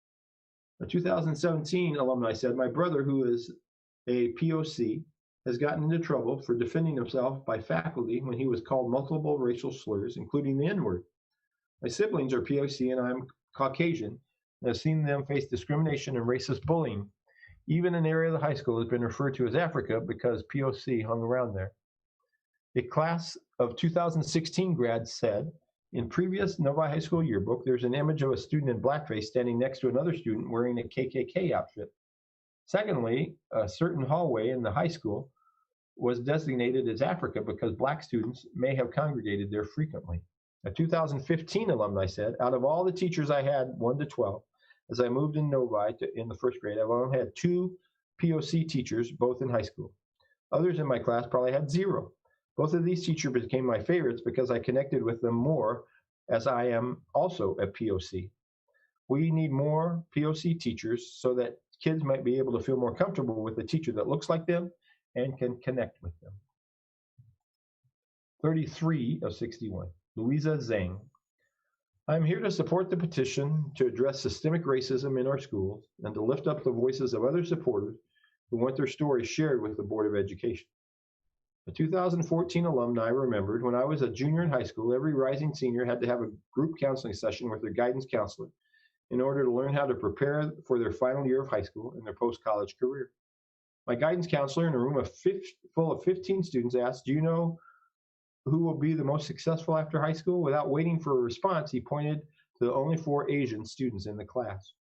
Speaker 1: A 2017 alumni said, my brother, who is a POC, has gotten into trouble for defending himself by faculty when he was called multiple racial slurs, including the N-word. My siblings are POC and I'm Caucasian, and I've seen them face discrimination and racist bullying. Even an area of the high school has been referred to as Africa because POC hung around there. A class of 2016 grads said, in previous Novi High School yearbook, there's an image of a student in blackface standing next to another student wearing a KKK outfit. Secondly, a certain hallway in the high school was designated as Africa because Black students may have congregated there frequently. A 2015 alumni said, out of all the teachers I had, 1 to 12, as I moved in Novi in the first grade, I've only had 2 POC teachers, both in high school. Others in my class probably had 0. Both of these teachers became my favorites because I connected with them more, as I am also a POC. We need more POC teachers so that kids might be able to feel more comfortable with a teacher that looks like them and can connect with them. 33 of 61, Louisa Zhang. I'm here to support the petition to address systemic racism in our schools and to lift up the voices of other supporters who want their stories shared with the Board of Education. A 2014 alumni remembered when I was a junior in high school, every rising senior had to have a group counseling session with their guidance counselor in order to learn how to prepare for their final year of high school and their post-college career. My guidance counselor in a room full of 15 students asked, do you know who will be the most successful after high school? Without waiting for a response, he pointed to the only 4 Asian students in the class.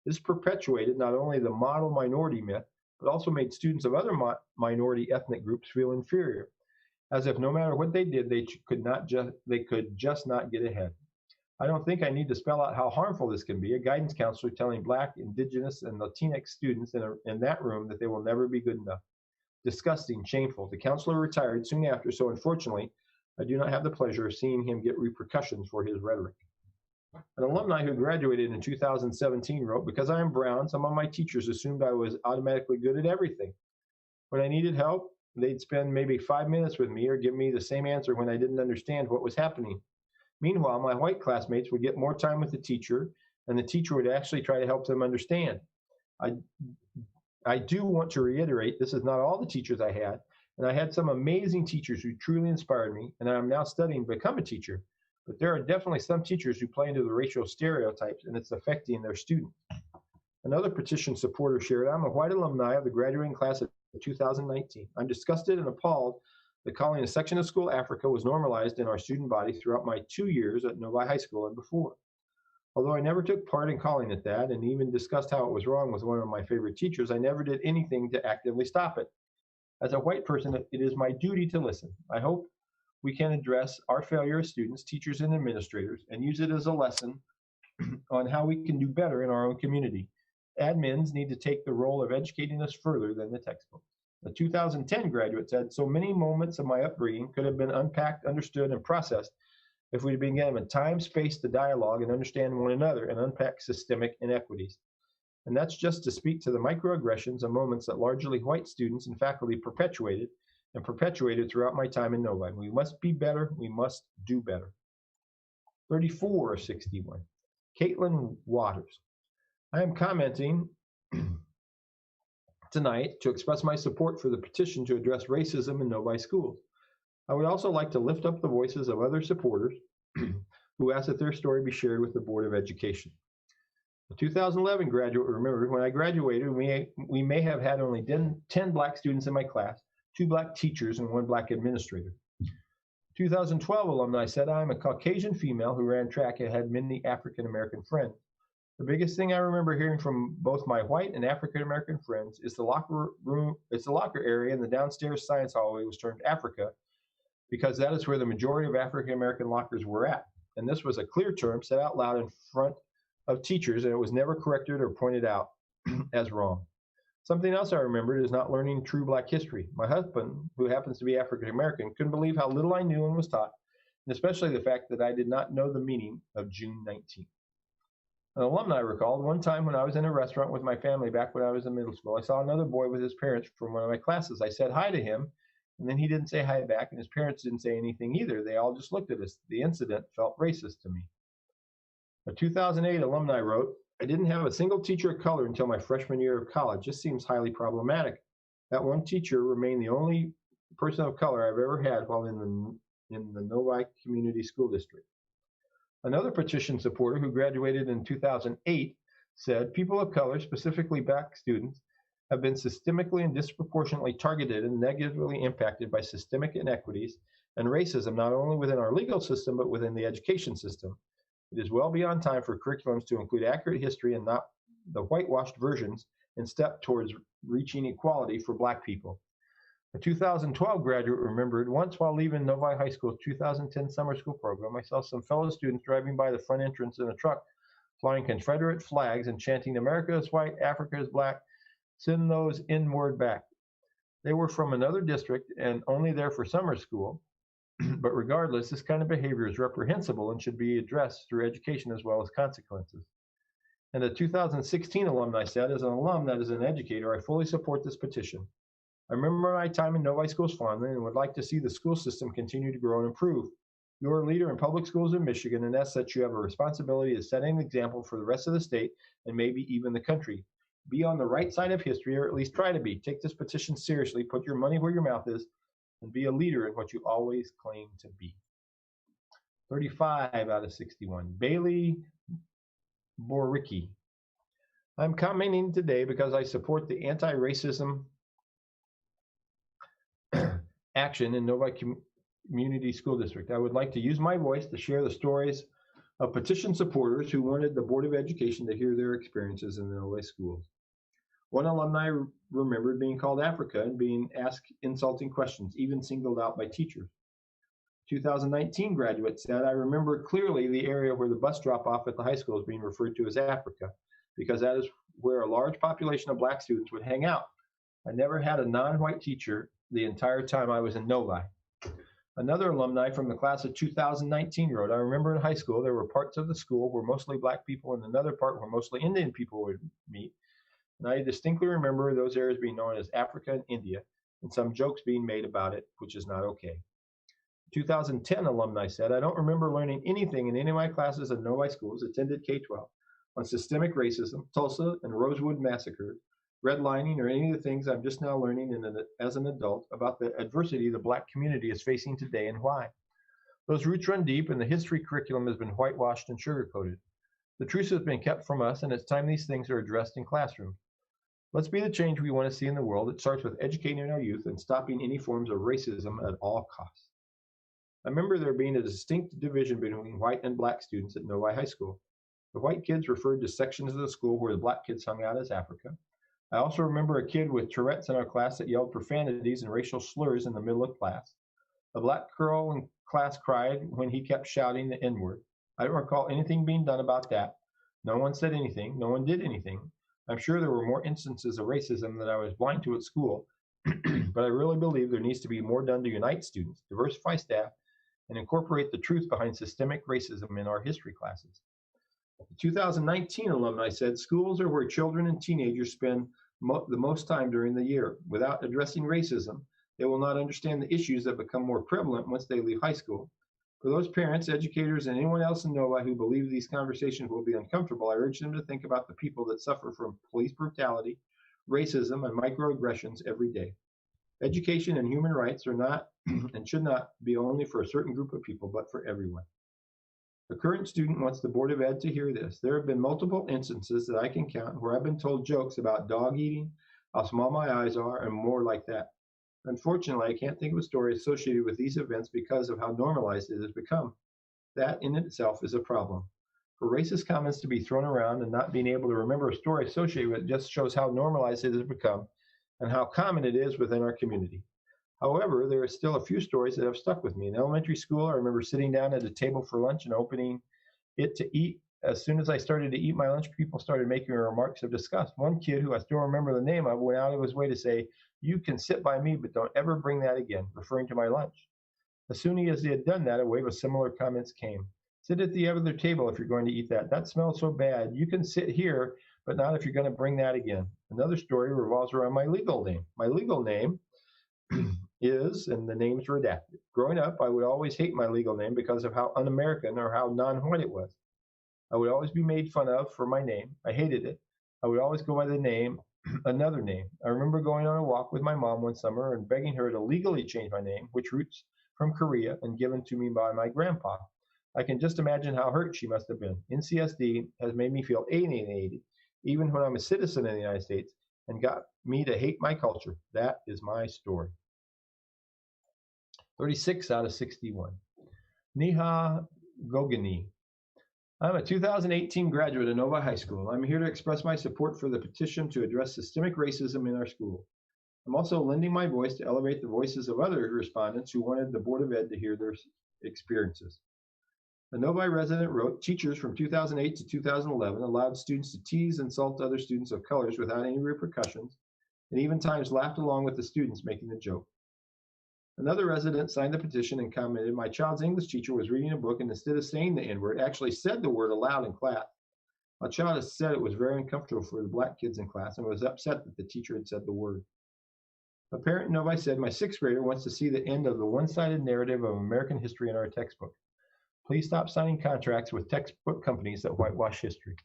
Speaker 1: This perpetuated not only the model minority myth, but also made students of other minority ethnic groups feel inferior, as if no matter what they did, they could just not get ahead. I don't think I need to spell out how harmful this can be. A guidance counselor telling Black, Indigenous, and Latinx students in that room that they will never be good enough. Disgusting, shameful. The counselor retired soon after, so unfortunately, I do not have the pleasure of seeing him get repercussions for his rhetoric. An alumni who graduated in 2017 wrote, because I am brown, some of my teachers assumed I was automatically good at everything. When I needed help, they'd spend maybe 5 minutes with me or give me the same answer when I didn't understand what was happening. Meanwhile, my white classmates would get more time with the teacher, and the teacher would actually try to help them understand. I do want to reiterate, this is not all the teachers I had, and I had some amazing teachers who truly inspired me, and I'm now studying to become a teacher. But there are definitely some teachers who play into the racial stereotypes, and it's affecting their students. Another petition supporter shared, I'm a white alumni of the graduating class of 2019. I'm disgusted and appalled that calling a section of school Africa was normalized in our student body throughout my 2 years at Novi High School and before. Although I never took part in calling it that and even discussed how it was wrong with one of my favorite teachers, I never did anything to actively stop it. As a white person, it is my duty to listen. I hope we can address our failure as students, teachers, and administrators and use it as a lesson on how we can do better in our own community. Admins need to take the role of educating us further than the textbook. A 2010 graduate said, so many moments of my upbringing could have been unpacked, understood, and processed if we'd been given time, space to dialogue and understand one another and unpack systemic inequities. And that's just to speak to the microaggressions and moments that largely white students and faculty perpetuated throughout my time in Novi. We must be better. We must do better. 34 of 61. Caitlin Waters. I am commenting tonight to express my support for the petition to address racism in Novi schools. I would also like to lift up the voices of other supporters who ask that their story be shared with the Board of Education. The 2011 graduate remembered, when I graduated, we may have had only 10 Black students in my class, 2 Black teachers, and 1 Black administrator. 2012 alumni said, I am a Caucasian female who ran track and had many African-American friends. The biggest thing I remember hearing from both my white and African-American friends is the locker area in the downstairs science hallway was termed Africa because that is where the majority of African-American lockers were at. And this was a clear term said out loud in front of teachers, and it was never corrected or pointed out as wrong. Something else I remembered is not learning true Black history. My husband, who happens to be African-American, couldn't believe how little I knew and was taught, and especially the fact that I did not know the meaning of June 19th. An alumni recalled, one time when I was in a restaurant with my family back when I was in middle school, I saw another boy with his parents from one of my classes. I said hi to him, and then he didn't say hi back, and his parents didn't say anything either. They all just looked at us. The incident felt racist to me. A 2008 alumni wrote, I didn't have a single teacher of color until my freshman year of college. This seems highly problematic. That one teacher remained the only person of color I've ever had while in the Novi Community School District. Another petition supporter who graduated in 2008 said, people of color, specifically Black students, have been systemically and disproportionately targeted and negatively impacted by systemic inequities and racism, not only within our legal system, but within the education system. It is well beyond time for curriculums to include accurate history and not the whitewashed versions and step towards reaching equality for Black people. A 2012 graduate remembered, once while leaving Novi High School's 2010 summer school program, I saw some fellow students driving by the front entrance in a truck flying Confederate flags and chanting, "America is white, Africa is black, send those N-word back." They were from another district and only there for summer school, but regardless, this kind of behavior is reprehensible and should be addressed through education as well as consequences. And the 2016 alumni said, as an alum that is an educator, I fully support this petition. I remember my time in Novi schools fondly and would like to see the school system continue to grow and improve. You are a leader in public schools in Michigan, and as such, you have a responsibility to set an example for the rest of the state and maybe even the country. Be on the right side of history, or at least try to be. Take this petition seriously, put your money where your mouth is, and be a leader in what you always claim to be. 35 out of 61. Bailey Boricki. I'm commenting today because I support the anti-racism action in Novi Community School District. I would like to use my voice to share the stories of petition supporters who wanted the Board of Education to hear their experiences in the Novi schools. One alumni remembered being called Africa and being asked insulting questions, even singled out by teachers. 2019 graduate said, I remember clearly the area where the bus drop-off at the high school is being referred to as Africa, because that is where a large population of Black students would hang out. I never had a non-white teacher the entire time I was in Novi. Another alumni from the class of 2019 wrote, I remember in high school there were parts of the school where mostly Black people and another part where mostly Indian people would meet. And I distinctly remember those areas being known as Africa and India, and some jokes being made about it, which is not okay. 2010 alumni said, I don't remember learning anything in any of my classes at Novi schools, attended K-12, on systemic racism, Tulsa and Rosewood massacres, redlining, or any of the things I'm just now learning as an adult about the adversity the Black community is facing today and why. Those roots run deep, and the history curriculum has been whitewashed and sugar-coated. The truth has been kept from us, and it's time these things are addressed in classrooms. Let's be the change we want to see in the world. It starts with educating our youth and stopping any forms of racism at all costs. I remember there being a distinct division between white and Black students at Novi High School. The white kids referred to sections of the school where the Black kids hung out as Africa. I also remember a kid with Tourette's in our class that yelled profanities and racial slurs in the middle of class. A Black girl in class cried when he kept shouting the N-word. I don't recall anything being done about that. No one said anything. No one did anything. I'm sure there were more instances of racism that I was blind to at school, but I really believe there needs to be more done to unite students, diversify staff, and incorporate the truth behind systemic racism in our history classes. The 2019 alumni said, schools are where children and teenagers spend the most time during the year. Without addressing racism, they will not understand the issues that become more prevalent once they leave high school. For those parents, educators, and anyone else in Novi who believe these conversations will be uncomfortable, I urge them to think about the people that suffer from police brutality, racism, and microaggressions every day. Education and human rights are not and should not be only for a certain group of people, but for everyone. The current student wants the Board of Ed to hear this. There have been multiple instances that I can count where I've been told jokes about dog eating, how small my eyes are, and more like that. Unfortunately, I can't think of a story associated with these events because of how normalized it has become. That in itself is a problem. For racist comments to be thrown around and not being able to remember a story associated with it just shows how normalized it has become and how common it is within our community. However, there are still a few stories that have stuck with me. In elementary school, I remember sitting down at a table for lunch and opening it to eat. As soon as I started to eat my lunch, people started making remarks of disgust. One kid, who I still remember the name of, went out of his way to say, "You can sit by me, but don't ever bring that again," referring to my lunch. As soon as he had done that, a wave of similar comments came. "Sit at the other table if you're going to eat that. That smells so bad. You can sit here, but not if you're going to bring that again." Another story revolves around my legal name. My legal name is, and the name's redacted. Growing up, I would always hate my legal name because of how un-American or how non-white it was. I would always be made fun of for my name. I hated it. I would always go by the name, another name. I remember going on a walk with my mom one summer and begging her to legally change my name, which roots from Korea and given to me by my grandpa. I can just imagine how hurt she must have been. NCSD has made me feel alienated, even when I'm a citizen of the United States, and got me to hate my culture. That is my story. 36 out of 61. Neha Gogani. I'm a 2018 graduate of Novi High School. I'm here to express my support for the petition to address systemic racism in our school. I'm also lending my voice to elevate the voices of other respondents who wanted the Board of Ed to hear their experiences. A Novi resident wrote, teachers from 2008 to 2011 allowed students to tease and insult other students of colors without any repercussions, and even times laughed along with the students making the joke. Another resident signed the petition and commented, my child's English teacher was reading a book and instead of saying the N-word, actually said the word aloud in class. My child has said it was very uncomfortable for the Black kids in class and was upset that the teacher had said the word. A parent in Novi said, my sixth grader wants to see the end of the one-sided narrative of American history in our textbook. Please stop signing contracts with textbook companies that whitewash history.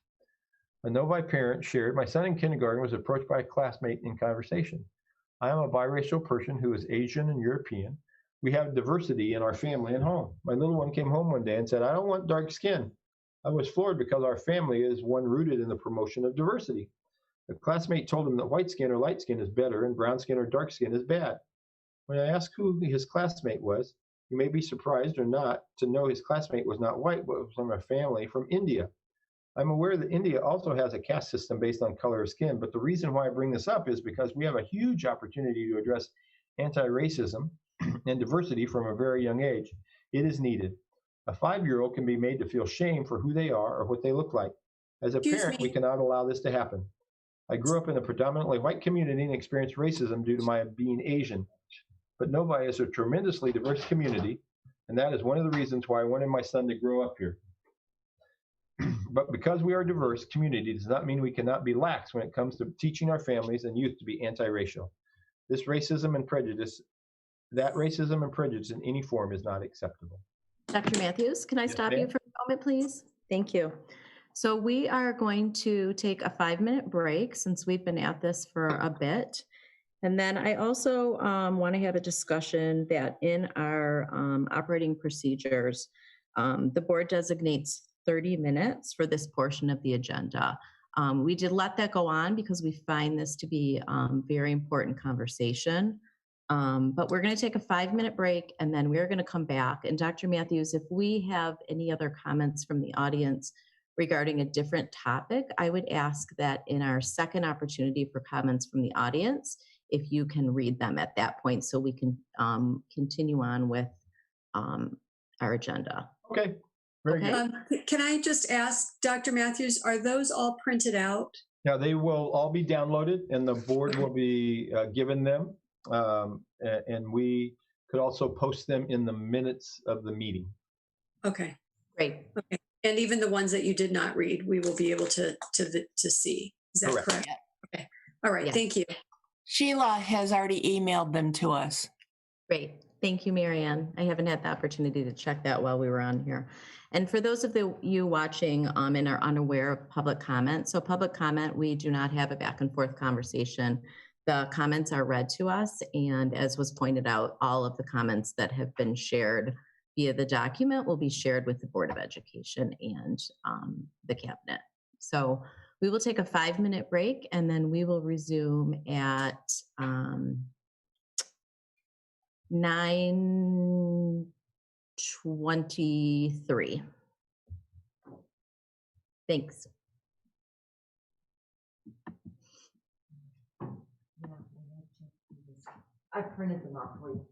Speaker 1: A Novi parent shared, my son in kindergarten was approached by a classmate in conversation. I am a biracial person who is Asian and European. We have diversity in our family and home. My little one came home one day and said, I don't want dark skin. I was floored because our family is one rooted in the promotion of diversity. A classmate told him that white skin or light skin is better and brown skin or dark skin is bad. When I asked who his classmate was, you may be surprised or not to know his classmate was not white, but was from a family from India. I'm aware that India also has a caste system based on color of skin, but the reason why I bring this up is because we have a huge opportunity to address anti-racism and diversity from a very young age. It is needed. A 5-year-old can be made to feel shame for who they are or what they look like. As a parent, we cannot allow this to happen. I grew up in a predominantly white community and experienced racism due to my being Asian. But Novi is a tremendously diverse community, and that is one of the reasons why I wanted my son to grow up here. But because we are a diverse community does not mean we cannot be lax when it comes to teaching our families and youth to be anti-racial. That racism and prejudice in any form is not acceptable.
Speaker 8: Dr. Matthews, can I stop you for a moment, please? Thank you. So we are going to take a 5-minute break since we've been at this for a bit. And then I also want to have a discussion that in our operating procedures, the board designates 30 minutes for this portion of the agenda. We did let that go on because we find this to be very important conversation. But we're going to take a 5-minute break and then we're going to come back. And Dr. Matthews, if we have any other comments from the audience regarding a different topic, I would ask that in our second opportunity for comments from the audience, if you can read them at that point so we can continue on with our agenda.
Speaker 1: Okay. Very good.
Speaker 9: Can I just ask, Dr. Matthews, are those all printed out?
Speaker 1: Now, they will all be downloaded and the board will be given them. And we could also post them in the minutes of the meeting.
Speaker 9: Okay.
Speaker 8: Great.
Speaker 9: Okay. And even the ones that you did not read, we will be able to see. Is that correct? Okay. All right.
Speaker 8: Yes.
Speaker 9: Thank you.
Speaker 10: Sheila has already emailed them to us.
Speaker 8: Great. Thank you, Marianne. I haven't had the opportunity to check that while we were on here. And for those of you watching and are unaware of public comment, so public comment, we do not have a back and forth conversation. The comments are read to us, and as was pointed out, all of the comments that have been shared via the document will be shared with the Board of Education and the cabinet. So we will take a 5-minute break and then we will resume at 9:23. Thanks. I printed them off for you.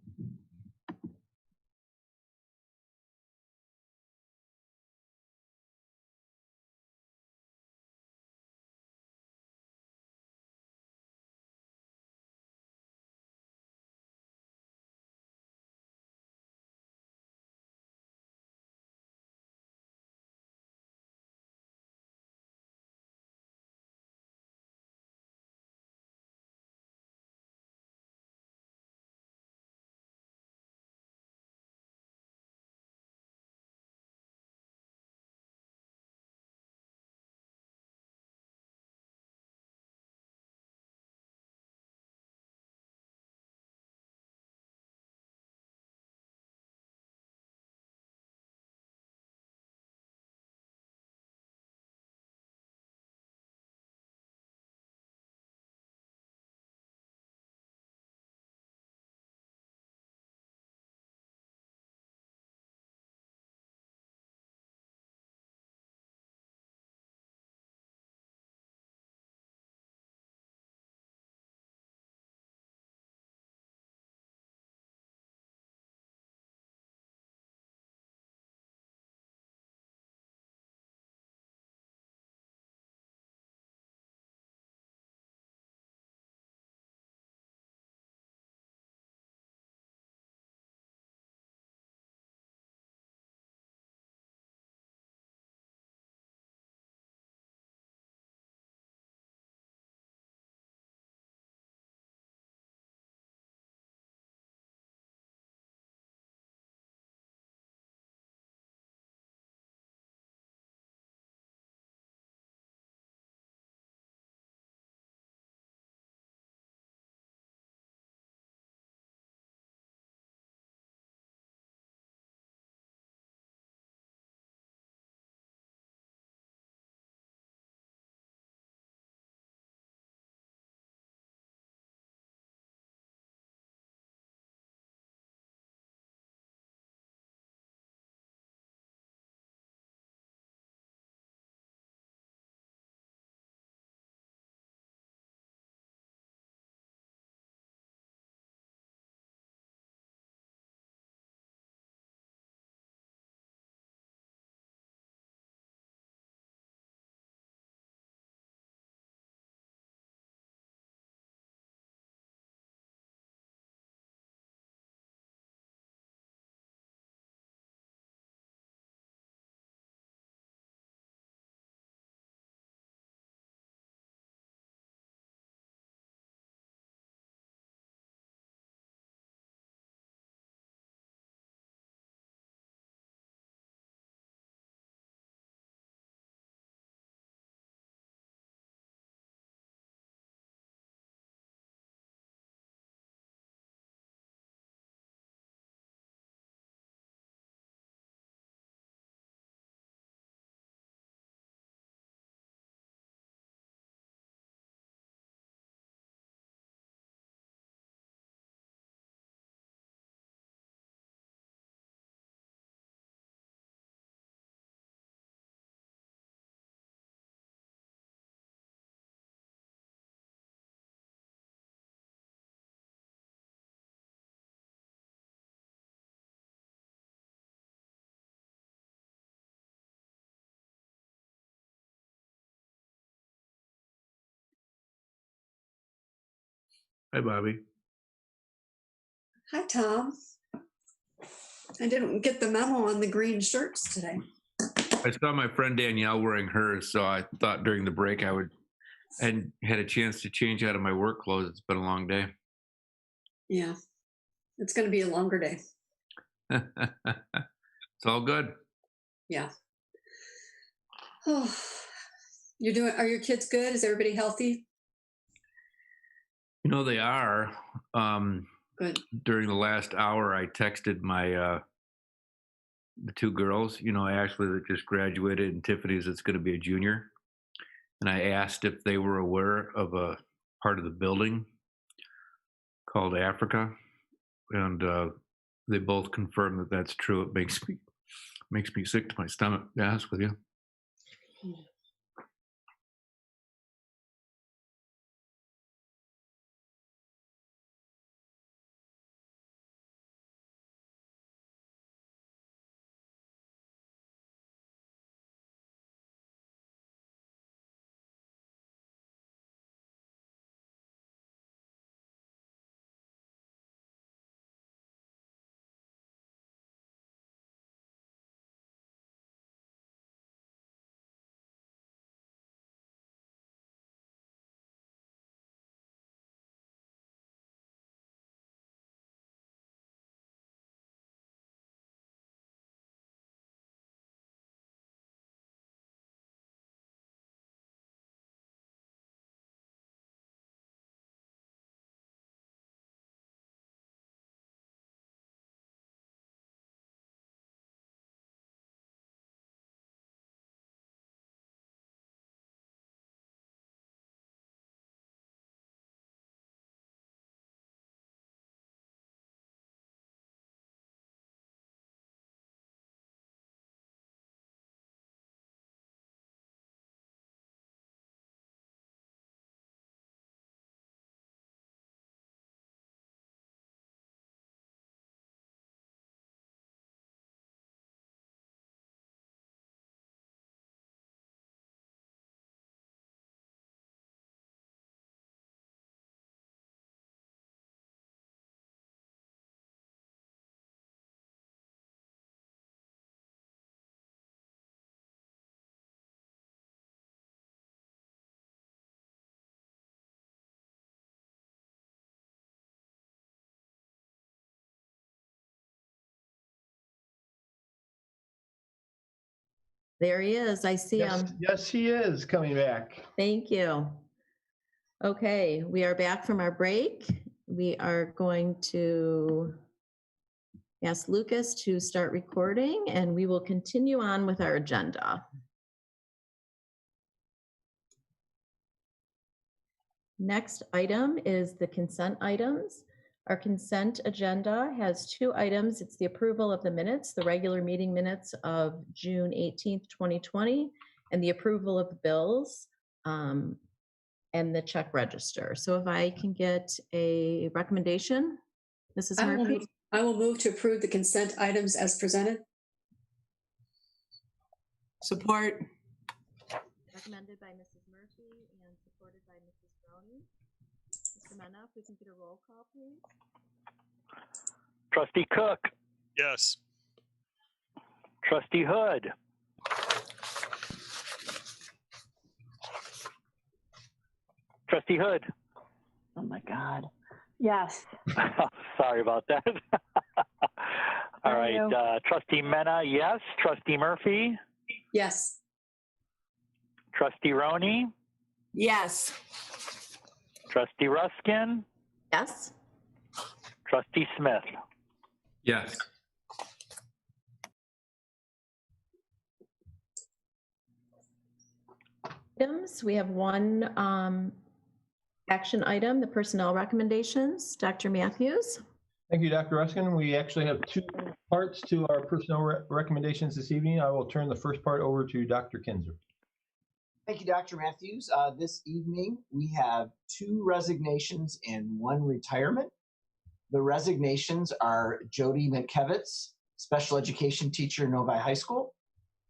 Speaker 4: Hi, Bobby.
Speaker 9: Hi, Tom. I didn't get the memo on the green shirts today.
Speaker 4: I saw my friend Danielle wearing hers, so I thought during the break I would, and had a chance to change out of my work clothes. It's been a long day.
Speaker 9: Yeah, it's going to be a longer day.
Speaker 4: It's all good.
Speaker 9: Yeah. Oh, are your kids good? Is everybody healthy?
Speaker 4: You know, they are.
Speaker 9: Good.
Speaker 4: During the last hour, I texted my the two girls, Ashley that just graduated and Tiffany's that's going to be a junior. And I asked if they were aware of a part of the building called Africa. And they both confirmed that that's true. It makes me sick to my stomach, to be honest with you.
Speaker 8: There he is. I see him.
Speaker 1: Yes, he is coming back.
Speaker 8: Thank you. Okay, we are back from our break. We are going to ask Lucas to start recording, and we will continue on with our agenda. Next item is the consent items. Our consent agenda has two items. It's the approval of the minutes, the regular meeting minutes of June 18th, 2020, and the approval of the bills and the check register. So if I can get a recommendation, Mrs. Murphy?
Speaker 9: I will move to approve the consent items as presented.
Speaker 10: Support.
Speaker 8: Recommended by Mrs. Murphy and supported by Mrs. Browning. Mr. Mena, if we can get a roll call, please.
Speaker 11: Trustee Cook.
Speaker 12: Yes.
Speaker 11: Trustee Hood. Trustee Hood.
Speaker 6: Oh my God. Yes.
Speaker 11: Sorry about that. All right. Trustee Mena, yes. Trustee Murphy.
Speaker 9: Yes.
Speaker 11: Trustee Roney.
Speaker 10: Yes.
Speaker 11: Trustee Ruskin.
Speaker 8: Yes.
Speaker 11: Trustee Smith.
Speaker 4: Yes.
Speaker 8: Items. We have one action item, the personnel recommendations. Dr. Matthews.
Speaker 1: Thank you, Dr. Ruskin. We actually have two parts to our personnel recommendations this evening. I will turn the first part over to Dr. Kinzer.
Speaker 13: Thank you, Dr. Matthews. This evening, we have two resignations and one retirement. The resignations are Jody Minkevitz, special education teacher, Novi High School,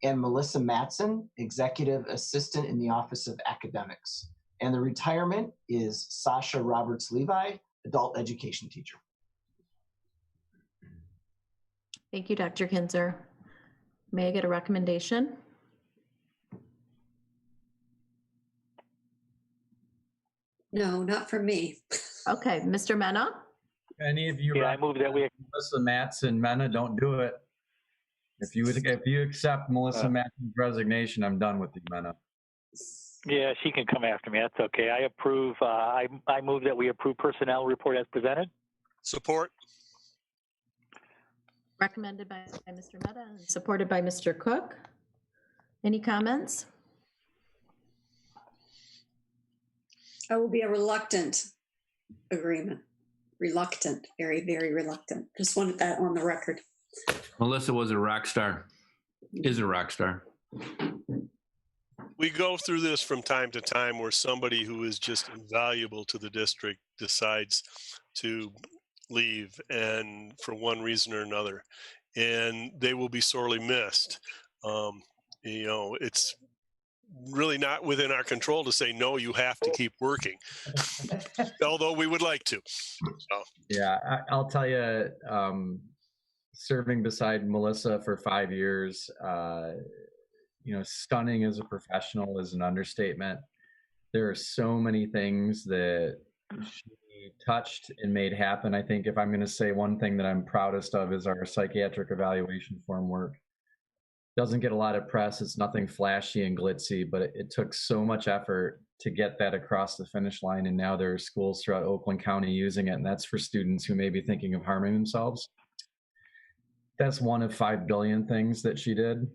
Speaker 13: and Melissa Matson, executive assistant in the Office of Academics. And the retirement is Sasha Roberts-Levi, adult education teacher.
Speaker 8: Thank you, Dr. Kinzer. May I get a recommendation?
Speaker 9: No, not from me.
Speaker 8: Okay, Mr. Mena?
Speaker 12: Any of you,
Speaker 11: Yeah, I move that we.
Speaker 12: Melissa Matson, Mena, don't do it. If you accept Melissa Matson's resignation, I'm done with you, Mena.
Speaker 11: Yeah, she can come after me. That's okay. I approve. I move that we approve personnel report as presented.
Speaker 14: Support.
Speaker 8: Recommended by Mr. Meta and supported by Mr. Cook. Any comments?
Speaker 9: I will be a reluctant agreement. Reluctant, very, very reluctant. Just wanted that on the record.
Speaker 4: Melissa was a rock star, is a rock star.
Speaker 14: We go through this from time to time where somebody who is just invaluable to the district decides to leave, and for one reason or another, and they will be sorely missed. You know, it's really not within our control to say, no, you have to keep working, although we would like to. So.
Speaker 2: Yeah, I'll tell you, serving beside Melissa for 5 years, you know, stunning as a professional is an understatement. There are so many things that she touched and made happen. I think if I'm going to say one thing that I'm proudest of is our psychiatric evaluation form work. Doesn't get a lot of press. It's nothing flashy and glitzy, but it took so much effort to get that across the finish line. And now there are schools throughout Oakland County using it. And that's for students who may be thinking of harming themselves. That's one of 5 billion things that she did.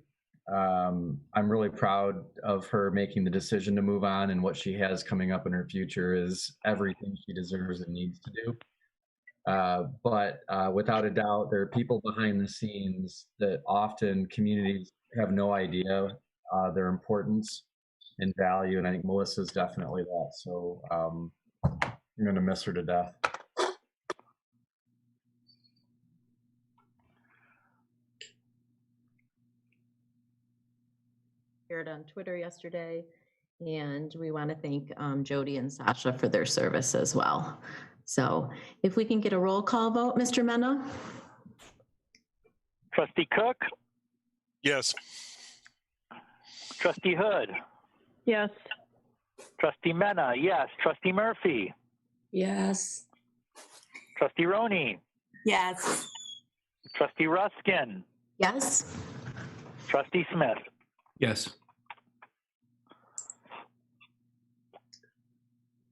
Speaker 2: I'm really proud of her making the decision to move on, and what she has coming up in her future is everything she deserves and needs to do. But without a doubt, there are people behind the scenes that often communities have no idea their importance and value, and I think Melissa's definitely that. So I'm going to miss her to death.
Speaker 8: Shared on Twitter yesterday, and we want to thank Jody and Sasha for their service as well. So if we can get a roll call vote, Mr. Mena?
Speaker 11: Trustee Cook?
Speaker 14: Yes.
Speaker 11: Trustee Hood?
Speaker 15: Yes.
Speaker 11: Trustee Mena? Yes. Trustee Murphy?
Speaker 9: Yes.
Speaker 11: Trustee Roney?
Speaker 10: Yes.
Speaker 11: Trustee Ruskin?
Speaker 8: Yes.
Speaker 11: Trustee Smith?
Speaker 4: Yes.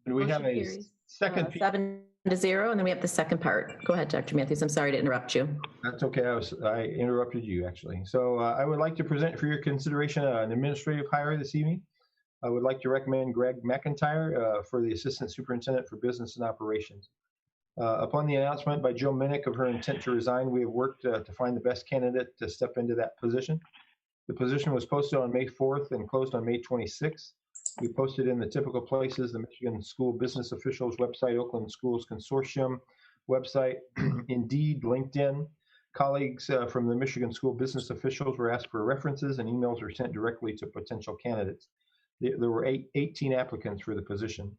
Speaker 1: Do we have a second?
Speaker 8: 7-0, and then we have the second part. Go ahead, Dr. Matthews. I'm sorry to interrupt you.
Speaker 1: That's okay. I interrupted you, actually. So I would like to present for your consideration an administrative hire this evening. I would like to recommend Greg McIntyre for the Assistant Superintendent for Business and Operations. Upon the announcement by Jill Minnick of her intent to resign, we have worked to find the best candidate to step into that position. The position was posted on May 4th and closed on May 26th. We posted in the typical places: the Michigan School Business Officials website, Oakland Schools Consortium website, Indeed, LinkedIn. Colleagues from the Michigan School Business Officials were asked for references, and emails were sent directly to potential candidates. There were 18 applicants for the position.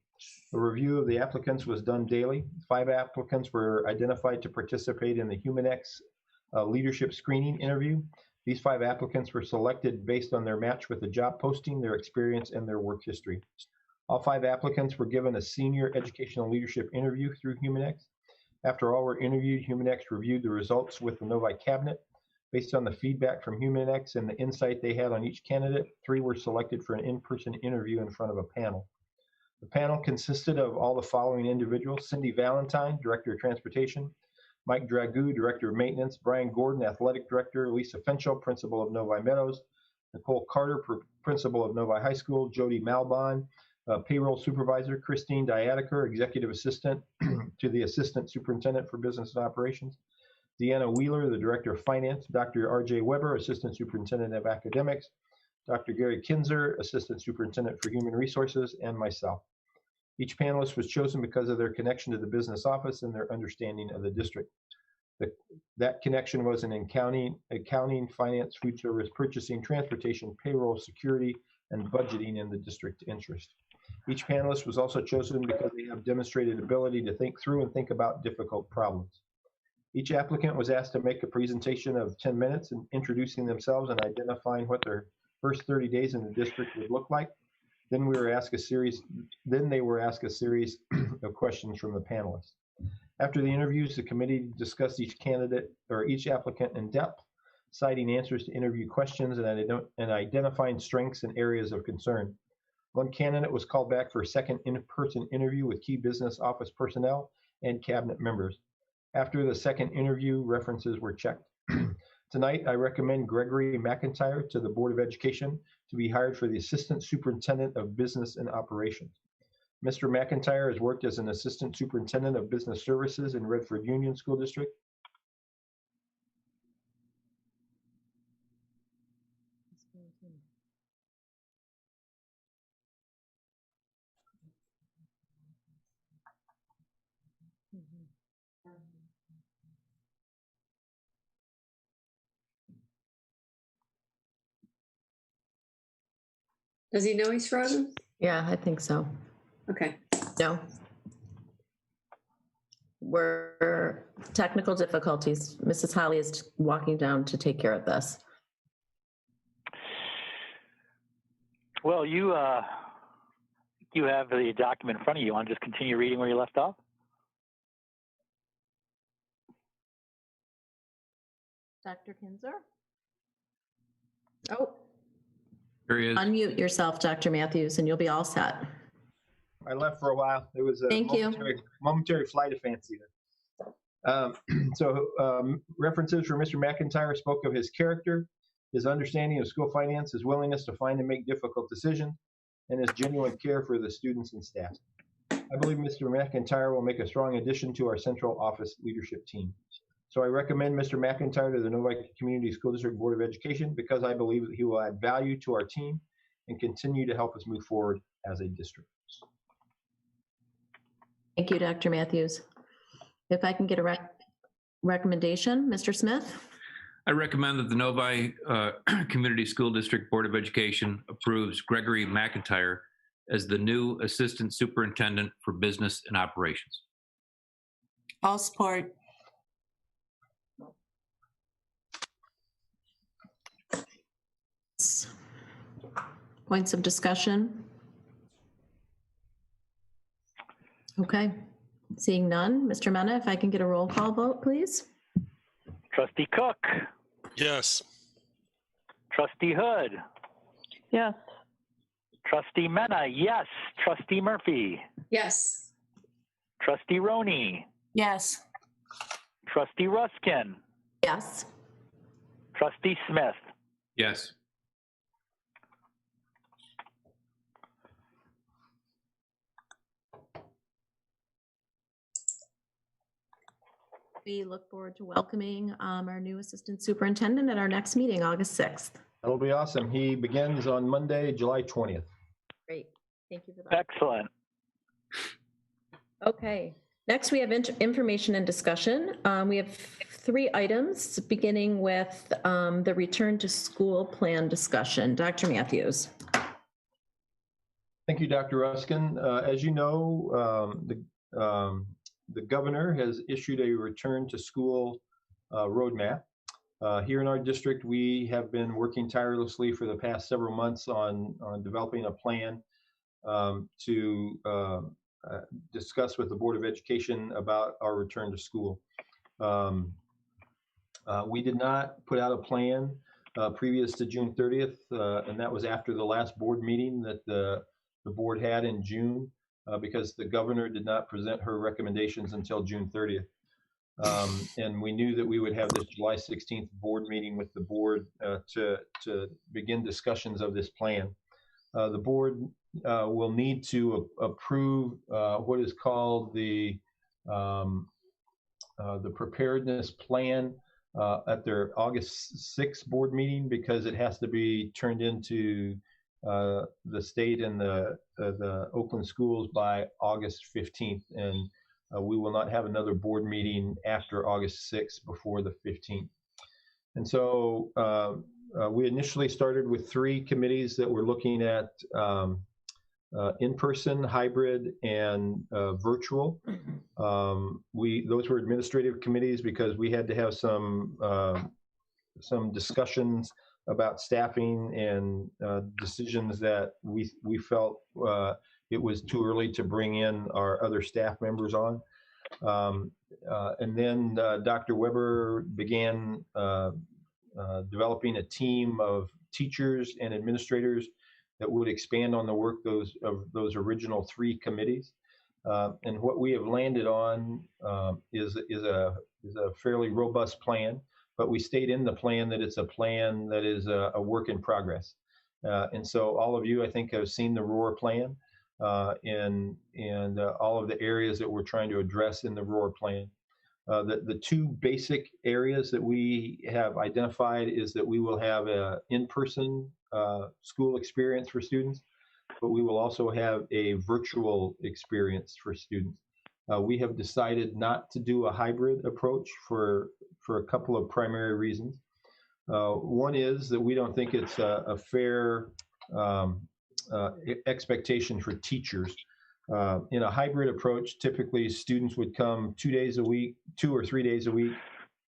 Speaker 1: A review of the applicants was done daily. 5 applicants were identified to participate in the HumanX leadership screening interview. These 5 applicants were selected based on their match with the job posting, their experience, and their work history. All 5 applicants were given a senior educational leadership interview through HumanX. After all were interviewed, HumanX reviewed the results with the Novi cabinet. Based on the feedback from HumanX and the insight they had on each candidate, 3 were selected for an in-person interview in front of a panel. The panel consisted of all the following individuals: Cindy Valentine, Director of Transportation; Mike Dragoo, Director of Maintenance; Brian Gordon, Athletic Director; Lisa Fenchel, Principal of Novi Meadows; Nicole Carter, Principal of Novi High School; Jody Malbon, Payroll Supervisor; Christine Diataker, Executive Assistant to the Assistant Superintendent for Business and Operations; Deanna Wheeler, the Director of Finance; Dr. R.J. Weber, Assistant Superintendent of Academics; Dr. Gary Kinzer, Assistant Superintendent for Human Resources; and myself. Each panelist was chosen because of their connection to the business office and their understanding of the district. That connection was in accounting, finance, food service, purchasing, transportation, payroll, security, and budgeting in the district interest. Each panelist was also chosen because they have demonstrated ability to think through and think about difficult problems. Each applicant was asked to make a presentation of 10 minutes and introducing themselves and identifying what their first 30 days in the district would look like. Then they were asked a series of questions from the panelists. After the interviews, the committee discussed each candidate or each applicant in depth, citing answers to interview questions and identifying strengths and areas of concern. One candidate was called back for a second in-person interview with key business office personnel and cabinet members. After the second interview, references were checked. Tonight, I recommend Gregory McIntyre to the Board of Education to be hired for the Assistant Superintendent of Business and Operations. Mr. McIntyre has worked as an Assistant Superintendent of Business Services in Redford Union School District.
Speaker 9: Does he know he's frozen?
Speaker 8: Yeah, I think so.
Speaker 9: Okay.
Speaker 8: No. We're technical difficulties. Mrs. Holly is walking down to take care of this.
Speaker 11: Well, you have the document in front of you. Want to just continue reading where you left off?
Speaker 8: Dr. Kinzer? Oh.
Speaker 4: Here he is.
Speaker 8: Unmute yourself, Dr. Matthews, and you'll be all set.
Speaker 1: I left for a while. It was a momentary flight of fancy. References for Mr. McIntyre spoke of his character, his understanding of school finance, his willingness to find and make difficult decisions, and his genuine care for the students and staff. I believe Mr. McIntyre will make a strong addition to our central office leadership team. So I recommend Mr. McIntyre to the Novi Community School District Board of Education because I believe that he will add value to our team and continue to help us move forward as a district.
Speaker 8: Thank you, Dr. Matthews. If I can get a recommendation, Mr. Smith?
Speaker 4: I recommend that the Novi Community School District Board of Education approves Gregory McIntyre as the new Assistant Superintendent for Business and Operations.
Speaker 10: I'll support.
Speaker 8: Points of discussion? Okay, seeing none. Mr. Mena, if I can get a roll call vote, please.
Speaker 11: Trustee Cook.
Speaker 14: Yes.
Speaker 11: Trustee Hood.
Speaker 6: Yes.
Speaker 11: Trustee Mena, yes. Trustee Murphy.
Speaker 9: Yes.
Speaker 11: Trustee Roney.
Speaker 10: Yes.
Speaker 11: Trustee Ruskin.
Speaker 8: Yes.
Speaker 11: Trustee Smith.
Speaker 4: Yes.
Speaker 8: We look forward to welcoming our new assistant superintendent at our next meeting, August 6th.
Speaker 1: That'll be awesome. He begins on Monday, July 20th.
Speaker 8: Great. Thank you for that.
Speaker 11: Excellent.
Speaker 8: Okay. Next, we have information and discussion. We have 3 items, beginning with the return to school plan discussion. Dr. Matthews.
Speaker 1: Thank you, Dr. Ruskin. As you know, the governor has issued a return to school roadmap. Here in our district, we have been working tirelessly for the past several months on developing a plan to discuss with the Board of Education about our return to school. We did not put out a plan previous to June 30th, and that was after the last board meeting that the board had in June, because the governor did not present her recommendations until June 30th. And we knew that we would have this July 16th board meeting with the board to begin discussions of this plan. The board will need to approve what is called the preparedness plan at their August 6th board meeting, because it has to be turned into the state and the Oakland schools by August 15th. And we will not have another board meeting after August 6th before the 15th. And so we initially started with 3 committees that were looking at in-person, hybrid, and virtual. Those were administrative committees because we had to have some discussions about staffing and decisions that we felt it was too early to bring in our other staff members on. And then Dr. Weber began developing a team of teachers and administrators that would expand on the work of those original 3 committees. And what we have landed on is a fairly robust plan, but we stayed in the plan that it's a plan that is a work in progress. And so all of you, I think, have seen the ROAR plan and all of the areas that we're trying to address in the ROAR plan. The 2 basic areas that we have identified is that we will have an in-person school experience for students, but we will also have a virtual experience for students. We have decided not to do a hybrid approach for a couple of primary reasons. One is that we don't think it's a fair expectation for teachers. In a hybrid approach, typically students would come 2 days a week, 2 or 3 days a week,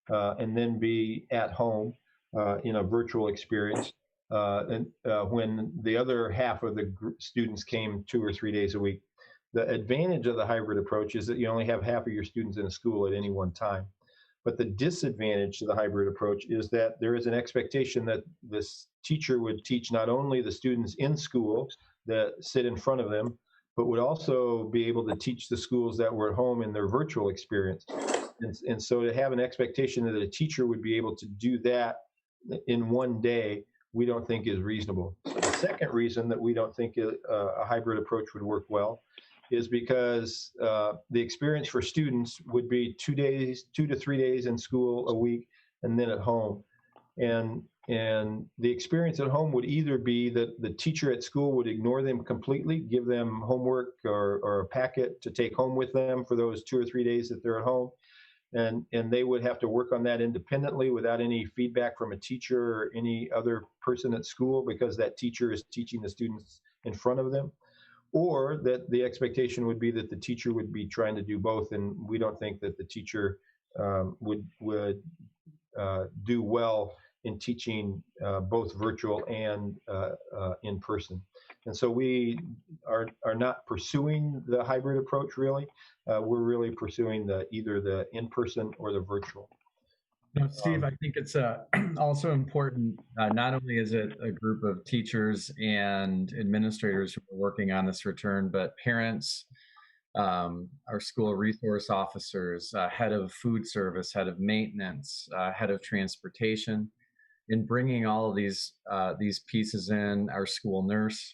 Speaker 1: and then be at home in a virtual experience. And when the other half of the students came 2 or 3 days a week. The advantage of the hybrid approach is that you only have half of your students in a school at any one time. But the disadvantage to the hybrid approach is that there is an expectation that this teacher would teach not only the students in school that sit in front of them, but would also be able to teach the schools that were at home in their virtual experience. And so to have an expectation that a teacher would be able to do that in one day, we don't think is reasonable. The second reason that we don't think a hybrid approach would work well is because the experience for students would be 2 to 3 days in school a week and then at home. And the experience at home would either be that the teacher at school would ignore them completely, give them homework or a packet to take home with them for those 2 or 3 days that they're at home. And they would have to work on that independently without any feedback from a teacher or any other person at school because that teacher is teaching the students in front of them. Or that the expectation would be that the teacher would be trying to do both, and we don't think that the teacher would do well in teaching both virtual and in person. And so we are not pursuing the hybrid approach really. We're really pursuing either the in-person or the virtual.
Speaker 12: No, Steve, I think it's also important, not only is it a group of teachers and administrators who are working on this return, but parents, our school resource officers, head of food service, head of maintenance, head of transportation, in bringing all of these pieces in, our school nurse,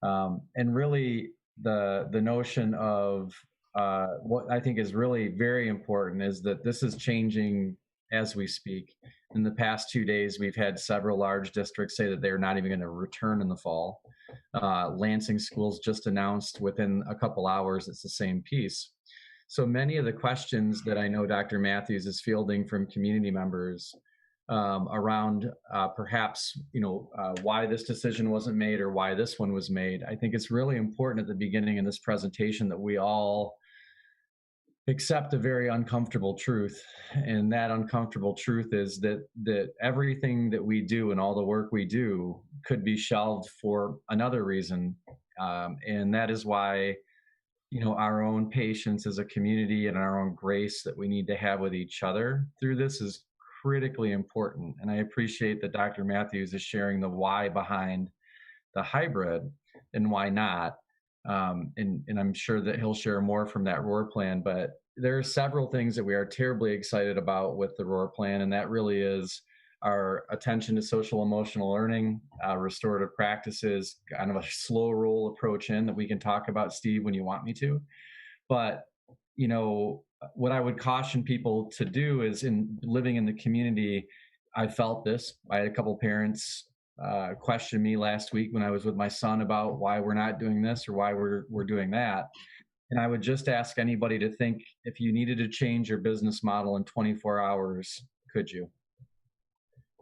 Speaker 12: and really the notion of what I think is really very important is that this is changing as we speak. In the past 2 days, we've had several large districts say that they're not even going to return in the fall. Lansing schools just announced within a couple hours it's the same piece. So many of the questions that I know Dr. Matthews is fielding from community members around perhaps why this decision wasn't made or why this one was made, I think it's really important at the beginning of this presentation that we all accept a very uncomfortable truth. And that uncomfortable truth is that everything that we do and all the work we do could be shelved for another reason. And that is why, our own patience as a community and our own grace that we need to have with each other through this is critically important. And I appreciate that Dr. Matthews is sharing the why behind the hybrid and why not. And I'm sure that he'll share more from that ROAR plan, but there are several things that we are terribly excited about with the ROAR plan, and that really is our attention to social emotional learning, restorative practices, kind of a slow roll approach in that we can talk about, Steve, when you want me to. But, what I would caution people to do is in living in the community, I felt this. I had a couple parents questioned me last week when I was with my son about why we're not doing this or why we're doing that. And I would just ask anybody to think, if you needed to change your business model in 24 hours, could you?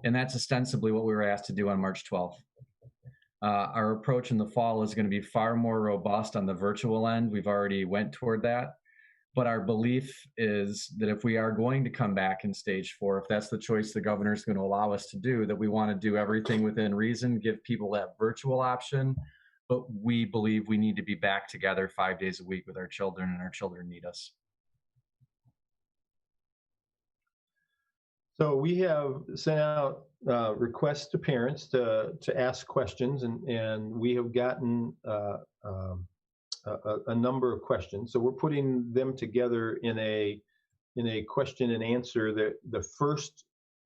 Speaker 12: And that's ostensibly what we were asked to do on March 12th. Our approach in the fall is going to be far more robust on the virtual end. We've already went toward that. But our belief is that if we are going to come back in stage 4, if that's the choice the governor is going to allow us to do, that we want to do everything within reason, give people that virtual option. But we believe we need to be back together 5 days a week with our children, and our children need us.
Speaker 1: So we have sent out requests to parents to ask questions, and we have gotten a number of questions. So we're putting them together in a question and answer. That the first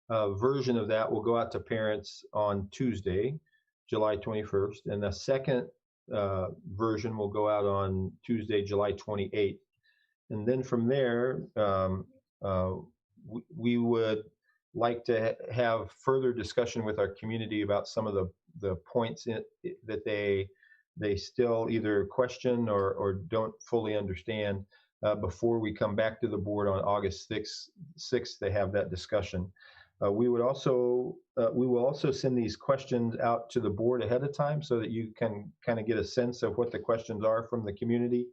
Speaker 1: version of that will go out to parents on Tuesday, July 21st, and the second version will go out on Tuesday, July 28th. And then from there, we would like to have further discussion with our community about some of the points that they still either question or don't fully understand before we come back to the board on August 6th to have that discussion. We will also send these questions out to the board ahead of time so that you can kind of get a sense of what the questions are from the community.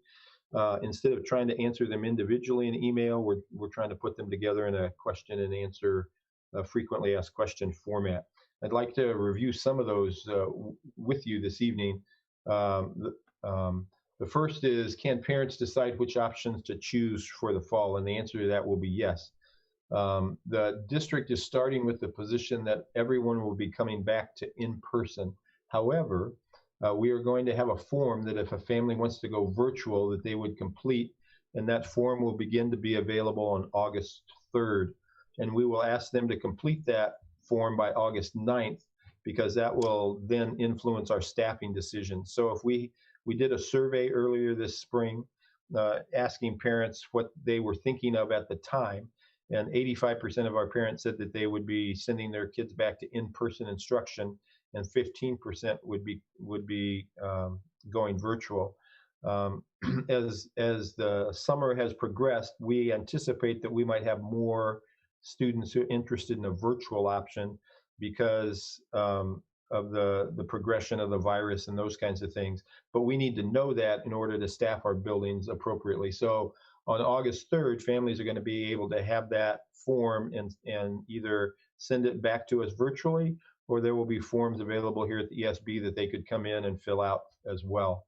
Speaker 1: Instead of trying to answer them individually in email, we're trying to put them together in a question and answer frequently asked question format. I'd like to review some of those with you this evening. The first is, can parents decide which options to choose for the fall? And the answer to that will be yes. The district is starting with the position that everyone will be coming back to in-person. However, we are going to have a form that if a family wants to go virtual, that they would complete, and that form will begin to be available on August 3rd. And we will ask them to complete that form by August 9th, because that will then influence our staffing decisions. So if we did a survey earlier this spring asking parents what they were thinking of at the time, and 85% of our parents said that they would be sending their kids back to in-person instruction, and 15% would be going virtual. As the summer has progressed, we anticipate that we might have more students who are interested in a virtual option because of the progression of the virus and those kinds of things. But we need to know that in order to staff our buildings appropriately. So on August 3rd, families are going to be able to have that form and either send it back to us virtually, or there will be forms available here at the ESB that they could come in and fill out as well.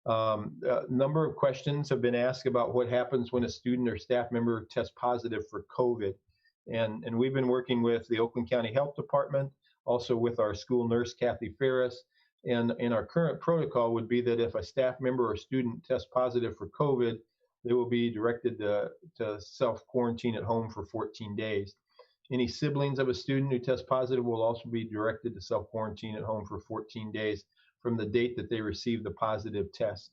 Speaker 1: A number of questions have been asked about what happens when a student or staff member tests positive for COVID. And we've been working with the Oakland County Health Department, also with our school nurse, Kathy Ferris. And our current protocol would be that if a staff member or student tests positive for COVID, they will be directed to self-quarantine at home for 14 days. Any siblings of a student who tests positive will also be directed to self-quarantine at home for 14 days from the date that they receive the positive test.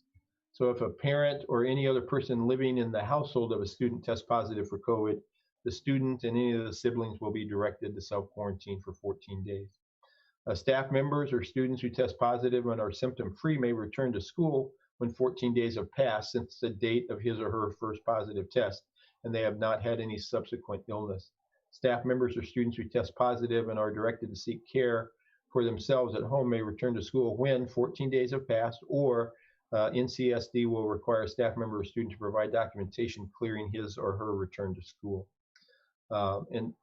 Speaker 1: So if a parent or any other person living in the household of a student tests positive for COVID, the student and any of the siblings will be directed to self-quarantine for 14 days. Staff members or students who test positive and are symptom-free may return to school when 14 days have passed since the date of his or her first positive test, and they have not had any subsequent illness. Staff members or students who test positive and are directed to seek care for themselves at home may return to school when 14 days have passed, or NCSD will require a staff member or student to provide documentation clearing his or her return to school. And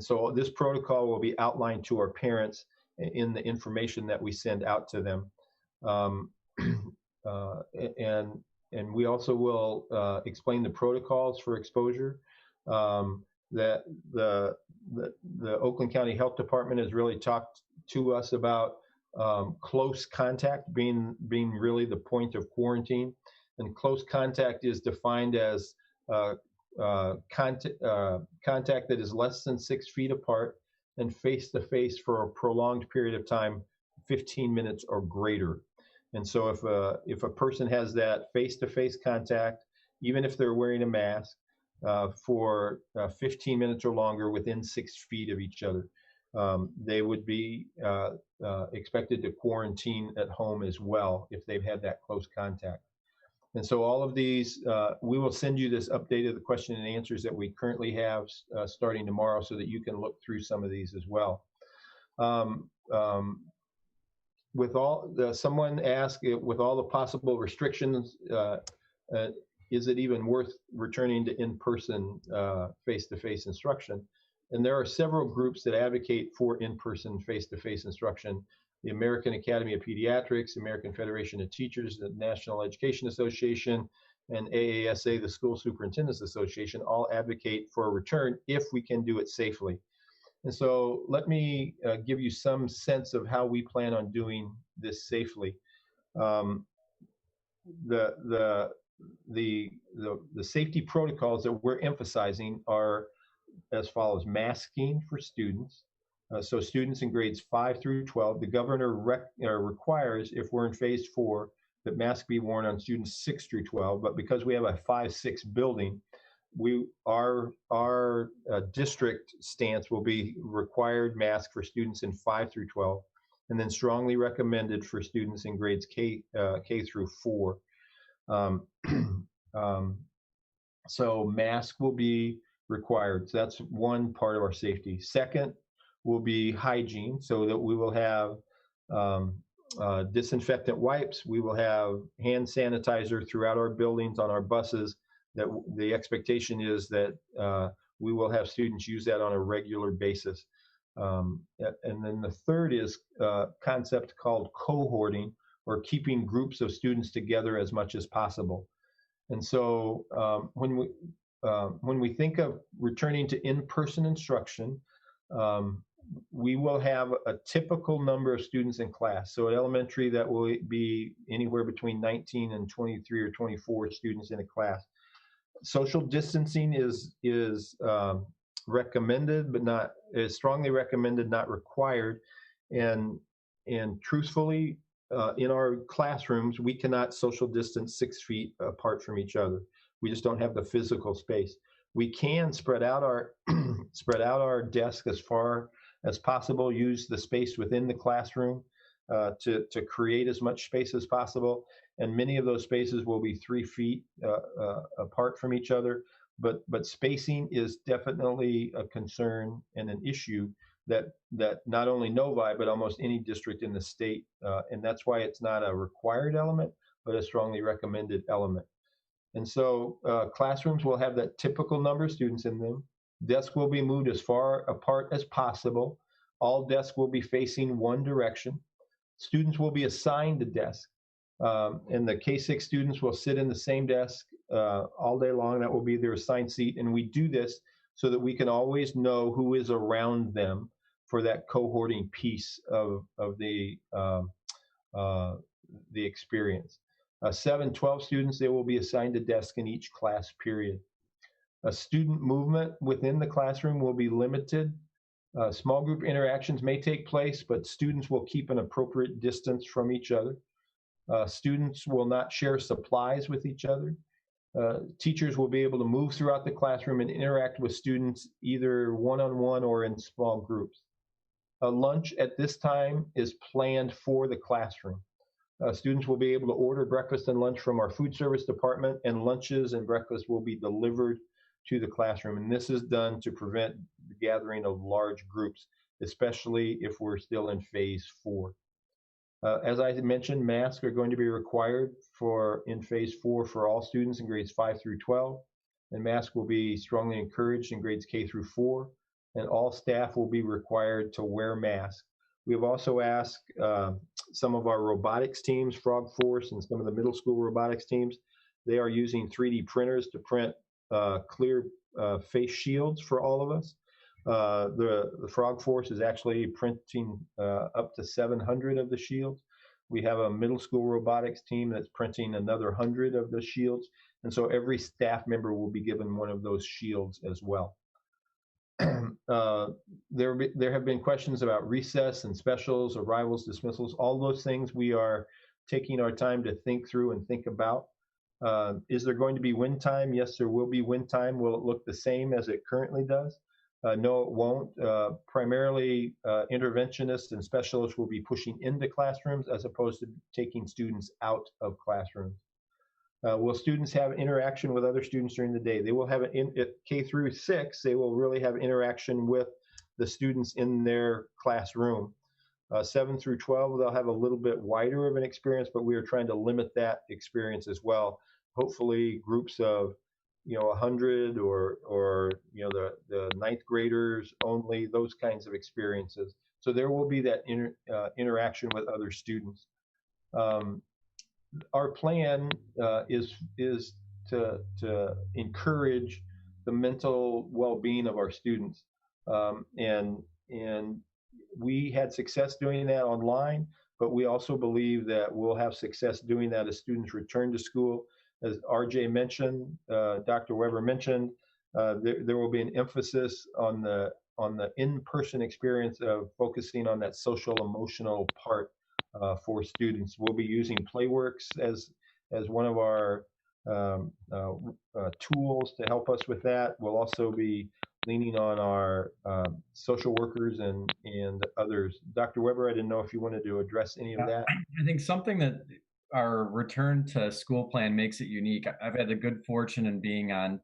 Speaker 1: so this protocol will be outlined to our parents in the information that we send out to them. And we also will explain the protocols for exposure. That the Oakland County Health Department has really talked to us about close contact being really the point of quarantine. And close contact is defined as contact that is less than 6 feet apart and face-to-face for a prolonged period of time, 15 minutes or greater. And so if a person has that face-to-face contact, even if they're wearing a mask, for 15 minutes or longer within 6 feet of each other, they would be expected to quarantine at home as well if they've had that close contact. And so all of these, we will send you this update of the question and answers that we currently have starting tomorrow so that you can look through some of these as well. with all someone asked with all the possible restrictions, is it even worth returning to in-person face-to-face instruction? And there are several groups that advocate for in-person face-to-face instruction. The American Academy of Pediatrics, American Federation of Teachers, the National Education Association, and AASA, the School Superintendents Association, all advocate for a return if we can do it safely. And so let me give you some sense of how we plan on doing this safely. The safety protocols that we're emphasizing are as follows: masking for students. So students in grades 5 through 12, the governor requires, if we're in phase 4, that masks be worn on students 6 through 12. But because we have a 5-6 building, our district stance will be required mask for students in 5 through 12, and then strongly recommended for students in grades K through 4. So mask will be required. So that's one part of our safety. Second will be hygiene, so that we will have disinfectant wipes. We will have hand sanitizer throughout our buildings, on our buses. That the expectation is that we will have students use that on a regular basis. And then the third is a concept called cohorting, or keeping groups of students together as much as possible. And so when we think of returning to in-person instruction, we will have a typical number of students in class. So at elementary, that will be anywhere between 19 and 23 or 24 students in a class. Social distancing is recommended, but not is strongly recommended, not required. And truthfully, in our classrooms, we cannot social distance 6 feet apart from each other. We just don't have the physical space. We can spread out our desk as far as possible. Use the space within the classroom to create as much space as possible. And many of those spaces will be 3 feet apart from each other. But spacing is definitely a concern and an issue that not only Novi, but almost any district in the state. And that's why it's not a required element, but a strongly recommended element. And so classrooms will have that typical number of students in them. Desks will be moved as far apart as possible. All desks will be facing one direction. Students will be assigned a desk. And the K-6 students will sit in the same desk all day long. That will be their assigned seat. And we do this so that we can always know who is around them for that cohorting piece of the experience. 7, 12 students, they will be assigned a desk in each class period. Student movement within the classroom will be limited. Small group interactions may take place, but students will keep an appropriate distance from each other. Students will not share supplies with each other. Teachers will be able to move throughout the classroom and interact with students either one-on-one or in small groups. Lunch at this time is planned for the classroom. Students will be able to order breakfast and lunch from our food service department, and lunches and breakfast will be delivered to the classroom. And this is done to prevent the gathering of large groups, especially if we're still in phase 4. As I mentioned, masks are going to be required in phase 4 for all students in grades 5 through 12, and masks will be strongly encouraged in grades K through 4, and all staff will be required to wear masks. We've also asked some of our robotics teams, Frog Force, and some of the middle school robotics teams. They are using 3D printers to print clear face shields for all of us. The Frog Force is actually printing up to 700 of the shields. We have a middle school robotics team that's printing another 100 of the shields. And so every staff member will be given one of those shields as well. There have been questions about recess and specials, arrivals, dismissals, all those things we are taking our time to think through and think about. Is there going to be win time? Yes, there will be win time. Will it look the same as it currently does? No, it won't. Primarily, interventionists and specialists will be pushing into classrooms as opposed to taking students out of classrooms. Will students have interaction with other students during the day? They will have it at K through 6. They will really have interaction with the students in their classroom. 7 through 12, they'll have a little bit wider of an experience, but we are trying to limit that experience as well. Hopefully groups of 100 or the ninth graders only, those kinds of experiences. So there will be that interaction with other students. Our plan is to encourage the mental well-being of our students, and we had success doing that online, but we also believe that we'll have success doing that as students return to school. As RJ mentioned, Dr. Weber mentioned, there will be an emphasis on the in-person experience of focusing on that social emotional part for students. We'll be using Playworks as one of our tools to help us with that. We'll also be leaning on our social workers and others. Dr. Weber, I didn't know if you wanted to address any of that.
Speaker 12: I think something that our return to school plan makes it unique. I've had the good fortune in being on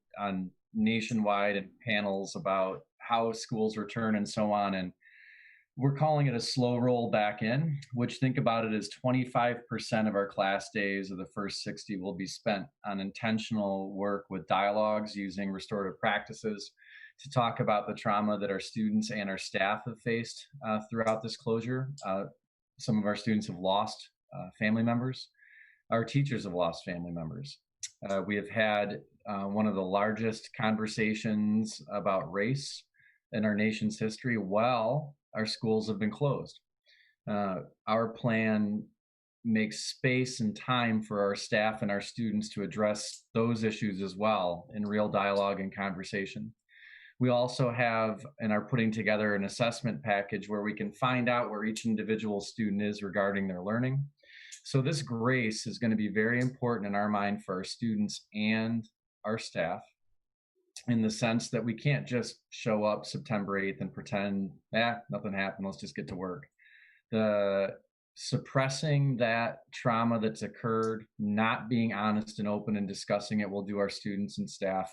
Speaker 12: nationwide and panels about how schools return and so on. And we're calling it a slow roll back in, which, think about it, as 25% of our class days of the first 60 will be spent on intentional work with dialogues using restorative practices to talk about the trauma that our students and our staff have faced throughout this closure. Some of our students have lost family members. Our teachers have lost family members. We have had one of the largest conversations about race in our nation's history while our schools have been closed. Our plan makes space and time for our staff and our students to address those issues as well in real dialogue and conversation. We also have and are putting together an assessment package where we can find out where each individual student is regarding their learning. So this grace is going to be very important in our mind for our students and our staff, in the sense that we can't just show up September 8th and pretend, nothing happened, let's just get to work. The suppressing that trauma that's occurred, not being honest and open and discussing it will do our students and staff,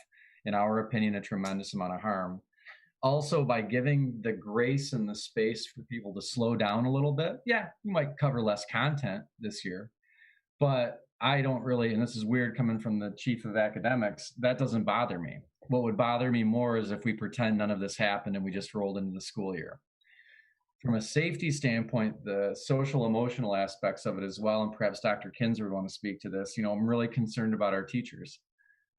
Speaker 12: in our opinion, a tremendous amount of harm. Also, by giving the grace and the space for people to slow down a little bit, you might cover less content this year, but I don't really, and this is weird coming from the chief of academics, that doesn't bother me. What would bother me more is if we pretend none of this happened and we just rolled into the school year. From a safety standpoint, the social emotional aspects of it as well, and perhaps Dr. Kinzer would want to speak to this, I'm really concerned about our teachers.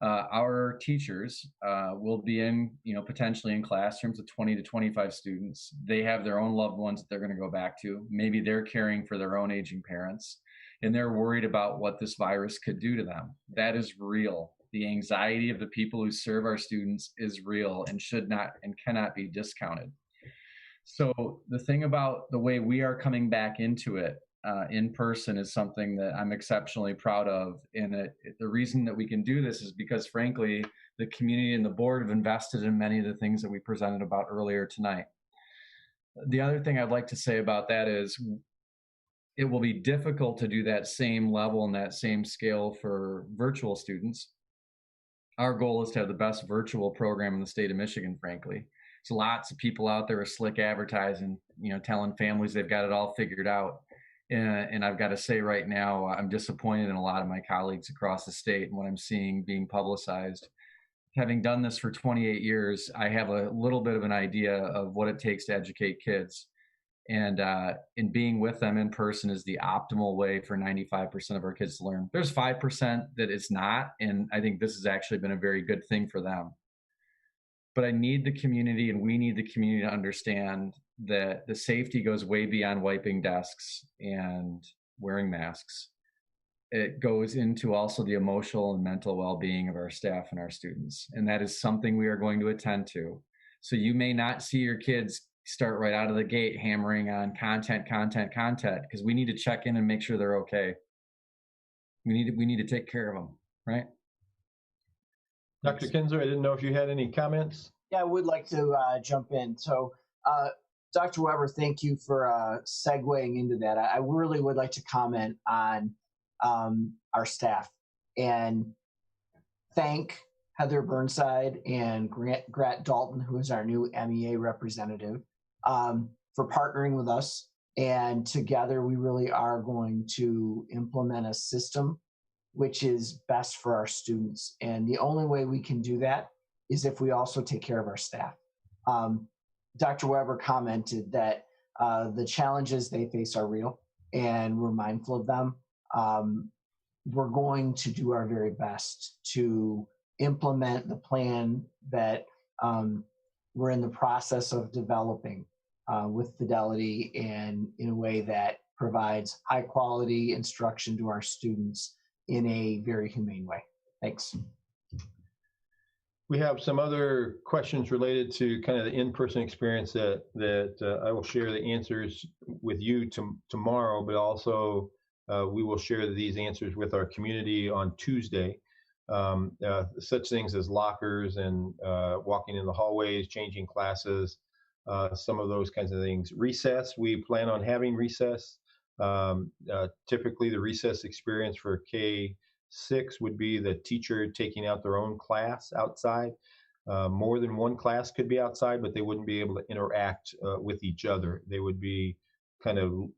Speaker 12: Our teachers will be in, potentially in classrooms of 20 to 25 students. They have their own loved ones that they're going to go back to. Maybe they're caring for their own aging parents, and they're worried about what this virus could do to them. That is real. The anxiety of the people who serve our students is real and should not and cannot be discounted. So the thing about the way we are coming back into it in person is something that I'm exceptionally proud of. And the reason that we can do this is because, frankly, the community and the board have invested in many of the things that we presented about earlier tonight. The other thing I'd like to say about that is it will be difficult to do that same level and that same scale for virtual students. Our goal is to have the best virtual program in the state of Michigan, frankly. There's lots of people out there with slick advertising, telling families they've got it all figured out. And I've got to say right now, I'm disappointed in a lot of my colleagues across the state and what I'm seeing being publicized. Having done this for 28 years, I have a little bit of an idea of what it takes to educate kids. And in being with them in person is the optimal way for 95% of our kids to learn. There's 5% that it's not, and I think this has actually been a very good thing for them. But I need the community, and we need the community to understand that the safety goes way beyond wiping desks and wearing masks. It goes into also the emotional and mental well-being of our staff and our students. And that is something we are going to attend to. So you may not see your kids start right out of the gate hammering on content, because we need to check in and make sure they're okay. We need to take care of them, right?
Speaker 1: Dr. Kinzer, I didn't know if you had any comments.
Speaker 13: Yeah, I would like to jump in. So, Dr. Weber, thank you for segueing into that. I really would like to comment on our staff and thank Heather Burnside and Grant Dalton, who is our new MEA representative, for partnering with us And together, we really are going to implement a system which is best for our students. And the only way we can do that is if we also take care of our staff. Dr. Weber commented that the challenges they face are real, and we're mindful of them. We're going to do our very best to implement the plan that we're in the process of developing with fidelity and in a way that provides high quality instruction to our students in a very humane way. Thanks.
Speaker 1: We have some other questions related to kind of the in-person experience that I will share the answers with you tomorrow, but also we will share these answers with our community on Tuesday. Such things as lockers and walking in the hallways, changing classes, some of those kinds of things. Recess, we plan on having recess. Typically the recess experience for K6 would be the teacher taking out their own class outside. More than one class could be outside, but they wouldn't be able to interact with each other. They would be kind of,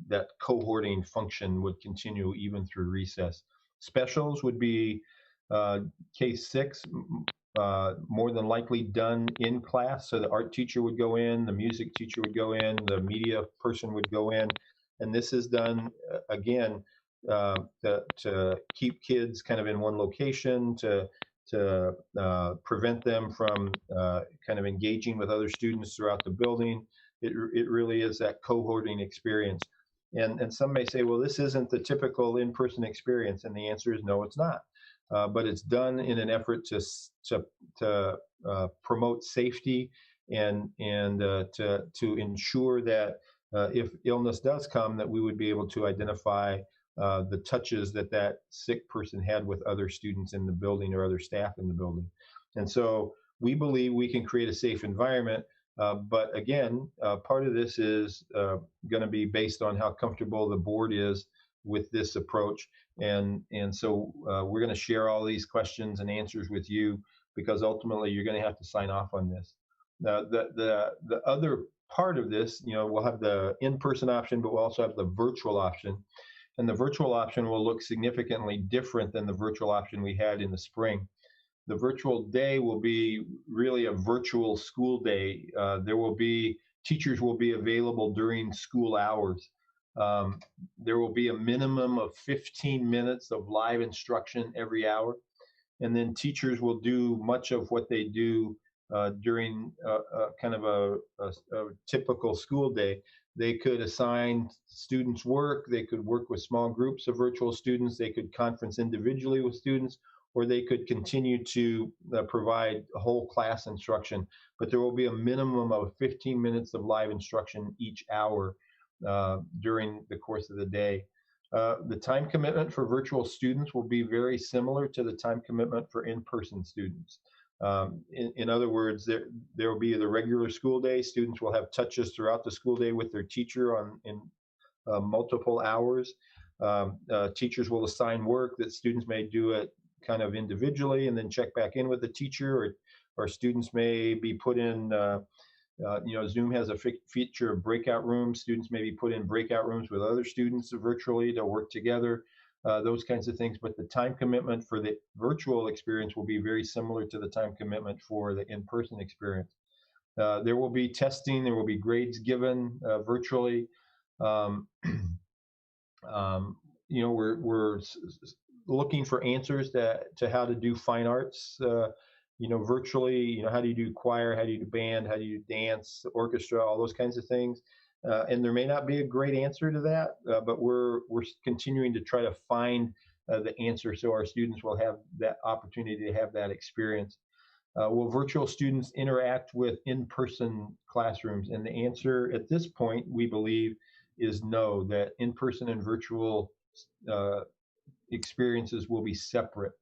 Speaker 1: that cohorting function would continue even through recess. Specials would be K6, more than likely done in class. So the art teacher would go in, the music teacher would go in, the media person would go in. And this is done, again, to keep kids kind of in one location, to prevent them from kind of engaging with other students throughout the building. It really is that cohorting experience. And some may say, well, this isn't the typical in-person experience. And the answer is no, it's not. But it's done in an effort to promote safety and to ensure that if illness does come, that we would be able to identify the touches that sick person had with other students in the building or other staff in the building. And so we believe we can create a safe environment. But again, part of this is going to be based on how comfortable the board is with this approach. And so we're going to share all these questions and answers with you, because ultimately you're going to have to sign off on this. Now, the other part of this, we'll have the in-person option, but we'll also have the virtual option. And the virtual option will look significantly different than the virtual option we had in the spring. The virtual day will be really a virtual school day. Teachers will be available during school hours. There will be a minimum of 15 minutes of live instruction every hour. And then teachers will do much of what they do during kind of a typical school day. They could assign students work, they could work with small groups of virtual students, they could conference individually with students, or they could continue to provide whole class instruction. But there will be a minimum of 15 minutes of live instruction each hour during the course of the day. The time commitment for virtual students will be very similar to the time commitment for in-person students. In other words, there will be the regular school day. Students will have touches throughout the school day with their teacher in multiple hours. Teachers will assign work that students may do it kind of individually and then check back in with the teacher, or students may be put in, Zoom has a feature of breakout rooms. Students may be put in breakout rooms with other students virtually to work together. Those kinds of things, but the time commitment for the virtual experience will be very similar to the time commitment for the in-person experience. There will be testing, there will be grades given virtually. We're looking for answers to how to do fine arts, virtually. How do you do choir, how do you do band, how do you do dance, orchestra, all those kinds of things. And there may not be a great answer to that, but we're continuing to try to find the answer so our students will have that opportunity to have that experience. Will virtual students interact with in-person classrooms? And the answer at this point, we believe, is no, that in-person and virtual experiences will be separate.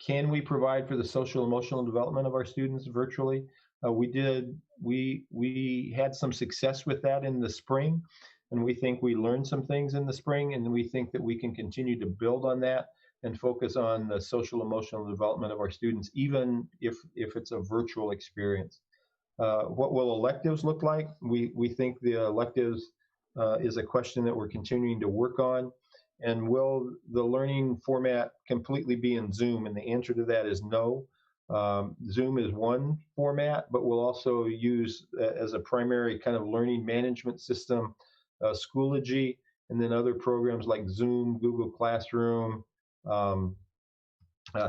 Speaker 1: Can we provide for the social emotional development of our students virtually? We had some success with that in the spring, and we think we learned some things in the spring, and we think that we can continue to build on that and focus on the social emotional development of our students, even if it's a virtual experience. What will electives look like? We think the electives is a question that we're continuing to work on. And will the learning format completely be in Zoom? And the answer to that is no. Zoom is one format, but we'll also use as a primary kind of learning management system, Schoology, and then other programs like Zoom, Google Classroom,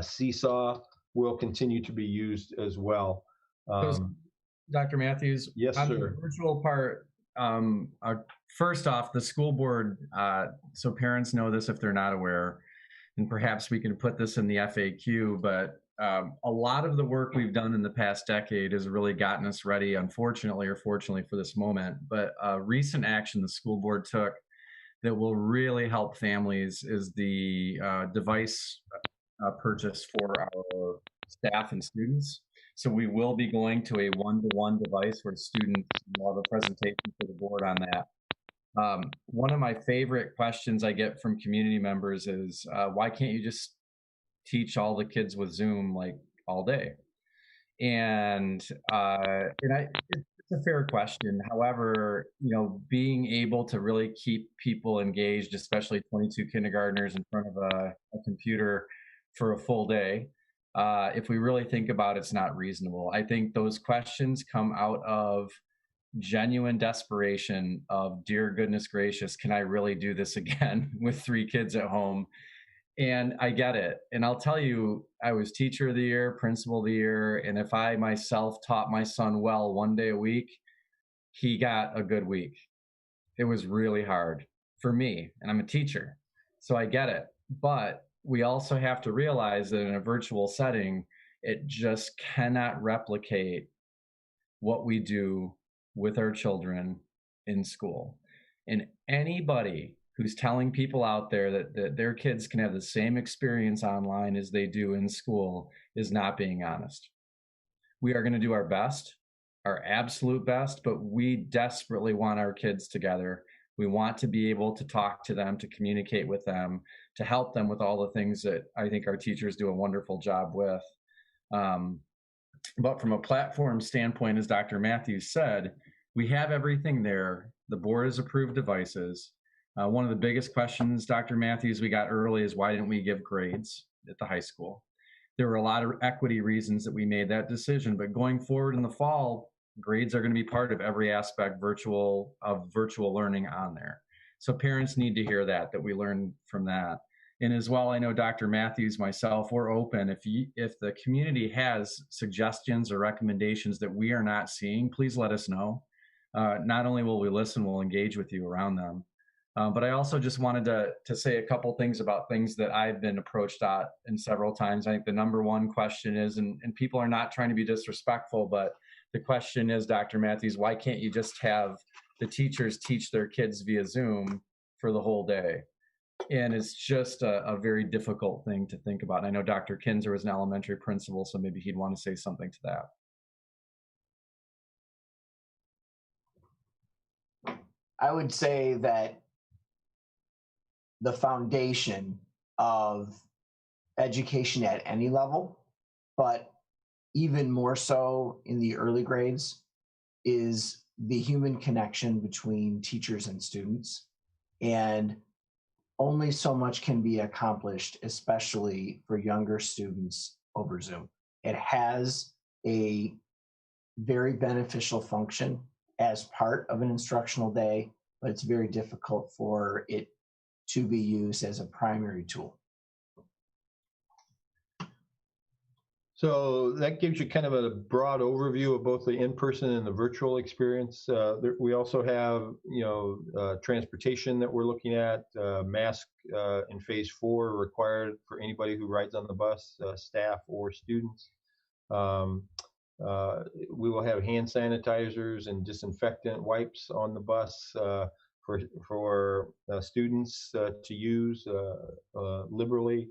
Speaker 1: Seesaw will continue to be used as well.
Speaker 12: Dr. Matthews,
Speaker 1: yes,
Speaker 12: on
Speaker 1: sir.
Speaker 12: the virtual part, first off, the school board, so parents know this if they're not aware, and perhaps we can put this in the FAQ, but a lot of the work we've done in the past decade has really gotten us ready, unfortunately or fortunately for this moment. But recent action the school board took that will really help families is the device purchase for our staff and students. So we will be going to a one-to-one device where students will have a presentation for the board on that. One of my favorite questions I get from community members is, why can't you just teach all the kids with Zoom like all day? And it's a fair question. However, being able to really keep people engaged, especially 22 kindergartners in front of a computer for a full day, if we really think about it, it's not reasonable. I think those questions come out of genuine desperation of, dear goodness gracious, can I really do this again with 3 kids at home? And I get it. And I'll tell you, I was teacher of the year, principal of the year. And if I myself taught my son well one day a week, he got a good week. It was really hard for me, and I'm a teacher, so I get it. But we also have to realize that in a virtual setting, it just cannot replicate what we do with our children in school. And anybody who's telling people out there that their kids can have the same experience online as they do in school is not being honest. We are going to do our best, our absolute best, but we desperately want our kids together. We want to be able to talk to them, to communicate with them, to help them with all the things that I think our teachers do a wonderful job with. But from a platform standpoint, as Dr. Matthews said, we have everything there. The board has approved devices. One of the biggest questions, Dr. Matthews, we got early is, why didn't we give grades at the high school? There were a lot of equity reasons that we made that decision, but going forward in the fall, grades are going to be part of every aspect of virtual learning on there. So parents need to hear that we learn from that. And as well, I know Dr. Matthews, myself, we're open. If the community has suggestions or recommendations that we are not seeing, please let us know. Not only will we listen, we'll engage with you around them. But I also just wanted to say a couple things about things that I've been approached at and several times. I think the number one question is, and people are not trying to be disrespectful, but the question is, Dr. Matthews, why can't you just have the teachers teach their kids via Zoom for the whole day? And it's just a very difficult thing to think about. And I know Dr. Kinzer was an elementary principal, so maybe he'd want to say something to that.
Speaker 13: I would say that the foundation of education at any level, but even more so in the early grades, is the human connection between teachers and students. And only so much can be accomplished, especially for younger students, over Zoom. It has a very beneficial function as part of an instructional day, but it's very difficult for it to be used as a primary tool.
Speaker 1: So that gives you kind of a broad overview of both the in-person and the virtual experience. We also have, transportation that we're looking at. Mask in phase 4 required for anybody who rides on the bus, staff or students. We will have hand sanitizers and disinfectant wipes on the bus for students to use liberally.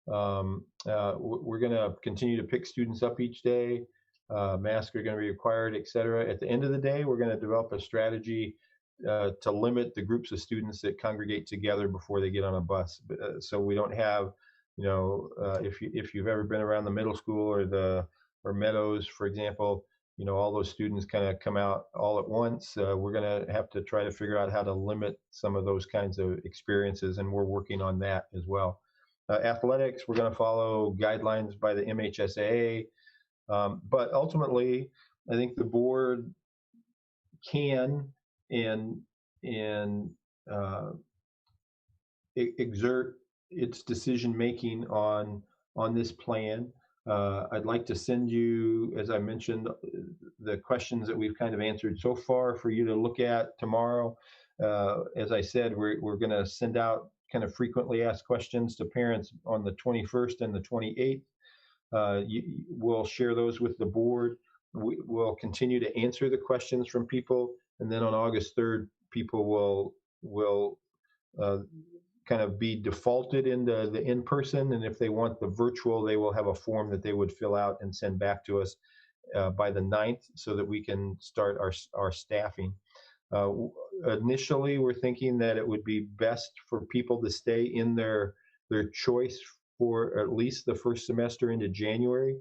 Speaker 1: We're going to continue to pick students up each day. Masks are going to be required, et cetera. At the end of the day, we're going to develop a strategy to limit the groups of students that congregate together before they get on a bus. So we don't have, if you've ever been around the middle school or Meadows, for example, all those students kind of come out all at once. We're going to have to try to figure out how to limit some of those kinds of experiences, and we're working on that as well. Athletics, we're going to follow guidelines by the MHSAA, but ultimately, I think the board can and exert its decision making on this plan. I'd like to send you, as I mentioned, the questions that we've kind of answered so far for you to look at tomorrow. As I said, we're going to send out kind of frequently asked questions to parents on the 21st and the 28th. We'll share those with the board. We'll continue to answer the questions from people, and then on August 3rd, people will kind of be defaulted into the in-person, and if they want the virtual, they will have a form that they would fill out and send back to us by the 9th so that we can start our staffing. Initially, we're thinking that it would be best for people to stay in their choice for at least the first semester into January,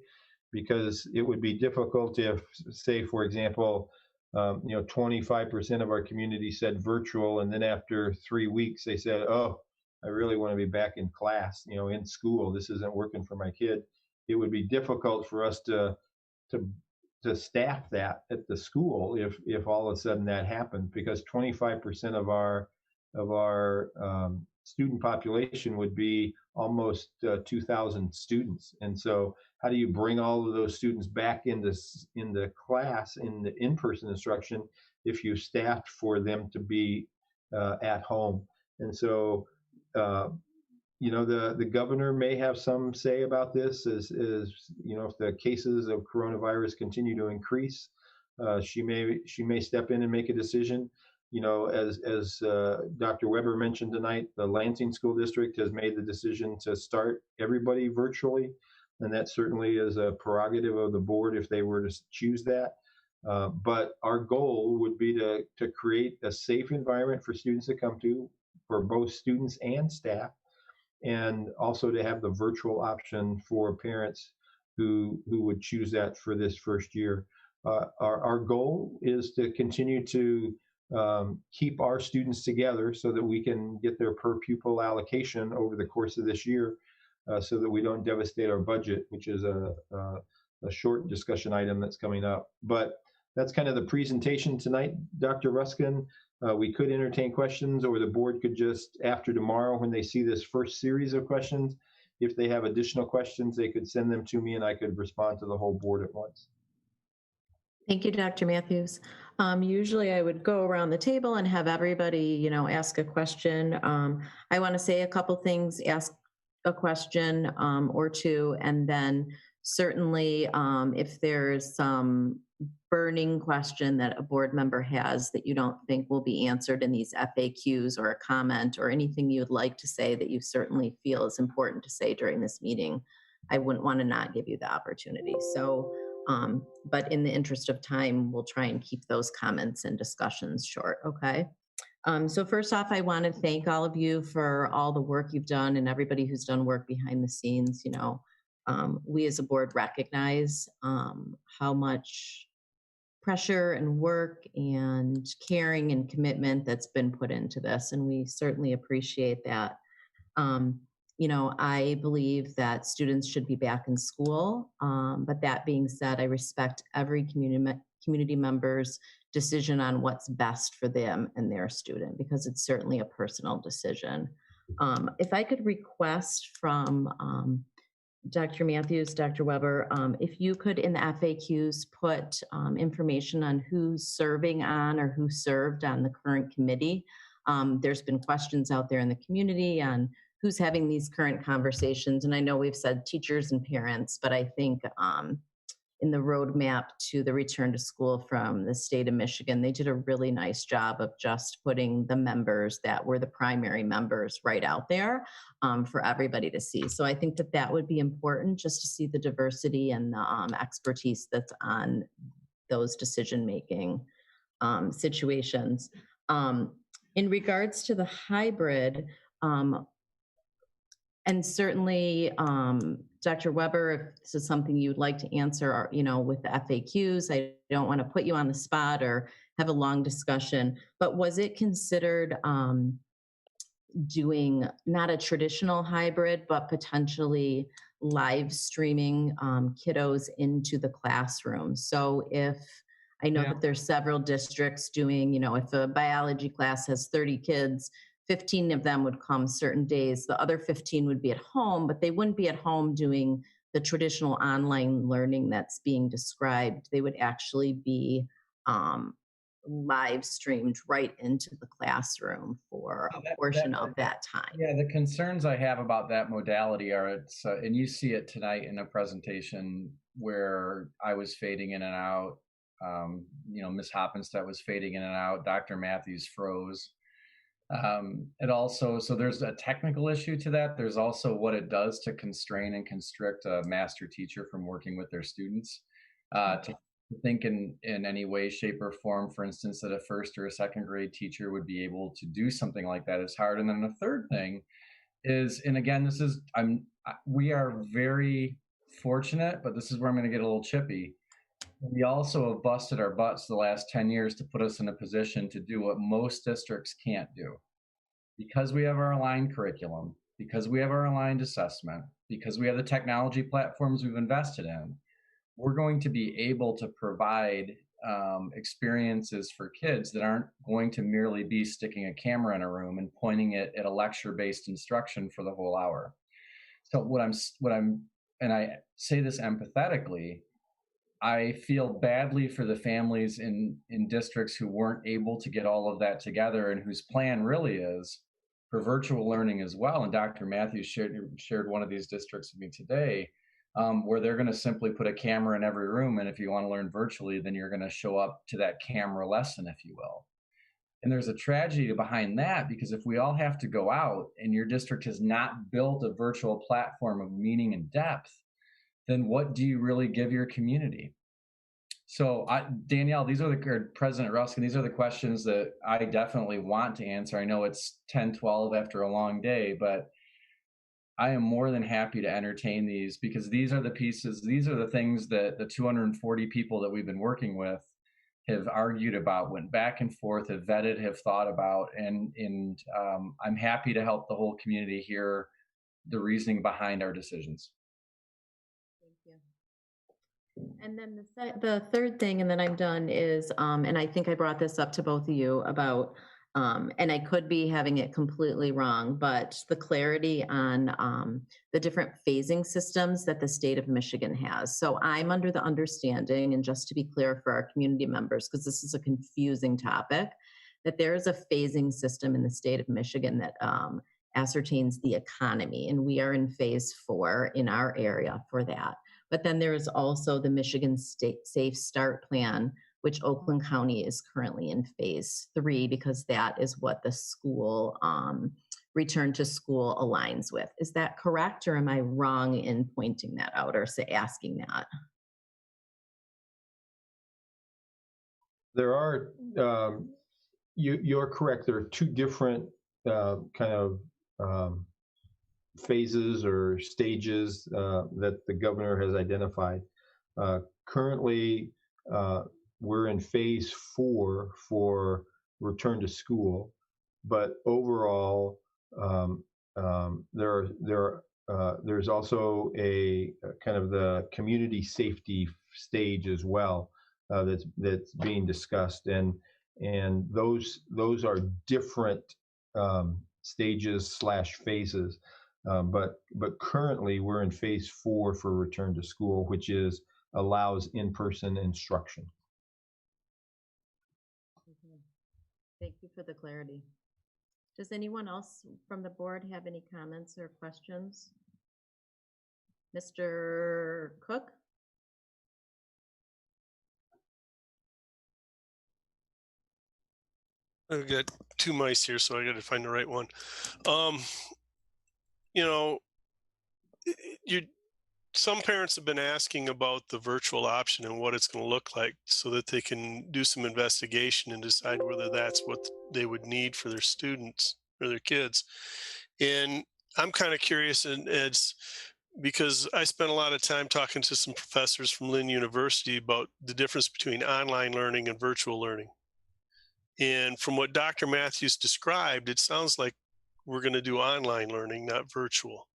Speaker 1: because it would be difficult if, say, for example, 25% of our community said virtual, and then after 3 weeks they said, "Oh, I really want to be back in class, in school. This isn't working for my kid." It would be difficult for us to staff that at the school if all of a sudden that happened, because 25% of our student population would be almost 2,000 students. And so how do you bring all of those students back into class in the in-person instruction if you staffed for them to be at home? And so the governor may have some say about this, as if the cases of coronavirus continue to increase, she may step in and make a decision. As Dr. Weber mentioned tonight, the Lansing School District has made the decision to start everybody virtually, and that certainly is a prerogative of the board if they were to choose that. But our goal would be to create a safe environment for students to come to, for both students and staff, and also to have the virtual option for parents who would choose that for this first year. Our goal is to continue to keep our students together so that we can get their per pupil allocation over the course of this year, so that we don't devastate our budget, which is a short discussion item that's coming up. But that's kind of the presentation tonight, Dr. Ruskin. We could entertain questions, or the board could just, after tomorrow, when they see this first series of questions, if they have additional questions, they could send them to me and I could respond to the whole board at once.
Speaker 8: Thank you, Dr. Matthews. Usually I would go around the table and have everybody, ask a question. I want to say a couple things, ask a question or two, and then certainly if there's some burning question that a board member has that you don't think will be answered in these FAQs, or a comment or anything you'd like to say that you certainly feel is important to say during this meeting, I wouldn't want to not give you the opportunity. So, but in the interest of time, we'll try and keep those comments and discussions short, okay? So first off, I want to thank all of you for all the work you've done, and everybody who's done work behind the scenes. We as a board recognize how much pressure and work and caring and commitment that's been put into this, and we certainly appreciate that. I believe that students should be back in school, but that being said, I respect every community member's decision on what's best for them and their student, because it's certainly a personal decision. If I could request from Dr. Matthews, Dr. Weber, if you could in the FAQs put information on who's serving on or who served on the current committee. There's been questions out there in the community on who's having these current conversations. And I know we've said teachers and parents, but I think in the roadmap to the return to school from the state of Michigan, they did a really nice job of just putting the members that were the primary members right out there for everybody to see. So I think that that would be important, just to see the diversity and the expertise that's on those decision-making situations. In regards to the hybrid, And certainly, Dr. Weber, if this is something you'd like to answer, with the FAQs, I don't want to put you on the spot or have a long discussion, but was it considered doing not a traditional hybrid, but potentially live streaming kiddos into the classroom? So if I know that there's several districts doing, if a biology class has 30 kids, 15 of them would come certain days. The other 15 would be at home, but they wouldn't be at home doing the traditional online learning that's being described. They would actually be live streamed right into the classroom for a portion of that time.
Speaker 12: Yeah, the concerns I have about that modality are and you see it tonight in a presentation where I was fading in and out. Ms. Hoppenstedt was fading in and out. Dr. Matthews froze. It also, so there's a technical issue to that. There's also what it does to constrain and constrict a master teacher from working with their students. To think in any way, shape, or form, for instance, that a first or a second grade teacher would be able to do something like that is hard. And then the third thing is, and again, we are very fortunate, but this is where I'm going to get a little chippy. We also have busted our butts the last 10 years to put us in a position to do what most districts can't do. Because we have our aligned curriculum, because we have our aligned assessment, because we have the technology platforms we've invested in, we're going to be able to provide experiences for kids that aren't going to merely be sticking a camera in a room and pointing it at a lecture-based instruction for the whole hour. So and I say this empathetically, I feel badly for the families in districts who weren't able to get all of that together and whose plan really is for virtual learning as well. And Dr. Matthews shared one of these districts with me today, where they're going to simply put a camera in every room. And if you want to learn virtually, then you're going to show up to that camera lesson, if you will. And there's a tragedy behind that, because if we all have to go out and your district has not built a virtual platform of meaning and depth, then what do you really give your community? So Danielle, President Ruskin, these are the questions that I definitely want to answer. I know it's 10:12 after a long day, but I am more than happy to entertain these, because these are the pieces, these are the things that the 240 people that we've been working with have argued about, went back and forth, have vetted, have thought about, and I'm happy to help the whole community hear the reasoning behind our decisions.
Speaker 8: Thank you. And then the third thing, and then I'm done, is, and I think I brought this up to both of you about, and I could be having it completely wrong, but the clarity on the different phasing systems that the state of Michigan has. So I'm under the understanding, and just to be clear for our community members, because this is a confusing topic, that there is a phasing system in the state of Michigan that ascertains the economy, and we are in phase 4 in our area for that. But then there is also the Michigan State Safe Start Plan, which Oakland County is currently in phase 3, because that is what the school return to school aligns with. Is that correct, or am I wrong in pointing that out or asking that?
Speaker 1: There are, you're correct. There are 2 different kind of phases or stages that the governor has identified. Currently, we're in phase 4 for return to school, but overall, there's also a kind of the community safety stage as well that's being discussed, and those are different stages / phases. But currently we're in phase 4 for return to school, which allows in-person instruction.
Speaker 8: Thank you for the clarity. Does anyone else from the board have any comments or questions? Mr. Cook?
Speaker 14: I've got 2 mice here, so I got to find the right one. Some parents have been asking about the virtual option and what it's going to look like, so that they can do some investigation and decide whether that's what they would need for their students or their kids. And I'm kind of curious, and it's because I spent a lot of time talking to some professors from Lynn University about the difference between online learning and virtual learning. And from what Dr. Matthews described, it sounds like we're going to do online learning, not virtual.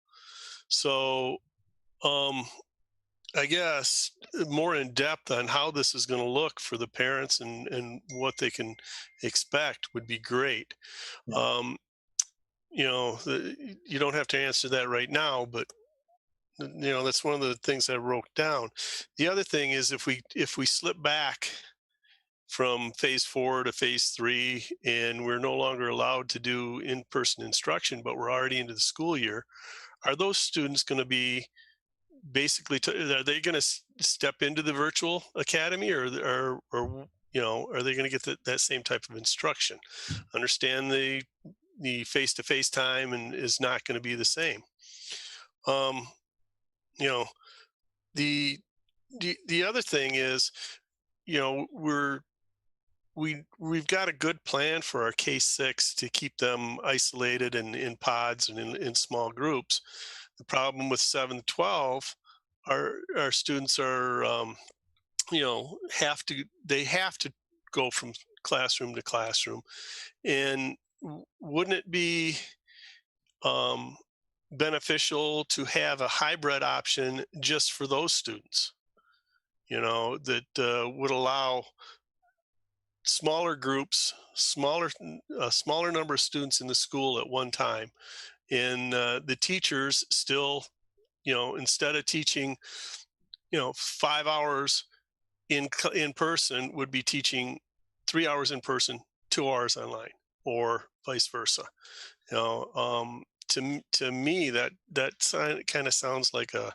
Speaker 14: So, I guess more in depth on how this is going to look for the parents and what they can expect would be great. Um, you don't have to answer that right now, but that's one of the things I wrote down. The other thing is if we slip back from phase 4 to phase 3 and we're no longer allowed to do in-person instruction, but we're already into the school year, are those students going to be basically are they going to step into the virtual academy, or are they going to get that same type of instruction? Understand the face-to-face time and is not going to be the same. You know, the the other thing is, we've got a good plan for our K-6 to keep them isolated and in pods and in small groups. The problem with 7 to 12, our students are, they have to go from classroom to classroom. And wouldn't it be beneficial to have a hybrid option just for those students, that would allow smaller groups, a smaller number of students in the school at one time, and the teachers still, instead of teaching, 5 hours in person, would be teaching 3 hours in person, 2 hours online, or vice versa. To me, that kind of sounds like a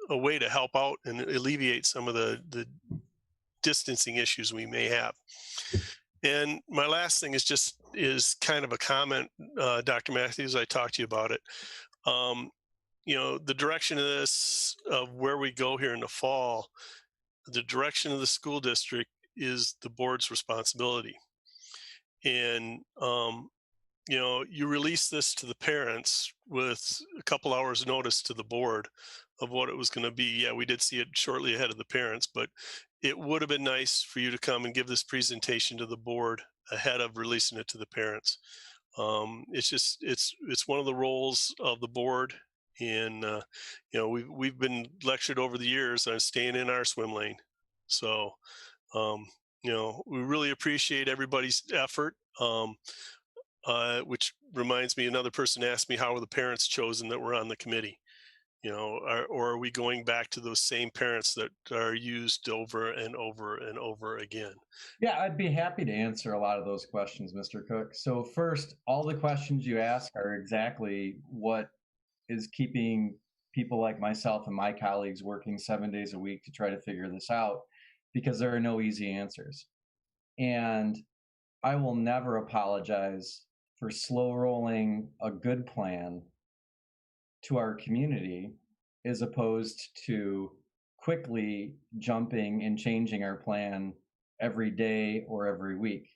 Speaker 14: way to help out and alleviate some of the distancing issues we may have. And my last thing is kind of a comment, Dr. Matthews, I talked to you about it. The direction of this, of where we go here in the fall, the direction of the school district is the board's responsibility. And, you release this to the parents with a couple hours notice to the board of what it was going to be. Yeah, we did see it shortly ahead of the parents, but it would have been nice for you to come and give this presentation to the board ahead of releasing it to the parents. It's one of the roles of the board, and we've been lectured over the years on staying in our swim lane. So we really appreciate everybody's effort. Which reminds me, another person asked me, how are the parents chosen that were on the committee? Or are we going back to those same parents that are used over and over and over again?
Speaker 12: Yeah, I'd be happy to answer a lot of those questions, Mr. Cook. So first, all the questions you ask are exactly what is keeping people like myself and my colleagues working 7 days a week to try to figure this out, because there are no easy answers. And I will never apologize for slow rolling a good plan to our community, as opposed to quickly jumping and changing our plan every day or every week.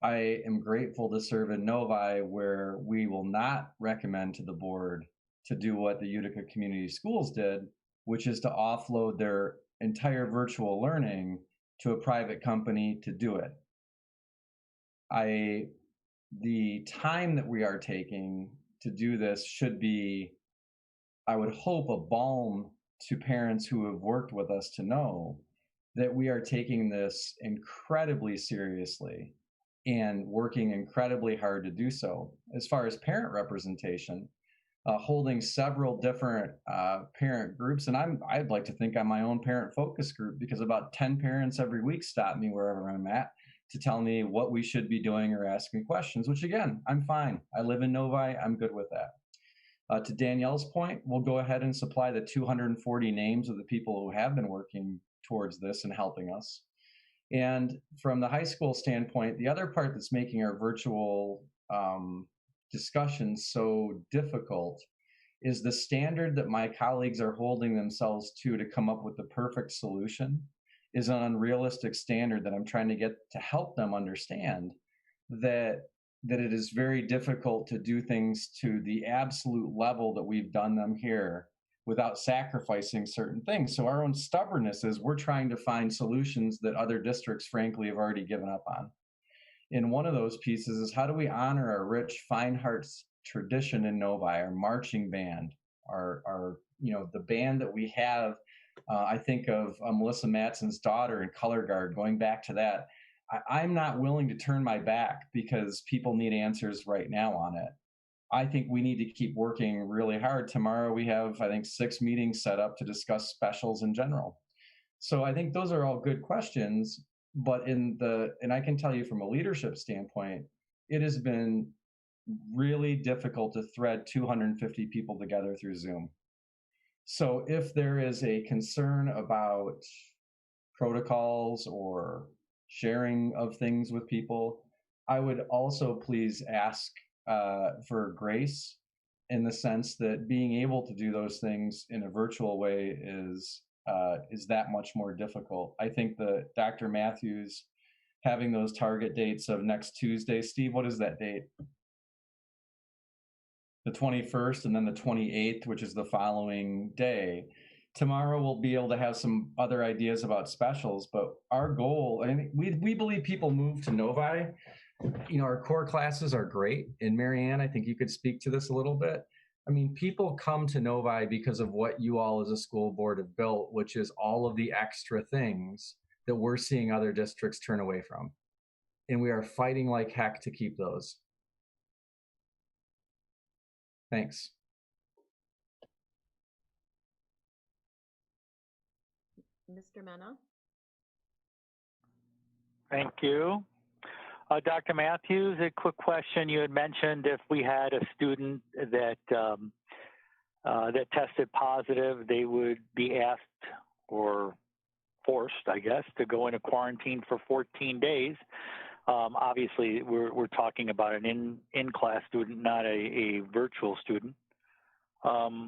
Speaker 12: I am grateful to serve in Novi, where we will not recommend to the board to do what the Utica Community Schools did, which is to offload their entire virtual learning to a private company to do it. The time that we are taking to do this should be, I would hope, a balm to parents who have worked with us to know that we are taking this incredibly seriously and working incredibly hard to do so. As far as parent representation, holding several different parent groups, and I'd like to think I'm my own parent focus group, because about 10 parents every week stop me wherever I'm at to tell me what we should be doing or ask me questions, which again, I'm fine. I live in Novi, I'm good with that. To Danielle's point, we'll go ahead and supply the 240 names of the people who have been working towards this and helping us. And from the high school standpoint, the other part that's making our virtual discussions so difficult is the standard that my colleagues are holding themselves to come up with the perfect solution is an unrealistic standard that I'm trying to get to help them understand that that it is very difficult to do things to the absolute level that we've done them here without sacrificing certain things. So our own stubbornness is we're trying to find solutions that other districts, frankly, have already given up on. And one of those pieces is how do we honor our rich fine arts tradition in Novi, our marching band, our the band that we have. I think of Melissa Matson's daughter in color guard, going back to that. I'm not willing to turn my back because people need answers right now on it. I think we need to keep working really hard. Tomorrow we have, I think, 6 meetings set up to discuss specials in general. So I think those are all good questions, but and I can tell you from a leadership standpoint, it has been really difficult to thread 250 people together through Zoom. So if there is a concern about protocols or sharing of things with people, I would also please ask for grace in the sense that being able to do those things in a virtual way is that much more difficult. I think that Dr. Matthews having those target dates of next Tuesday, Steve, what is that date? The 21st and then the 28th, which is the following day. Tomorrow we'll be able to have some other ideas about specials, but our goal, and we believe people move to Novi. Our core classes are great. And Marianne, I think you could speak to this a little bit. I mean, people come to Novi because of what you all as a school board have built, which is all of the extra things that we're seeing other districts turn away from. And we are fighting like heck to keep those. Thanks.
Speaker 8: Mr. Mena?
Speaker 11: Thank you. Dr. Matthews, a quick question. You had mentioned if we had a student that that tested positive, they would be asked or forced, I guess, to go into quarantine for 14 days. Obviously, we're talking about an in-class student, not a virtual student. So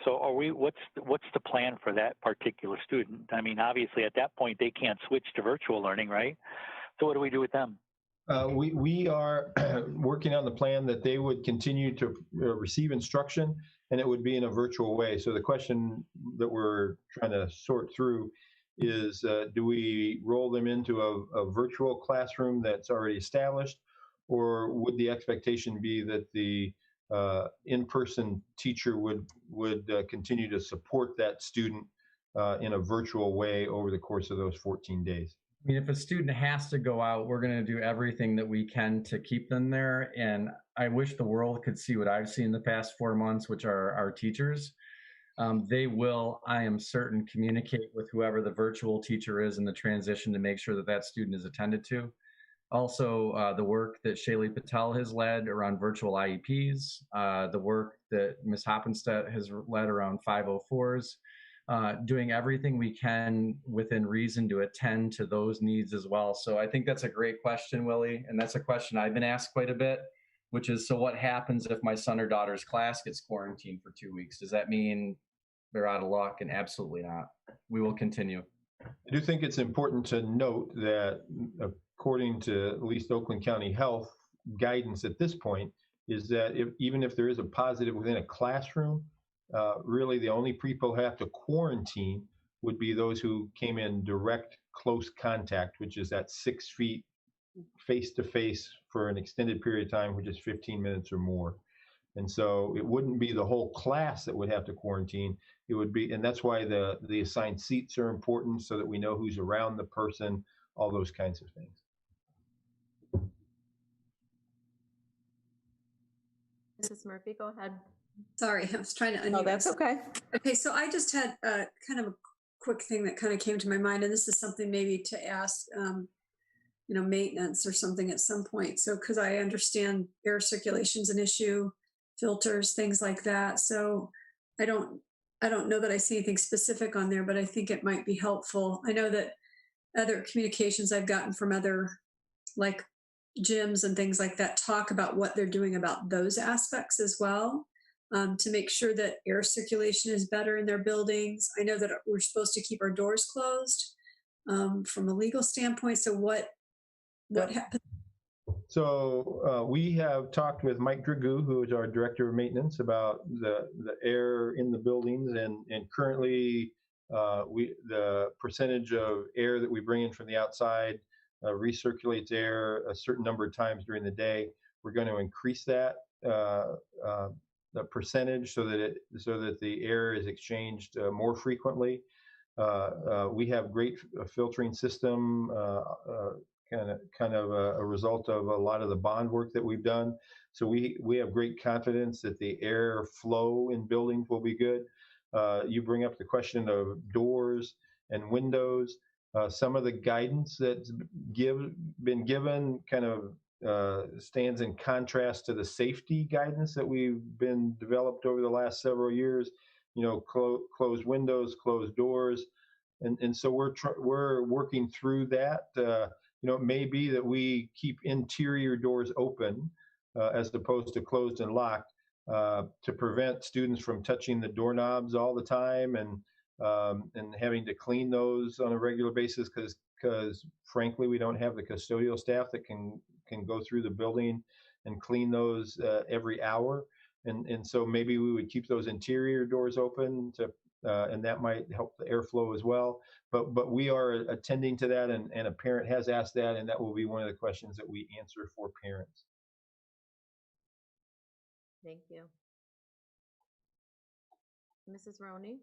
Speaker 11: what's the plan for that particular student? I mean, obviously, at that point, they can't switch to virtual learning, right? So what do we do with them?
Speaker 1: We are working on the plan that they would continue to receive instruction, and it would be in a virtual way. So the question that we're trying to sort through is, do we roll them into a virtual classroom that's already established, or would the expectation be that the in-person teacher would continue to support that student in a virtual way over the course of those 14 days?
Speaker 12: I mean, if a student has to go out, we're going to do everything that we can to keep them there. And I wish the world could see what I've seen the past 4 months, which are our teachers. They will, I am certain, communicate with whoever the virtual teacher is in the transition to make sure that that student is attended to. Also, the work that Shaylee Patel has led around virtual IEPs, the work that Ms. Hoppenstedt has led around 504s, doing everything we can within reason to attend to those needs as well. So I think that's a great question, Willie. And that's a question I've been asked quite a bit, which is, so what happens if my son or daughter's class gets quarantined for 2 weeks? Does that mean they're out of luck? And absolutely not. We will continue.
Speaker 1: I do think it's important to note that according to at least Oakland County Health guidance at this point, is that even if there is a positive within a classroom, really the only people who have to quarantine would be those who came in direct close contact, which is at 6 feet face-to-face for an extended period of time, which is 15 minutes or more. And so it wouldn't be the whole class that would have to quarantine. It would be, and that's why the assigned seats are important, so that we know who's around the person, all those kinds of things.
Speaker 8: Mrs. Murphy, go ahead.
Speaker 9: Sorry, I was trying to unmute.
Speaker 8: Oh, that's okay.
Speaker 9: Okay, so I just had kind of a quick thing that kind of came to my mind, and this is something maybe to ask, maintenance or something at some point. So, because I understand air circulation's an issue, filters, things like that. So, I don't know that I see anything specific on there, but I think it might be helpful. I know that other communications I've gotten from other, like gyms and things like that, talk about what they're doing about those aspects as well. To make sure that air circulation is better in their buildings. I know that we're supposed to keep our doors closed from a legal standpoint. So what happens?
Speaker 1: So we have talked with Mike Dragoo, who is our director of maintenance, about the air in the buildings, and currently the percentage of air that we bring in from the outside recirculates air a certain number of times during the day. We're going to increase that the percentage so that the air is exchanged more frequently. We have great filtering system, kind of a result of a lot of the bond work that we've done. So we have great confidence that the air flow in buildings will be good. You bring up the question of doors and windows. Some of the guidance that's been given kind of stands in contrast to the safety guidance that we've been developed over the last several years. You know, close windows, close doors, and so we're working through that. You know, it may be that we keep interior doors open as opposed to closed and locked to prevent students from touching the doorknobs all the time and having to clean those on a regular basis because frankly we don't have the custodial staff that can go through the building and clean those every hour. And so maybe we would keep those interior doors open to, and that might help the airflow as well. But we are attending to that, and a parent has asked that, and that will be one of the questions that we answer for parents.
Speaker 8: Thank you. Mrs. Roney?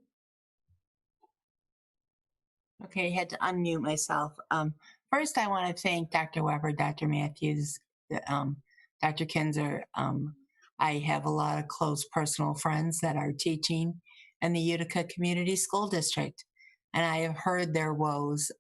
Speaker 10: Okay, I had to unmute myself. First, I want to thank Dr. Weber, Dr. Matthews, Dr. Kinzer. I have a lot of close personal friends that are teaching in the Utica Community School District, and I have heard their woes.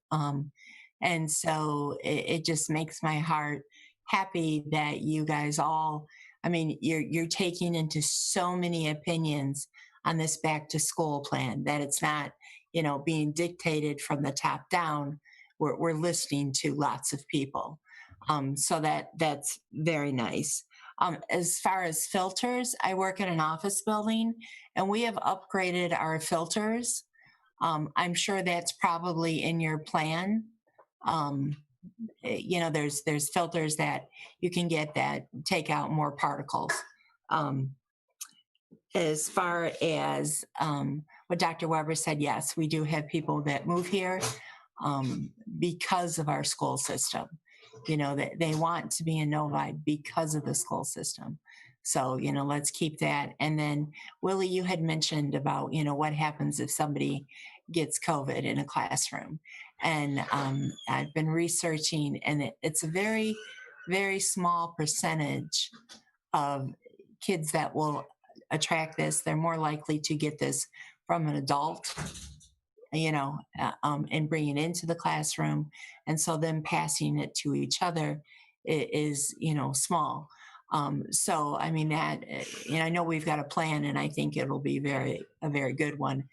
Speaker 10: And so it just makes my heart happy that you guys all, I mean, you're taking into so many opinions on this back to school plan, that it's not, you know, being dictated from the top down. We're listening to lots of people. So that's very nice. As far as filters, I work in an office building and we have upgraded our filters. I'm sure that's probably in your plan. You know, there's filters that you can get that take out more particles. As far as what Dr. Weber said, yes, we do have people that move here because of our school system. You know, they want to be in Novi because of the school system. So, you know, let's keep that. And then, Willie, you had mentioned about, you know, what happens if somebody gets COVID in a classroom. And I've been researching, and it's a very, very small percentage of kids that will attract this. They're more likely to get this from an adult, you know, and bring it into the classroom. And so them passing it to each other is, you know, small. So, I mean, that, you know, I know we've got a plan, and I think it'll be a very good one,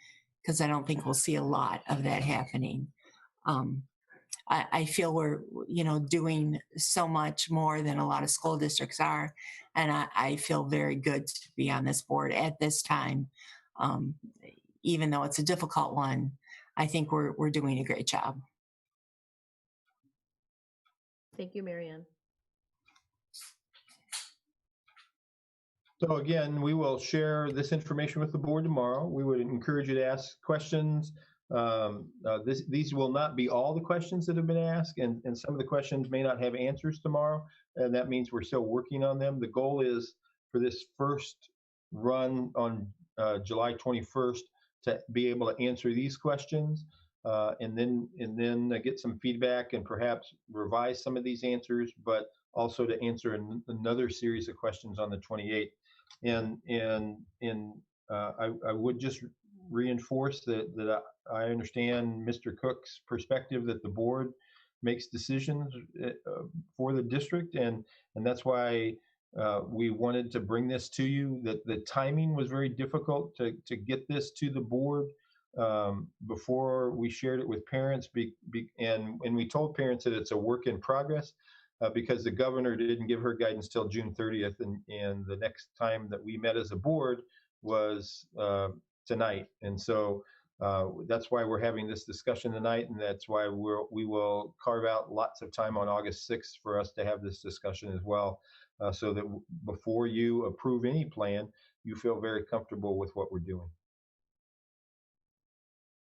Speaker 10: because I don't think we'll see a lot of that happening. I feel we're, you know, doing so much more than a lot of school districts are. And I feel very good to be on this board at this time. Even though it's a difficult one, I think we're doing a great job.
Speaker 8: Thank you, Marianne.
Speaker 1: So again, we will share this information with the board tomorrow. We would encourage you to ask questions. These will not be all the questions that have been asked, and some of the questions may not have answers tomorrow, and that means we're still working on them. The goal is for this first run on July 21st to be able to answer these questions, and then get some feedback and perhaps revise some of these answers, but also to answer another series of questions on the 28th. And I would just reinforce that I understand Mr. Cook's perspective that the board makes decisions for the district, and that's why we wanted to bring this to you. That the timing was very difficult to get this to the board before we shared it with parents, and we told parents that it's a work in progress. Because the governor didn't give her guidance till June 30th, and the next time that we met as a board was tonight. And so That's why we're having this discussion tonight, and that's why we will carve out lots of time on August 6th for us to have this discussion as well, so that before you approve any plan, you feel very comfortable with what we're doing.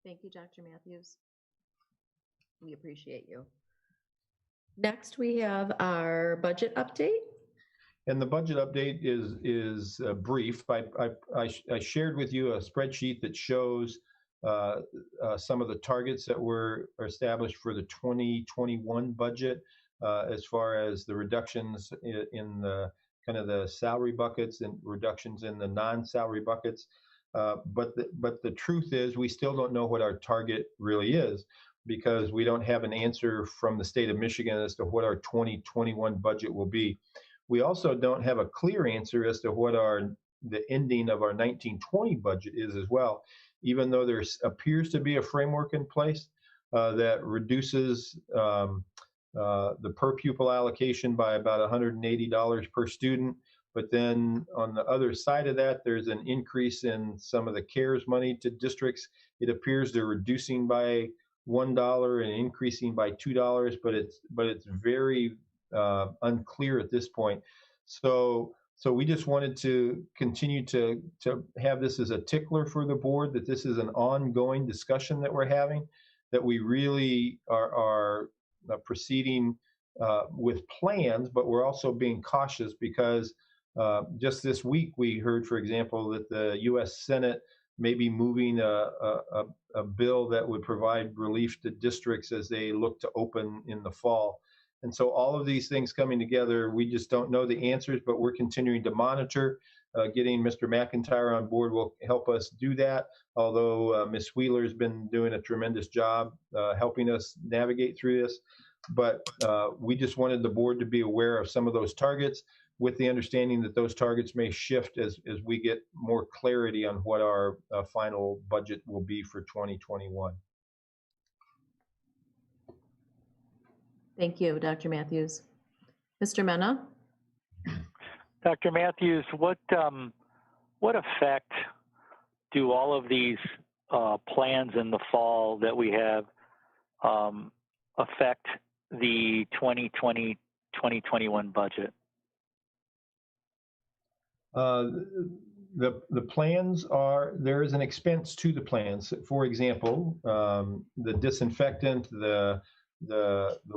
Speaker 8: Thank you, Dr. Matthews. We appreciate you. Next, we have our budget update.
Speaker 1: And the budget update is brief. I shared with you a spreadsheet that shows some of the targets that were established for the 2021 budget, as far as the reductions in the kind of the salary buckets and reductions in the non-salary buckets. But the truth is, we still don't know what our target really is, because we don't have an answer from the state of Michigan as to what our 2021 budget will be. We also don't have a clear answer as to what the ending of our 1920 budget is as well, even though there appears to be a framework in place that reduces the per pupil allocation by about $180 per student. But then on the other side of that, there's an increase in some of the CARES money to districts. It appears they're reducing by $1 and increasing by $2, but it's very unclear at this point. So we just wanted to continue to have this as a tickler for the board, that this is an ongoing discussion that we're having, that we really are proceeding with plans, but we're also being cautious because just this week we heard, for example, that the U.S. Senate may be moving a bill that would provide relief to districts as they look to open in the fall. And so all of these things coming together, we just don't know the answers, but we're continuing to monitor. Getting Mr. McIntyre on board will help us do that, although Ms. Wheeler's been doing a tremendous job helping us navigate through this. But we just wanted the board to be aware of some of those targets, with the understanding that those targets may shift as we get more clarity on what our final budget will be for 2021.
Speaker 8: Thank you, Dr. Matthews. Mr. Mena?
Speaker 11: Dr. Matthews, what effect do all of these plans in the fall that we have affect the 2020-2021 budget?
Speaker 1: The plans there is an expense to the plans. For example, the disinfectant, the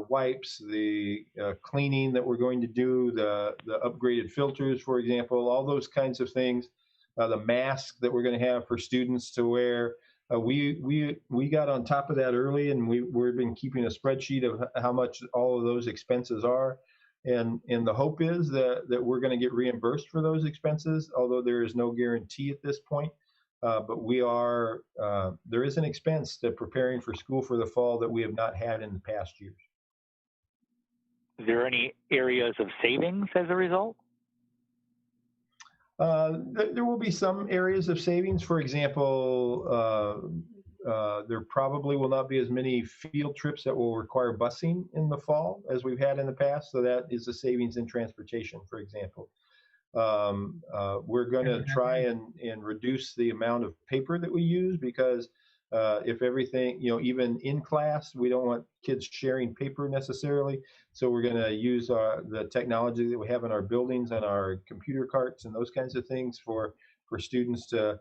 Speaker 1: wipes, the cleaning that we're going to do, the upgraded filters, for example, all those kinds of things, the mask that we're going to have for students to wear. We got on top of that early, and we've been keeping a spreadsheet of how much all of those expenses are. And the hope is that we're going to get reimbursed for those expenses, although there is no guarantee at this point. But there is an expense to preparing for school for the fall that we have not had in the past years.
Speaker 11: Is there any areas of savings as a result?
Speaker 1: There will be some areas of savings. For example, there probably will not be as many field trips that will require busing in the fall as we've had in the past. So that is a savings in transportation, for example. We're going to try and reduce the amount of paper that we use, because if everything, even in class, we don't want kids sharing paper necessarily. So we're going to use the technology that we have in our buildings and our computer carts and those kinds of things for students to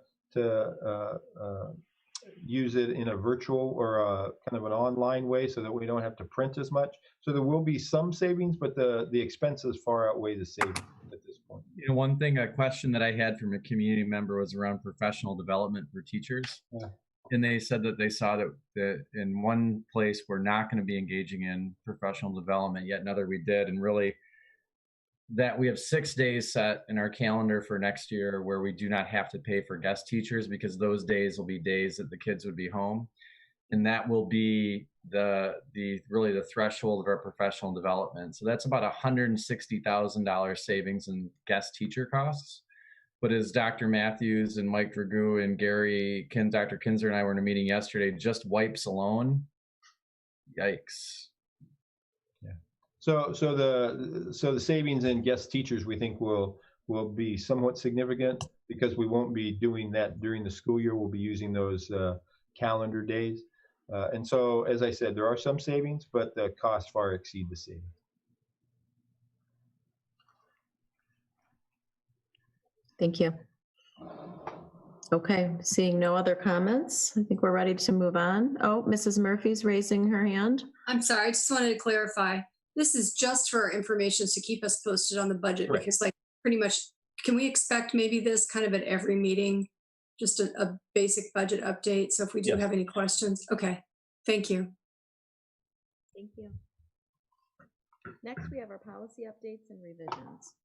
Speaker 1: use it in a virtual or a kind of an online way, so that we don't have to print as much. So there will be some savings, but the expenses far outweigh the savings at this point.
Speaker 12: One thing, a question that I had from a community member was around professional development for teachers. Yeah. And they said that they saw that in one place we're not going to be engaging in professional development, yet another we did. And really, that we have 6 days set in our calendar for next year where we do not have to pay for guest teachers, because those days will be days that the kids would be home. And that will be really the threshold of our professional development. So that's about $160,000 savings in guest teacher costs. But as Dr. Matthews and Mike Dragoo and Dr. Kinzer and I were in a meeting yesterday, just wipes alone, yikes.
Speaker 1: Yeah. So the savings in guest teachers, we think will be somewhat significant, because we won't be doing that during the school year. We'll be using those calendar days. And so, as I said, there are some savings, but the costs far exceed the savings.
Speaker 8: Thank you. Okay, seeing no other comments, I think we're ready to move on. Oh, Mrs. Murphy's raising her hand.
Speaker 9: I'm sorry, I just wanted to clarify. This is just for our information to keep us posted on the budget,
Speaker 1: Right.
Speaker 9: because like pretty much, can we expect maybe this kind of at every meeting? Just a basic budget update. So if we do
Speaker 1: Yes.
Speaker 9: have any questions, okay, thank you.
Speaker 8: Thank you. Next, we have our policy updates and revisions.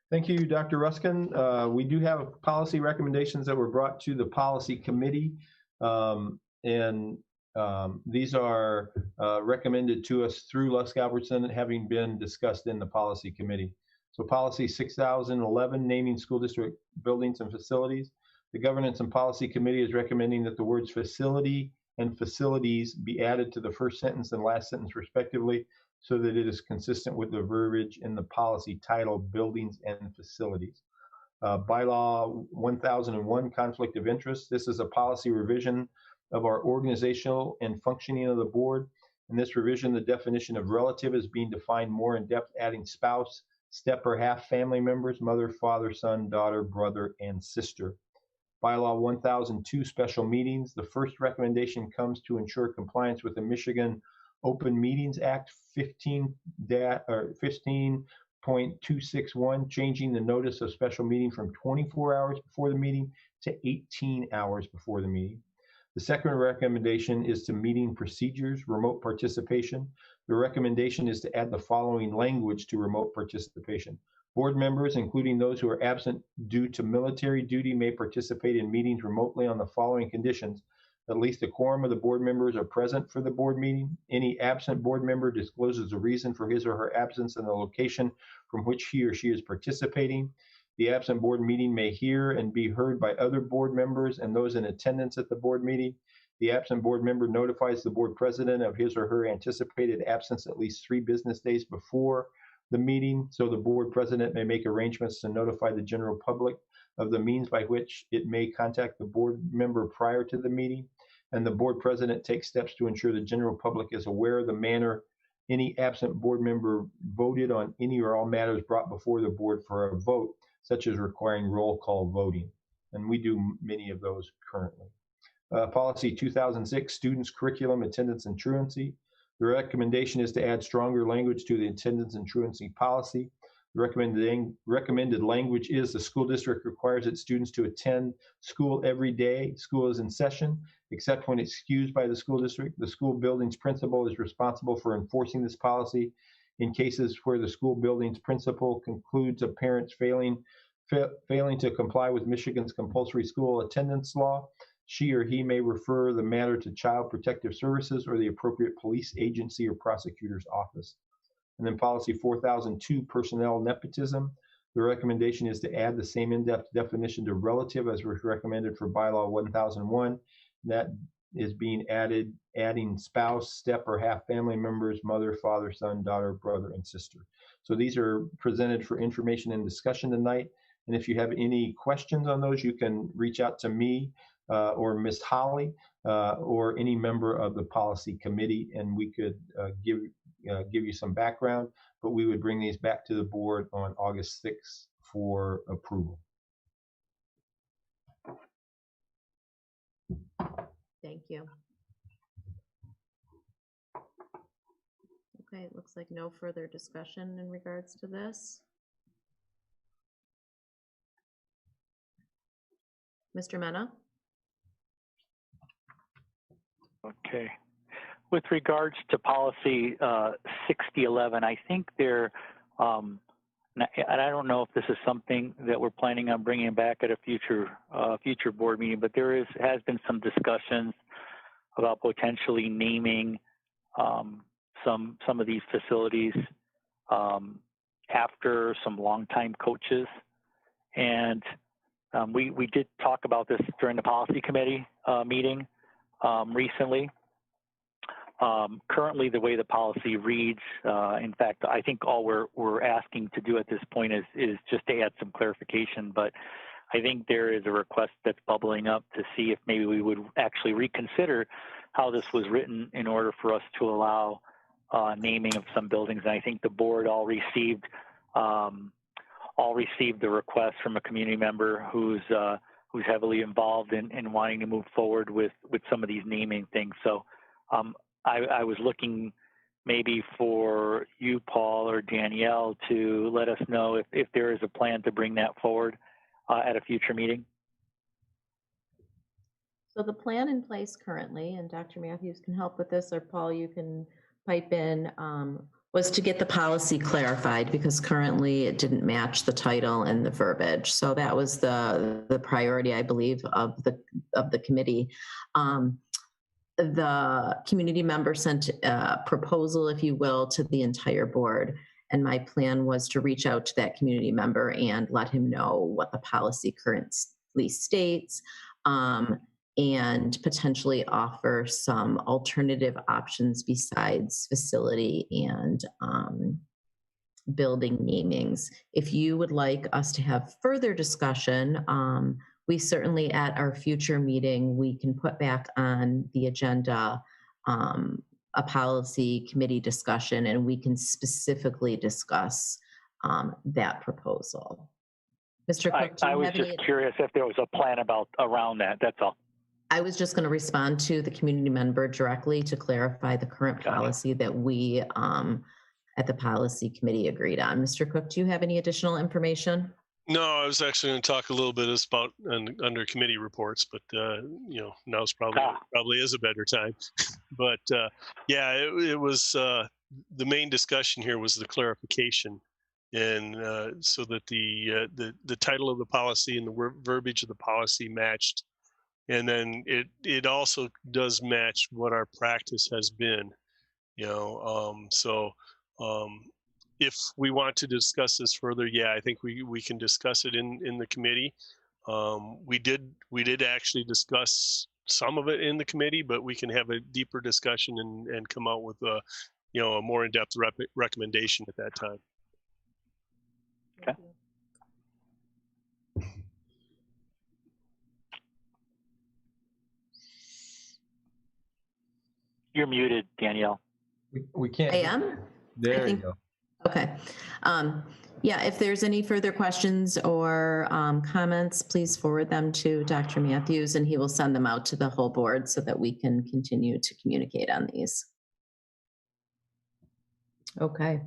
Speaker 1: Thank you, Dr. Ruskin. We do have policy recommendations that were brought to the policy committee. These are recommended to us through Lusk Albertson, having been discussed in the policy committee. So policy 6011, naming school district buildings and facilities. The governance and policy committee is recommending that the words facility and facilities be added to the first sentence and last sentence respectively, so that it is consistent with the verbiage in the policy title, buildings and facilities. Bylaw 1001, conflict of interest. This is a policy revision of our organizational and functioning of the board. In this revision, the definition of relative is being defined more in depth, adding spouse, step or half family members, mother, father, son, daughter, brother, and sister. Bylaw 1002, special meetings. The first recommendation comes to ensure compliance with the Michigan Open Meetings Act 15.261, changing the notice of special meeting from 24 hours before the meeting to 18 hours before the meeting. The second recommendation is to meeting procedures, remote participation. The recommendation is to add the following language to remote participation. Board members, including those who are absent due to military duty, may participate in meetings remotely on the following conditions. At least a quorum of the board members are present for the board meeting. Any absent board member discloses the reason for his or her absence and the location from which he or she is participating. The absent board meeting may hear and be heard by other board members and those in attendance at the board meeting. The absent board member notifies the board president of his or her anticipated absence at least 3 business days before the meeting, so the board president may make arrangements to notify the general public of the means by which it may contact the board member prior to the meeting. And the board president takes steps to ensure the general public is aware of the manner any absent board member voted on any or all matters brought before the board for a vote, such as requiring roll call voting. And we do many of those currently. Policy 2006, students, curriculum, attendance, and truancy. The recommendation is to add stronger language to the attendance and truancy policy. The recommended language is the school district requires its students to attend school every day school is in session, except when excused by the school district. The school building's principal is responsible for enforcing this policy. In cases where the school building's principal concludes a parent's failing to comply with Michigan's compulsory school attendance law, she or he may refer the matter to Child Protective Services or the appropriate police agency or prosecutor's office. And then policy 4002, personnel nepotism. The recommendation is to add the same in-depth definition to relative as was recommended for bylaw 1001. That is being adding spouse, step or half family members, mother, father, son, daughter, brother, and sister. So these are presented for information and discussion tonight. And if you have any questions on those, you can reach out to me or Ms. Holly or any member of the policy committee, and we could give you some background, but we would bring these back to the board on August 6th for approval.
Speaker 8: Thank you. Okay, it looks like no further discussion in regards to this. Mr. Mena?
Speaker 11: Okay. With regards to policy 6011, I think there, and I don't know if this is something that we're planning on bringing back at a future board meeting, but there has been some discussions about potentially naming some of these facilities after some longtime coaches, and we did talk about this during the policy committee meeting recently. Currently, the way the policy reads, in fact, I think all we're asking to do at this point is just to add some clarification. But I think there is a request that's bubbling up to see if maybe we would actually reconsider how this was written in order for us to allow naming of some buildings. And I think the board all received the request from a community member who's heavily involved in wanting to move forward with some of these naming things. So I was looking maybe for you, Paul, or Danielle, to let us know if there is a plan to bring that forward at a future meeting.
Speaker 8: So the plan in place currently, and Dr. Matthews can help with this, or Paul, you can pipe in, was to get the policy clarified because currently it didn't match the title and the verbiage. So that was the priority, I believe, of the committee. The community member sent a proposal, if you will, to the entire board. And my plan was to reach out to that community member and let him know what the policy currently states, and potentially offer some alternative options besides facility and building namings. If you would like us to have further discussion, we certainly at our future meeting, we can put back on the agenda a policy committee discussion, and we can specifically discuss that proposal. Mr. Cook,
Speaker 11: I was just curious if there was a plan around that, that's all.
Speaker 8: I was just going to respond to the community member directly to clarify the current policy that we at the policy committee agreed on. Mr. Cook, do you have any additional information?
Speaker 14: No, I was actually going to talk a little bit about under committee reports, but now's probably is a better time. But yeah, it was the main discussion here was the clarification, and so that the title of the policy and the verbiage of the policy matched, and then it also does match what our practice has been, if we want to discuss this further, yeah, I think we can discuss it in the committee. We did actually discuss some of it in the committee, but we can have a deeper discussion and come out with a more in-depth recommendation at that time.
Speaker 11: Okay. You're muted, Danielle.
Speaker 1: We can't.
Speaker 8: I am?
Speaker 12: There you go.
Speaker 8: Okay. Yeah, if there's any further questions or comments, please forward them to Dr. Matthews, and he will send them out to the whole board so that we can continue to communicate on these. Okay.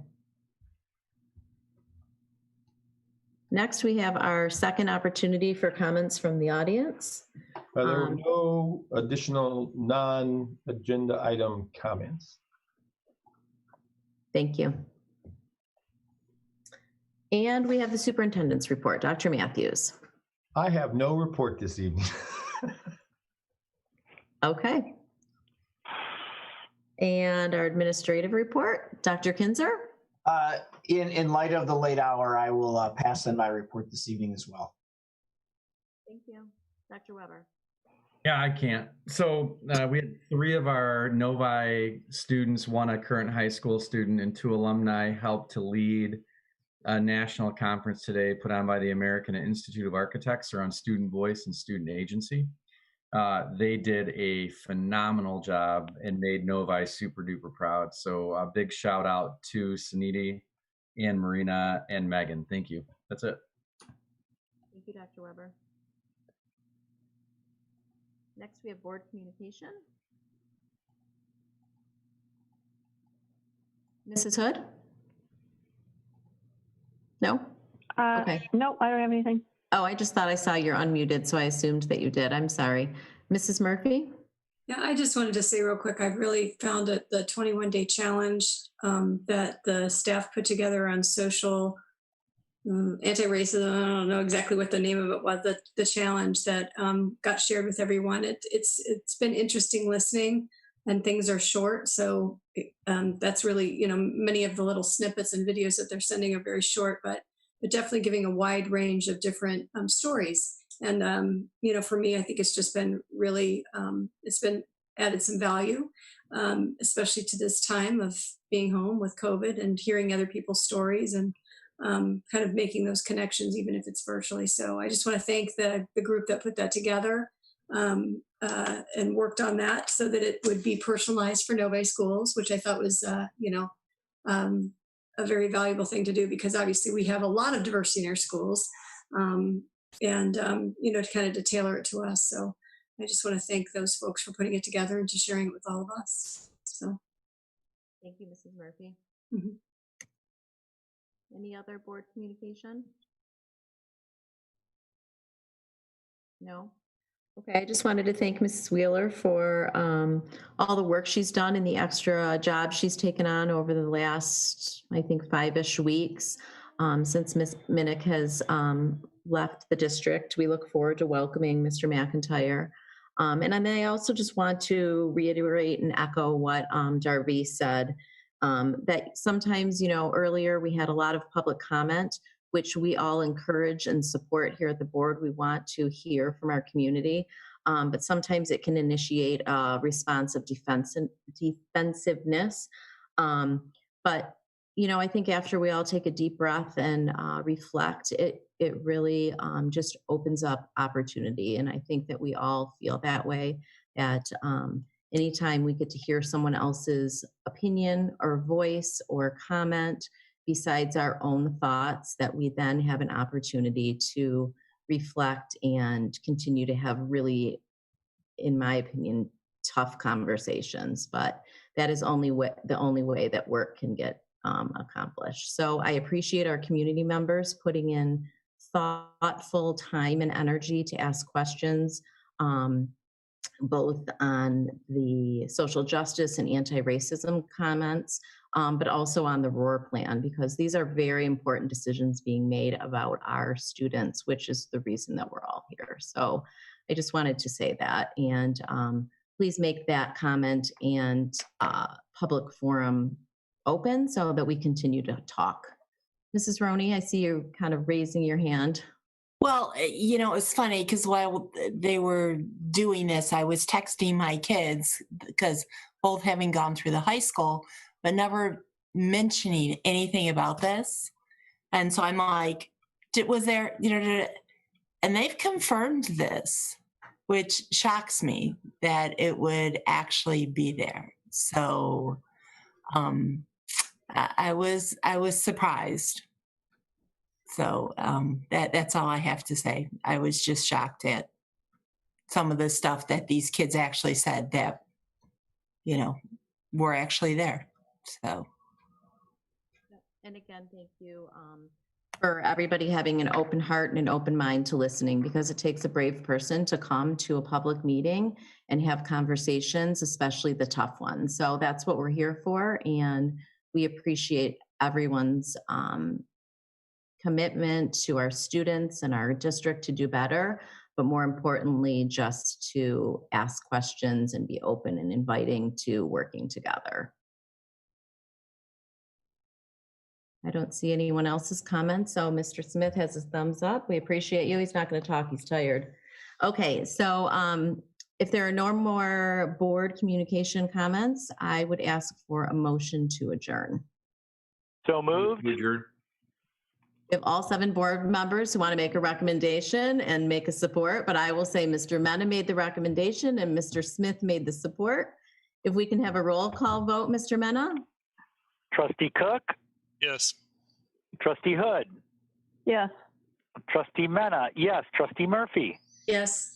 Speaker 8: Next, we have our second opportunity for comments from the audience.
Speaker 1: There were no additional non-agenda item comments.
Speaker 8: Thank you. And we have the superintendent's report. Dr. Matthews.
Speaker 1: I have no report this evening.
Speaker 8: Okay. And our administrative report, Dr. Kinzer.
Speaker 13: In light of the late hour, I will pass in my report this evening as well.
Speaker 8: Thank you. Dr. Weber.
Speaker 12: Yeah, I can't. So we had 3 of our Novi students, 1 a current high school student, and 2 alumni helped to lead a national conference today put on by the American Institute of Architects around student voice and student agency. They did a phenomenal job and made Novi super duper proud. So a big shout out to Suniti and Marina and Megan. Thank you. That's it.
Speaker 8: Thank you, Dr. Weber. Next, we have board communication. Mrs. Hood? No? Okay.
Speaker 15: No, I don't have anything.
Speaker 8: Oh, I just thought I saw you're unmuted, so I assumed that you did. I'm sorry. Mrs. Murphy?
Speaker 9: Yeah, I just wanted to say real quick, I've really found it the 21-day challenge that the staff put together on social anti-racism. I don't know exactly what the name of it was, the challenge that got shared with everyone. It's been interesting listening, and things are short. So that's really, many of the little snippets and videos that they're sending are very short, but definitely giving a wide range of different stories. And, for me, I think it's just been really, it's been added some value, especially to this time of being home with COVID and hearing other people's stories. And kind of making those connections, even if it's virtually. So I just want to thank the group that put that together and worked on that so that it would be personalized for Novi schools, which I thought was, a very valuable thing to do, because obviously we have a lot of diversity in our schools, to kind of to tailor it to us. So I just want to thank those folks for putting it together and to sharing it with all of us. So
Speaker 8: Thank you, Mrs. Murphy.
Speaker 9: mhm.
Speaker 8: Any other board communication? No? Okay, I just wanted to thank Mrs. Wheeler for all the work she's done and the extra job she's taken on over the last, I think, 5-ish weeks since Ms. Minnick has left the district. We look forward to welcoming Mr. McIntyre. And I also just want to reiterate and echo what Darby said, that sometimes, earlier we had a lot of public comment, which we all encourage and support here at the board. We want to hear from our community, but sometimes it can initiate a response of defensiveness. But I think after we all take a deep breath and reflect, it really just opens up opportunity. And I think that we all feel that way, that anytime we get to hear someone else's opinion or voice or comment besides our own thoughts, that we then have an opportunity to reflect and continue to have really, in my opinion, tough conversations. But that is the only way that work can get accomplished. So I appreciate our community members putting in thoughtful time and energy to ask questions, both on the social justice and anti-racism comments, but also on the ROAR plan, because these are very important decisions being made about our students, which is the reason that we're all here. So I just wanted to say that, and please make that comment and public forum open so that we continue to talk. Mrs. Roney, I see you kind of raising your hand.
Speaker 10: Well, it's funny because while they were doing this, I was texting my kids, because both having gone through the high school, but never mentioning anything about this. And so I'm like, was there, and they've confirmed this, which shocks me that it would actually be there. So I was surprised. So that's all I have to say. I was just shocked at some of the stuff that these kids actually said that, were actually there. So.
Speaker 8: And again, thank you for everybody having an open heart and an open mind to listening, because it takes a brave person to come to a public meeting and have conversations, especially the tough ones. So that's what we're here for. And we appreciate everyone's commitment to our students and our district to do better, but more importantly, just to ask questions and be open and inviting to working together. I don't see anyone else's comments. So Mr. Smith has his thumbs up. We appreciate you. He's not going to talk. He's tired. Okay, so if there are no more board communication comments, I would ask for a motion to adjourn.
Speaker 11: So moved.
Speaker 4: Adjourn.
Speaker 8: We have all 7 board members who want to make a recommendation and make a support, but I will say Mr. Mena made the recommendation and Mr. Smith made the support. If we can have a roll call vote, Mr. Mena?
Speaker 11: Trustee Cook?
Speaker 14: Yes.
Speaker 11: Trustee Hood?
Speaker 6: Yes.
Speaker 11: Trustee Mena? Yes. Trustee Murphy?
Speaker 9: Yes.